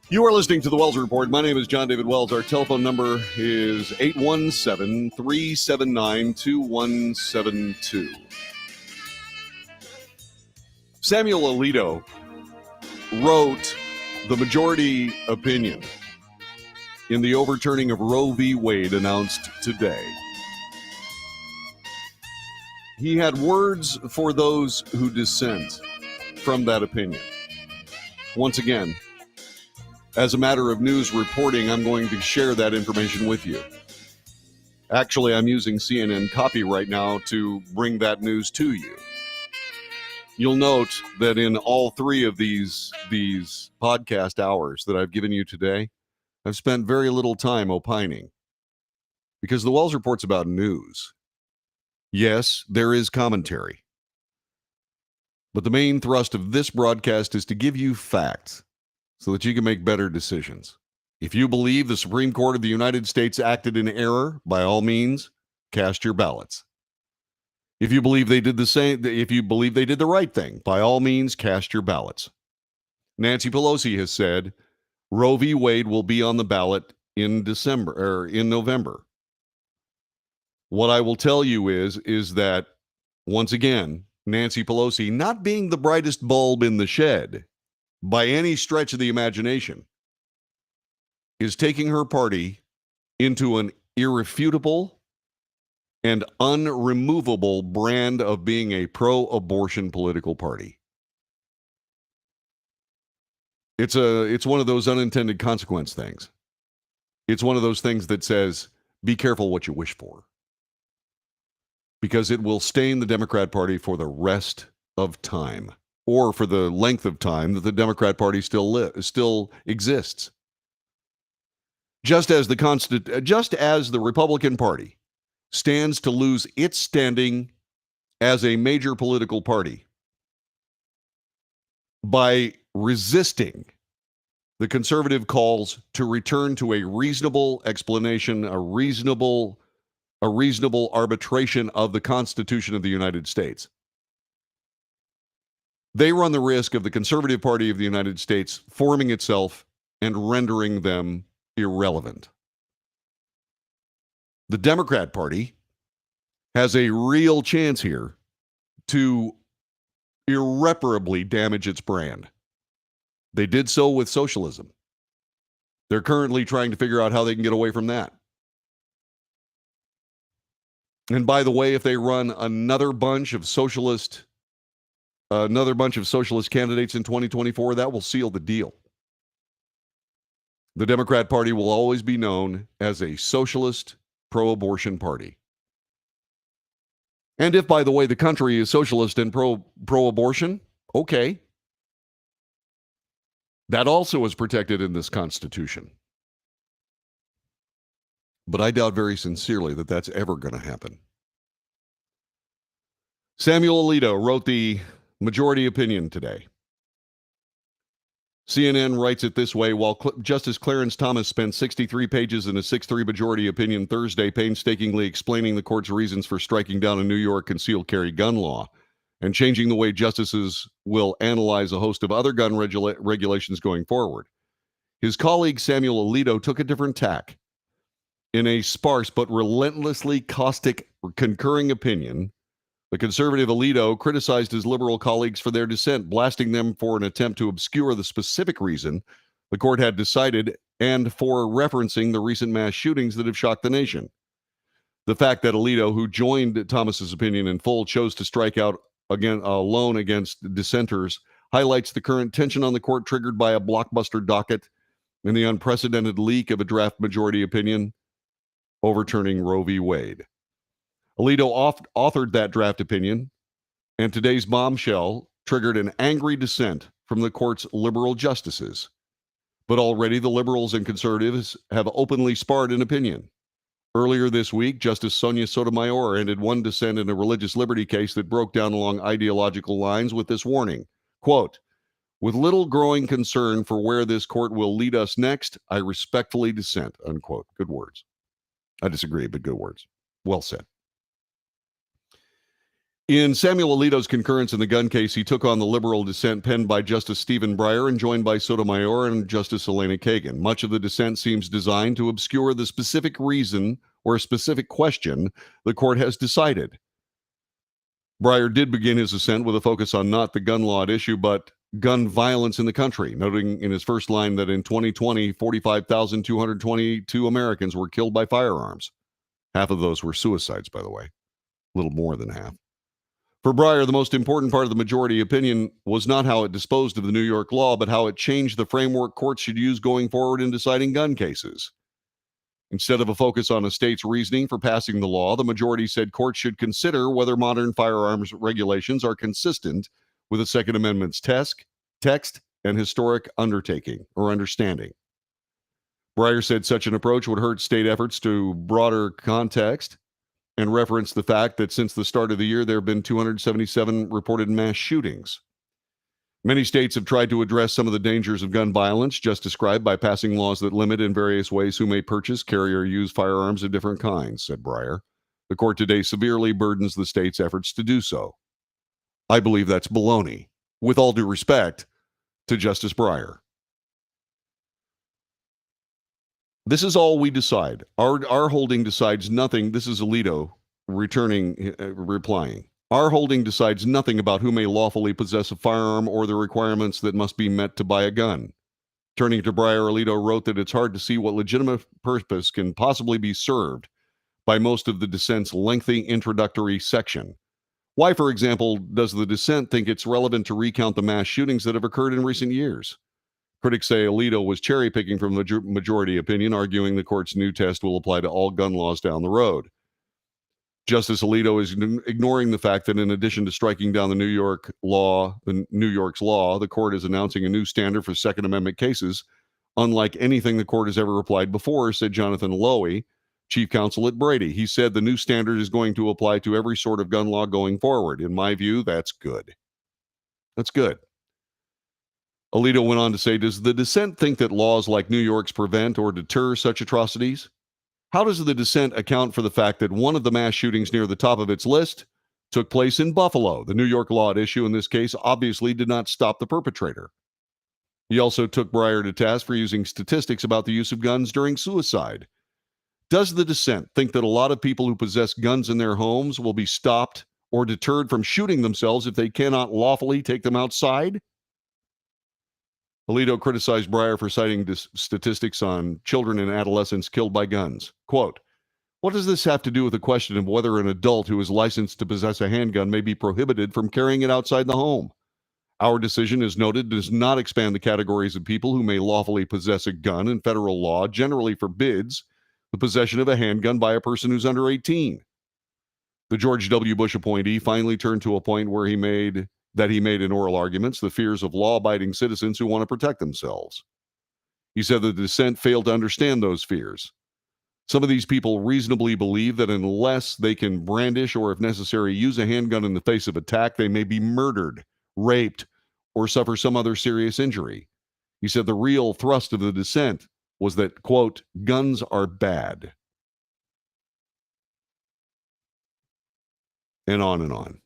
You are listening to the Wells Report. My name is John David Wells. Our telephone number is 817-379-2172. Samuel Alito wrote the majority opinion in the overturning of Roe v. Wade announced today. He had words for those who dissent from that opinion. Once again, as a matter of news reporting, I'm going to share that information with you. Actually, I'm using CNN copy right now to bring that news to you. You'll note that in all three of these podcast hours that I've given you today, I've spent very little time opining because the Wells Report's about news. Yes, there is commentary, but the main thrust of this broadcast is to give you facts so that you can make better decisions. If you believe the Supreme Court of the United States acted in error, by all means, cast your ballots. If you believe they did the right thing, by all means, cast your ballots. Nancy Pelosi has said Roe v. Wade will be on the ballot in November. What I will tell you is that, once again, Nancy Pelosi, not being the brightest bulb in the shed by any stretch of the imagination, is taking her party into an irrefutable and unremovable brand of being a pro-abortion political party. It's one of those unintended consequence things. It's one of those things that says, be careful what you wish for, because it will stain the Democrat Party for the rest of time, or for the length of time that the Democrat Party still exists. Just as the Republican Party stands to lose its standing as a major political party by resisting the conservative calls to return to a reasonable explanation, a reasonable arbitration of the Constitution of the United States. They run the risk of the Conservative Party of the United States forming itself and rendering them irrelevant. The Democrat Party has a real chance here to irreparably damage its brand. They did so with socialism. They're currently trying to figure out how they can get away from that. And by the way, if they run another bunch of socialist candidates in 2024, that will seal the deal. The Democrat Party will always be known as a socialist pro-abortion party. And if, by the way, the country is socialist and pro-abortion, okay. That also is protected in this Constitution. But I doubt very sincerely that that's ever going to happen. Samuel Alito wrote the majority opinion today. CNN writes it this way: while Justice Clarence Thomas spent 63 pages in a 6-3 majority opinion Thursday painstakingly explaining the court's reasons for striking down a New York concealed carry gun law and changing the way justices will analyze a host of other gun regulations going forward, his colleague Samuel Alito took a different tack. In a sparse but relentlessly caustic concurring opinion, the conservative Alito criticized his liberal colleagues for their dissent, blasting them for an attempt to obscure the specific reason the court had decided and for referencing the recent mass shootings that have shocked the nation. The fact that Alito, who joined Thomas's opinion in full, chose to strike out alone against dissenters highlights the current tension on the court, triggered by a blockbuster docket and the unprecedented leak of a draft majority opinion overturning Roe v. Wade. Alito authored that draft opinion, and today's bombshell triggered an angry dissent from the court's liberal justices. But already the liberals and conservatives have openly sparred an opinion. Earlier this week, Justice Sonia Sotomayor ended one dissent in a religious liberty case that broke down along ideological lines with this warning, quote, "With little growing concern for where this court will lead us next, I respectfully dissent," unquote. Good words. I disagree, but good words. Well said. In Samuel Alito's concurrence in the gun case, he took on the liberal dissent penned by Justice Stephen Breyer and joined by Sotomayor and Justice Elena Kagan. Much of the dissent seems designed to obscure the specific reason or a specific question the court has decided. Breyer did begin his dissent with a focus on not the gun law at issue, but gun violence in the country, noting in his first line that in 2020, 45,222 Americans were killed by firearms. Half of those were suicides, by the way, a little more than half. For Breyer, the most important part of the majority opinion was not how it disposed of the New York law, but how it changed the framework courts should use going forward in deciding gun cases. Instead of a focus on a state's reasoning for passing the law, the majority said courts should consider whether modern firearms regulations are consistent with the Second Amendment's text and historic understanding. Breyer said such an approach would hurt state efforts to broader context and referenced the fact that since the start of the year, there have been 277 reported mass shootings. Many states have tried to address some of the dangers of gun violence just described by passing laws that limit in various ways who may purchase, carry, or use firearms of different kinds, said Breyer. The court today severely burdens the state's efforts to do so. I believe that's baloney, with all due respect to Justice Breyer. This is all we decide. Our holding decides nothing. This is Alito replying. Our holding decides nothing about who may lawfully possess a firearm or the requirements that must be met to buy a gun. Turning to Breyer, Alito wrote that it's hard to see what legitimate purpose can possibly be served by most of the dissent's lengthy introductory section. Why, for example, does the dissent think it's relevant to recount the mass shootings that have occurred in recent years? Critics say Alito was cherry-picking from the majority opinion, arguing the court's new test will apply to all gun laws down the road. Justice Alito is ignoring the fact that in addition to striking down the New York's law, the court is announcing a new standard for Second Amendment cases, unlike anything the court has ever applied before, said Jonathan Lowy, chief counsel at Brady. He said the new standard is going to apply to every sort of gun law going forward. In my view, that's good. That's good. Alito went on to say, does the dissent think that laws like New York's prevent or deter such atrocities? How does the dissent account for the fact that one of the mass shootings near the top of its list took place in Buffalo? The New York law at issue in this case obviously did not stop the perpetrator. He also took Breyer to task for using statistics about the use of guns during suicide. Does the dissent think that a lot of people who possess guns in their homes will be stopped or deterred from shooting themselves if they cannot lawfully take them outside? Alito criticized Breyer for citing statistics on children and adolescents killed by guns. Quote, what does this have to do with the question of whether an adult who is licensed to possess a handgun may be prohibited from carrying it outside the home? Our decision, as noted, does not expand the categories of people who may lawfully possess a gun, and federal law generally forbids the possession of a handgun by a person who's under 18. The George W. Bush appointee finally turned to a point where he made in oral arguments the fears of law-abiding citizens who want to protect themselves. He said the dissent failed to understand those fears. Some of these people reasonably believe that unless they can brandish or, if necessary, use a handgun in the face of attack, they may be murdered, raped, or suffer some other serious injury. He said the real thrust of the dissent was that, quote, guns are bad. And on and on.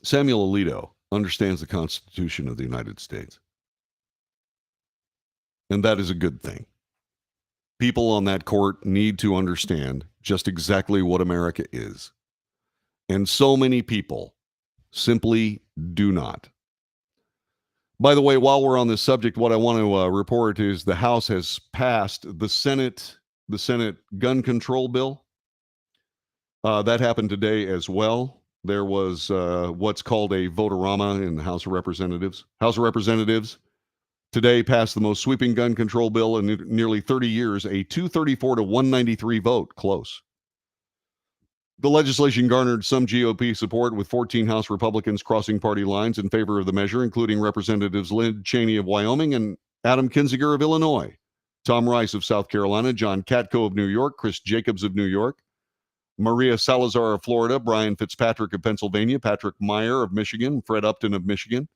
Samuel Alito understands the Constitution of the United States. And that is a good thing. People on that court need to understand just exactly what America is. And so many people simply do not. By the way, while we're on this subject, what I want to report is the House has passed the Senate gun control bill. That happened today as well. There was what's called a vote-a-rama in the House of Representatives. House of Representatives today passed the most sweeping gun control bill in nearly 30 years, a 234 to 193 vote, close. The legislation garnered some GOP support, with 14 House Republicans crossing party lines in favor of the measure, including Representatives Lynn Cheney of Wyoming and Adam Kinzinger of Illinois, Tom Rice of South Carolina, John Katko of New York, Chris Jacobs of New York, Maria Salazar of Florida, Brian Fitzpatrick of Pennsylvania, Patrick Meyer of Michigan, Fred Upton of Michigan,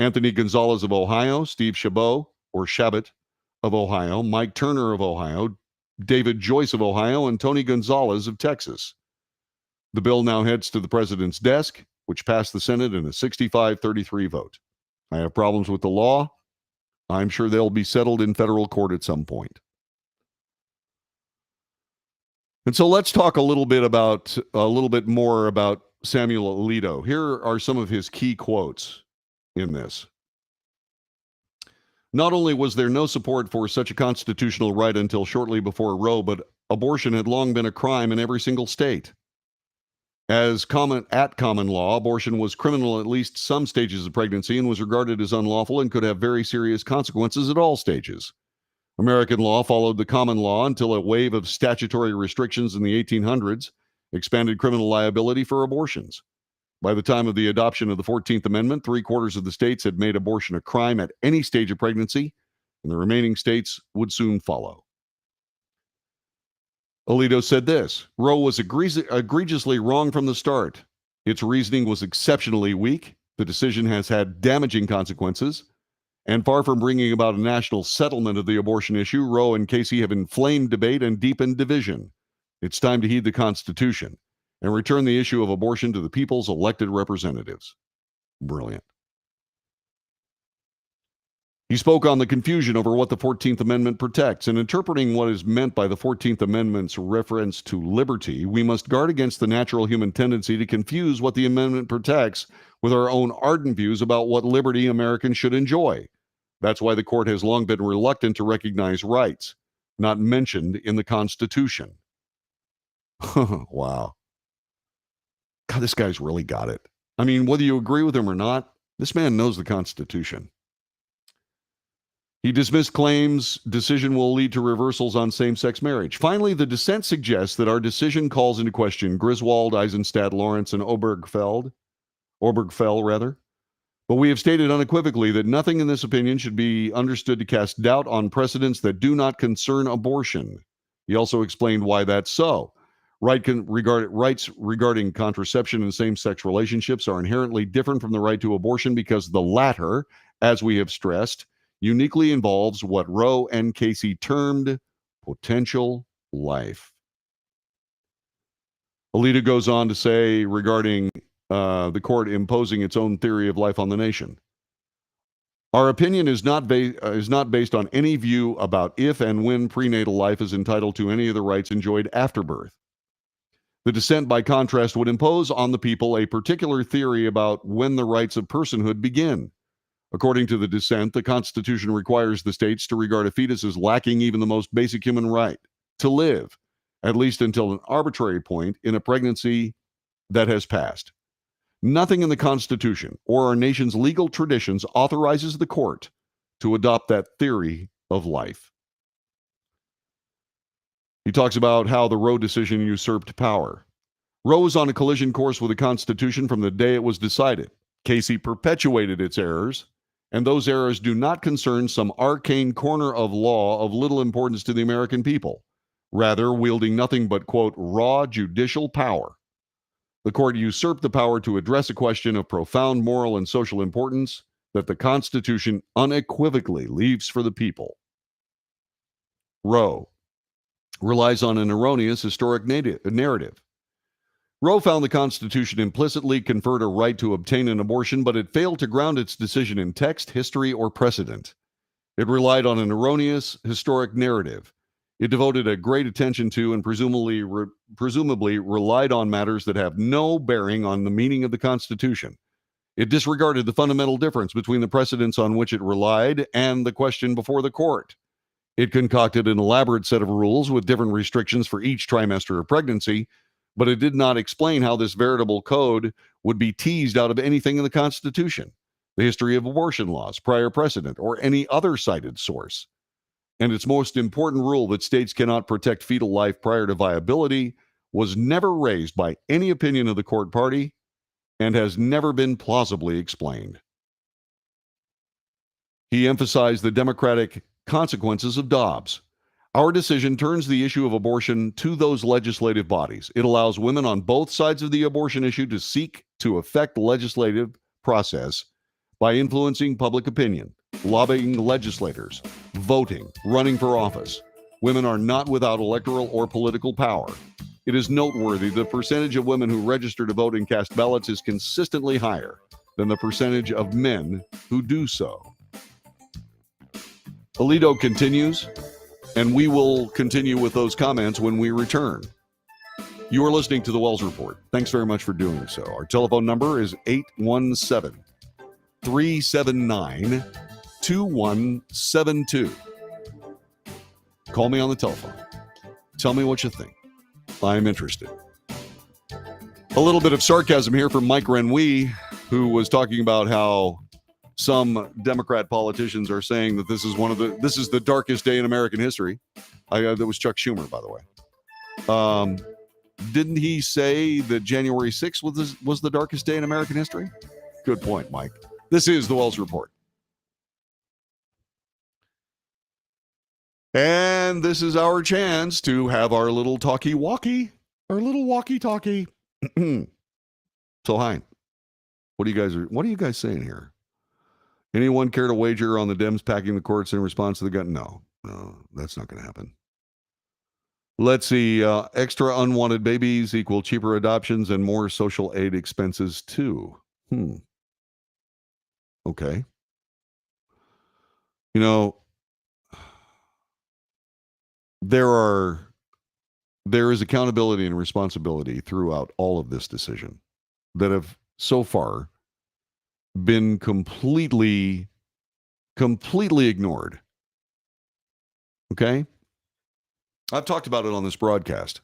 Anthony Gonzalez of Ohio, Steve Chabot of Ohio, Mike Turner of Ohio, David Joyce of Ohio, and Tony Gonzalez of Texas. The bill now heads to the president's desk, which passed the Senate in a 65-33 vote. I have problems with the law. I'm sure they'll be settled in federal court at some point. And so let's talk a little bit more about Samuel Alito. Here are some of his key quotes in this. Not only was there no support for such a constitutional right until shortly before Roe, but abortion had long been a crime in every single state. At common law, abortion was criminal at least some stages of pregnancy and was regarded as unlawful and could have very serious consequences at all stages. American law followed the common law until a wave of statutory restrictions in the 1800s expanded criminal liability for abortions. By the time of the adoption of the 14th Amendment, 3/4 of the states had made abortion a crime at any stage of pregnancy, and the remaining states would soon follow. Alito said this: Roe was egregiously wrong from the start. Its reasoning was exceptionally weak. The decision has had damaging consequences. And far from bringing about a national settlement of the abortion issue, Roe and Casey have inflamed debate and deepened division. It's time to heed the Constitution and return the issue of abortion to the people's elected representatives. Brilliant. He spoke on the confusion over what the 14th Amendment protects. In interpreting what is meant by the 14th Amendment's reference to liberty, we must guard against the natural human tendency to confuse what the amendment protects with our own ardent views about what liberty Americans should enjoy. That's why the court has long been reluctant to recognize rights not mentioned in the Constitution. Wow. God, this guy's really got it. I mean, whether you agree with him or not, this man knows the Constitution. He dismissed claims decision will lead to reversals on same-sex marriage. Finally, the dissent suggests that our decision calls into question Griswold, Eisenstadt, Lawrence, and Obergefell. But we have stated unequivocally that nothing in this opinion should be understood to cast doubt on precedents that do not concern abortion. He also explained why that's so. Rights regarding contraception and same-sex relationships are inherently different from the right to abortion because the latter, as we have stressed, uniquely involves what Roe and Casey termed potential life. Alito goes on to say regarding the court imposing its own theory of life on the nation. Our opinion is not based on any view about if and when prenatal life is entitled to any of the rights enjoyed after birth. The dissent, by contrast, would impose on the people a particular theory about when the rights of personhood begin. According to the dissent, the Constitution requires the states to regard a fetus as lacking even the most basic human right, to live, at least until an arbitrary point in a pregnancy that has passed. Nothing in the Constitution or our nation's legal traditions authorizes the court to adopt that theory of life. He talks about how the Roe decision usurped power. Roe was on a collision course with the Constitution from the day it was decided. Casey perpetuated its errors, and those errors do not concern some arcane corner of law of little importance to the American people, rather wielding nothing but, quote, raw judicial power. The court usurped the power to address a question of profound moral and social importance that the Constitution unequivocally leaves for the people. Roe relies on an erroneous historic narrative. Roe found the Constitution implicitly conferred a right to obtain an abortion, but it failed to ground its decision in text, history, or precedent. It relied on an erroneous historic narrative. It devoted a great attention to and presumably relied on matters that have no bearing on the meaning of the Constitution. It disregarded the fundamental difference between the precedents on which it relied and the question before the court. It concocted an elaborate set of rules with different restrictions for each trimester of pregnancy, but it did not explain how this veritable code would be teased out of anything in the Constitution, the history of abortion laws, prior precedent, or any other cited source. And its most important rule that states cannot protect fetal life prior to viability was never raised by any opinion of the court party and has never been plausibly explained. He emphasized the democratic consequences of Dobbs. Our decision turns the issue of abortion to those legislative bodies. It allows women on both sides of the abortion issue to seek to affect the legislative process by influencing public opinion, lobbying legislators, voting, running for office. Women are not without electoral or political power. It is noteworthy the percentage of women who register to vote and cast ballots is consistently higher than the percentage of men who do so. Alito continues, and we will continue with those comments when we return. You are listening to The Wells Report. Thanks very much for doing so. Our telephone number is 817-379-2172. Call me on the telephone. Tell me what you think. I'm interested. A little bit of sarcasm here from Mike Renouy, who was talking about how some Democrat politicians are saying that this is the darkest day in American history. That was Chuck Schumer, by the way. Didn't he say that January 6th was the darkest day in American history? Good point, Mike. This is the Wells Report. And this is our chance to have our little talkie-walkie, our little walkie-talkie. So, hi. What are you guys saying here? Anyone care to wager on the Dems packing the courts in response to the gun? No, that's not going to happen. Let's see. Extra unwanted babies equal cheaper adoptions and more social aid expenses too. Okay. You know, there is accountability and responsibility throughout all of this decision that have so far been completely ignored. Okay? I've talked about it on this broadcast.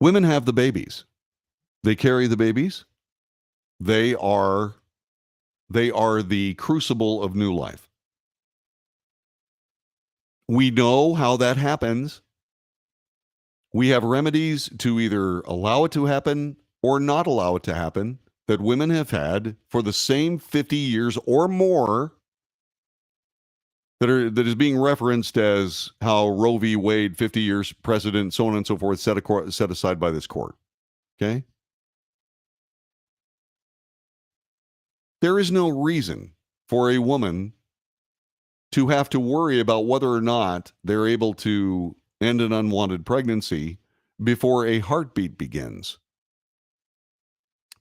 Women have the babies. They carry the babies. They are the crucible of new life. We know how that happens. We have remedies to either allow it to happen or not allow it to happen that women have had for the same 50 years or more that is being referenced as how Roe v. Wade, 50 years precedent, so on and so forth, set aside by this court. Okay? There is no reason for a woman to have to worry about whether or not they're able to end an unwanted pregnancy before a heartbeat begins.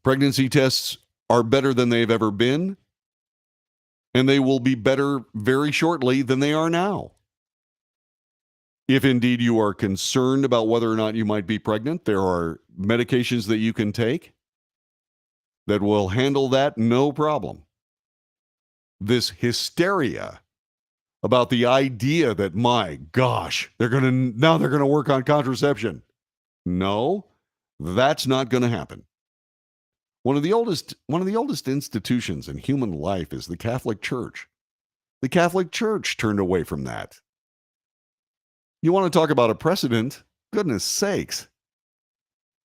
Pregnancy tests are better than they've ever been, and they will be better very shortly than they are now. If indeed you are concerned about whether or not you might be pregnant, there are medications that you can take that will handle that no problem. This hysteria about the idea that, my gosh, they're going to work on contraception. No, that's not going to happen. One of the oldest institutions in human life is the Catholic Church. The Catholic Church turned away from that. You want to talk about a precedent? Goodness sakes.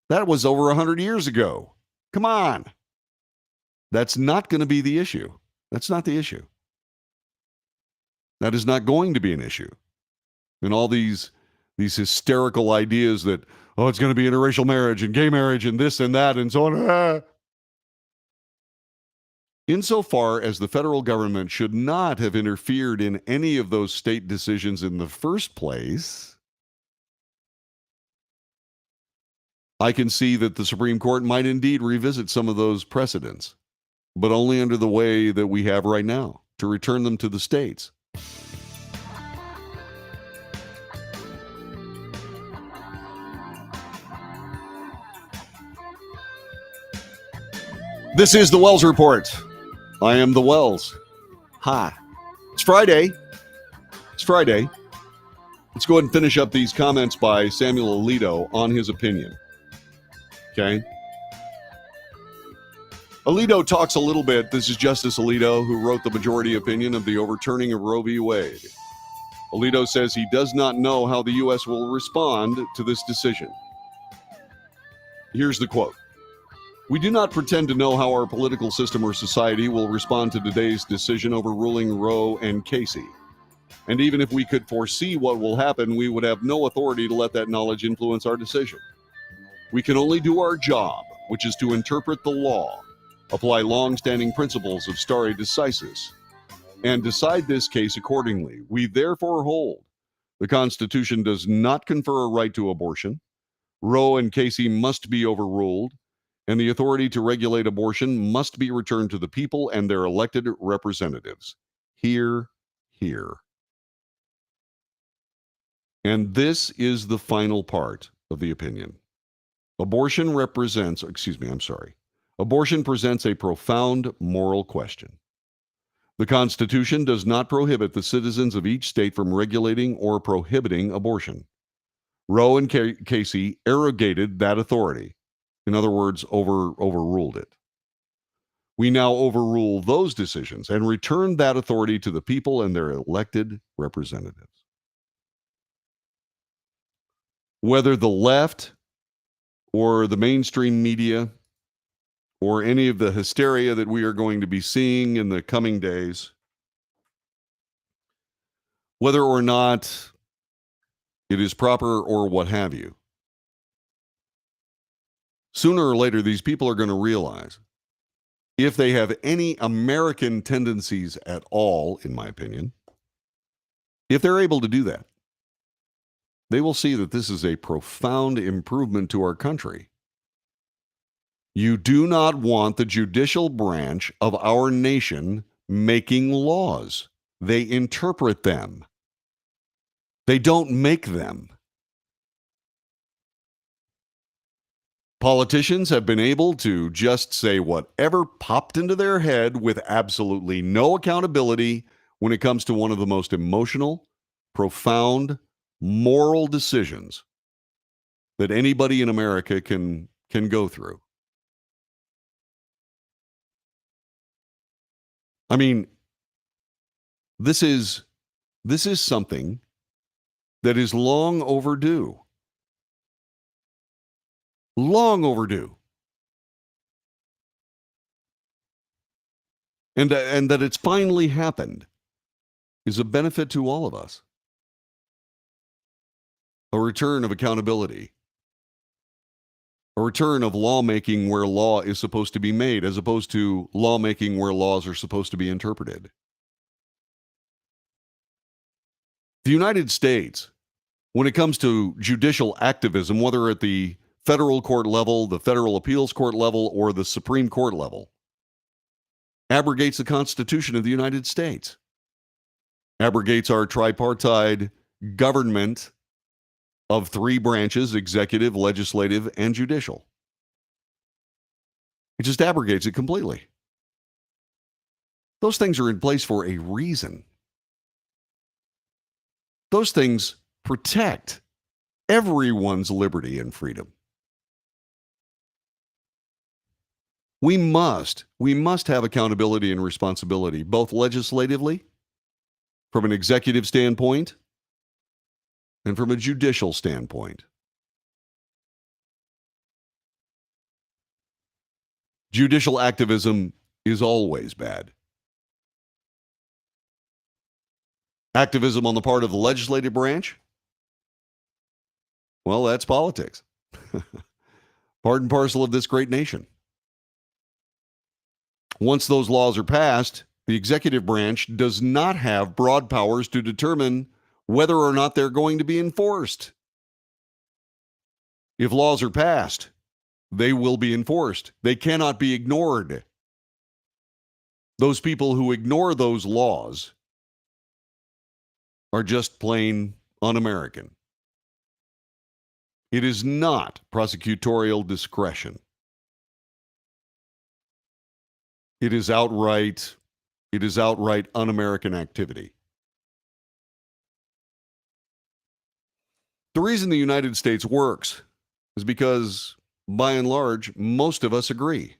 That was over 100 years ago. Come on. That's not going to be the issue. That's not the issue. That is not going to be an issue. And all these hysterical ideas that, it's going to be interracial marriage and gay marriage and this and that and so on. Insofar as the federal government should not have interfered in any of those state decisions in the first place, I can see that the Supreme Court might indeed revisit some of those precedents, but only under the way that we have right now, to return them to the states. This is the Wells Report. I am the Wells. Hi. It's Friday. Let's go ahead and finish up these comments by Samuel Alito on his opinion. Okay? Alito talks a little bit. This is Justice Alito, who wrote the majority opinion of the overturning of Roe v. Wade. Alito says he does not know how the U.S. will respond to this decision. Here's the quote. We do not pretend to know how our political system or society will respond to today's decision overruling Roe and Casey. And even if we could foresee what will happen, we would have no authority to let that knowledge influence our decision. We can only do our job, which is to interpret the law, apply long-standing principles of stare decisis, and decide this case accordingly. We therefore hold The Constitution does not confer a right to abortion. Roe and Casey must be overruled, and the authority to regulate abortion must be returned to the people and their elected representatives. Hear, hear. And this is the final part of the opinion. Abortion presents a profound moral question. The Constitution does not prohibit the citizens of each state from regulating or prohibiting abortion. Roe and Casey arrogated that authority. In other words, overruled it. We now overrule those decisions and return that authority to the people and their elected representatives. Whether the left or the mainstream media or any of the hysteria that we are going to be seeing in the coming days, whether or not it is proper or what have you, sooner or later, these people are going to realize, if they have any American tendencies at all, in my opinion, if they're able to do that, they will see that this is a profound improvement to our country. You do not want the judicial branch of our nation making laws. They interpret them. They don't make them. Politicians have been able to just say whatever popped into their head with absolutely no accountability when it comes to one of the most emotional, profound, moral decisions that anybody in America can go through. I mean, this is something that is long overdue. Long overdue. And that it's finally happened is a benefit to all of us. A return of accountability. A return of lawmaking where law is supposed to be made, as opposed to lawmaking where laws are supposed to be interpreted. The United States, when it comes to judicial activism, whether at the federal court level, the federal appeals court level, or the Supreme Court level, abrogates the Constitution of the United States, abrogates our tripartite government of three branches: executive, legislative, and judicial. It just abrogates it completely. Those things are in place for a reason. Those things protect everyone's liberty and freedom. We must have accountability and responsibility, both legislatively, from an executive standpoint, and from a judicial standpoint. Judicial activism is always bad. Activism on the part of the legislative branch? Well, that's politics. Part and parcel of this great nation. Once those laws are passed, the executive branch does not have broad powers to determine whether or not they're going to be enforced. If laws are passed, they will be enforced. They cannot be ignored. Those people who ignore those laws are just plain un-American. It is not prosecutorial discretion. It is outright un-American activity. The reason the United States works is because, by and large, most of us agree.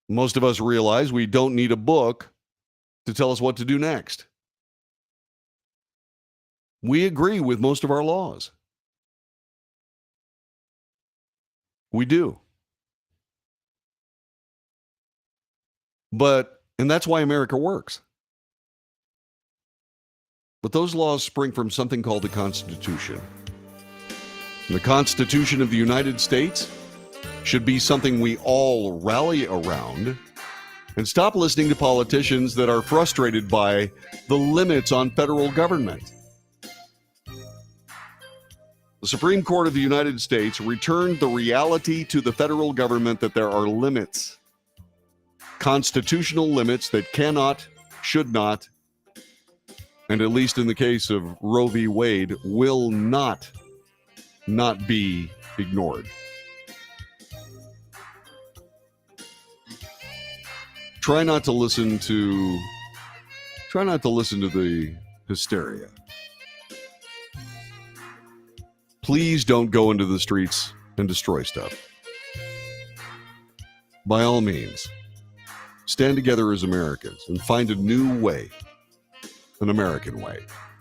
Most of us realize we don't need a book to tell us what to do next. We agree with most of our laws. We do. And that's why America works. But those laws spring from something called the Constitution. And the Constitution of the United States should be something we all rally around and stop listening to politicians that are frustrated by the limits on federal government. The Supreme Court of the United States returned the reality to the federal government that there are limits, constitutional limits that cannot, should not, and at least in the case of Roe v. Wade, will not be ignored. Try not to listen to the hysteria. Please don't go into the streets and destroy stuff. By all means, stand together as Americans and find a new way, an American way.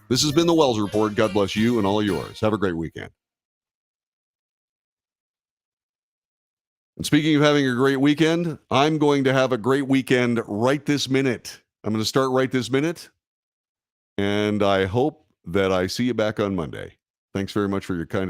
This has been the Wells Report. God bless you and all yours. Have a great weekend. And speaking of having a great weekend, I'm going to have a great weekend right this minute. I'm going to start right this minute, and I hope that I see you back on Monday. Thanks very much for your kind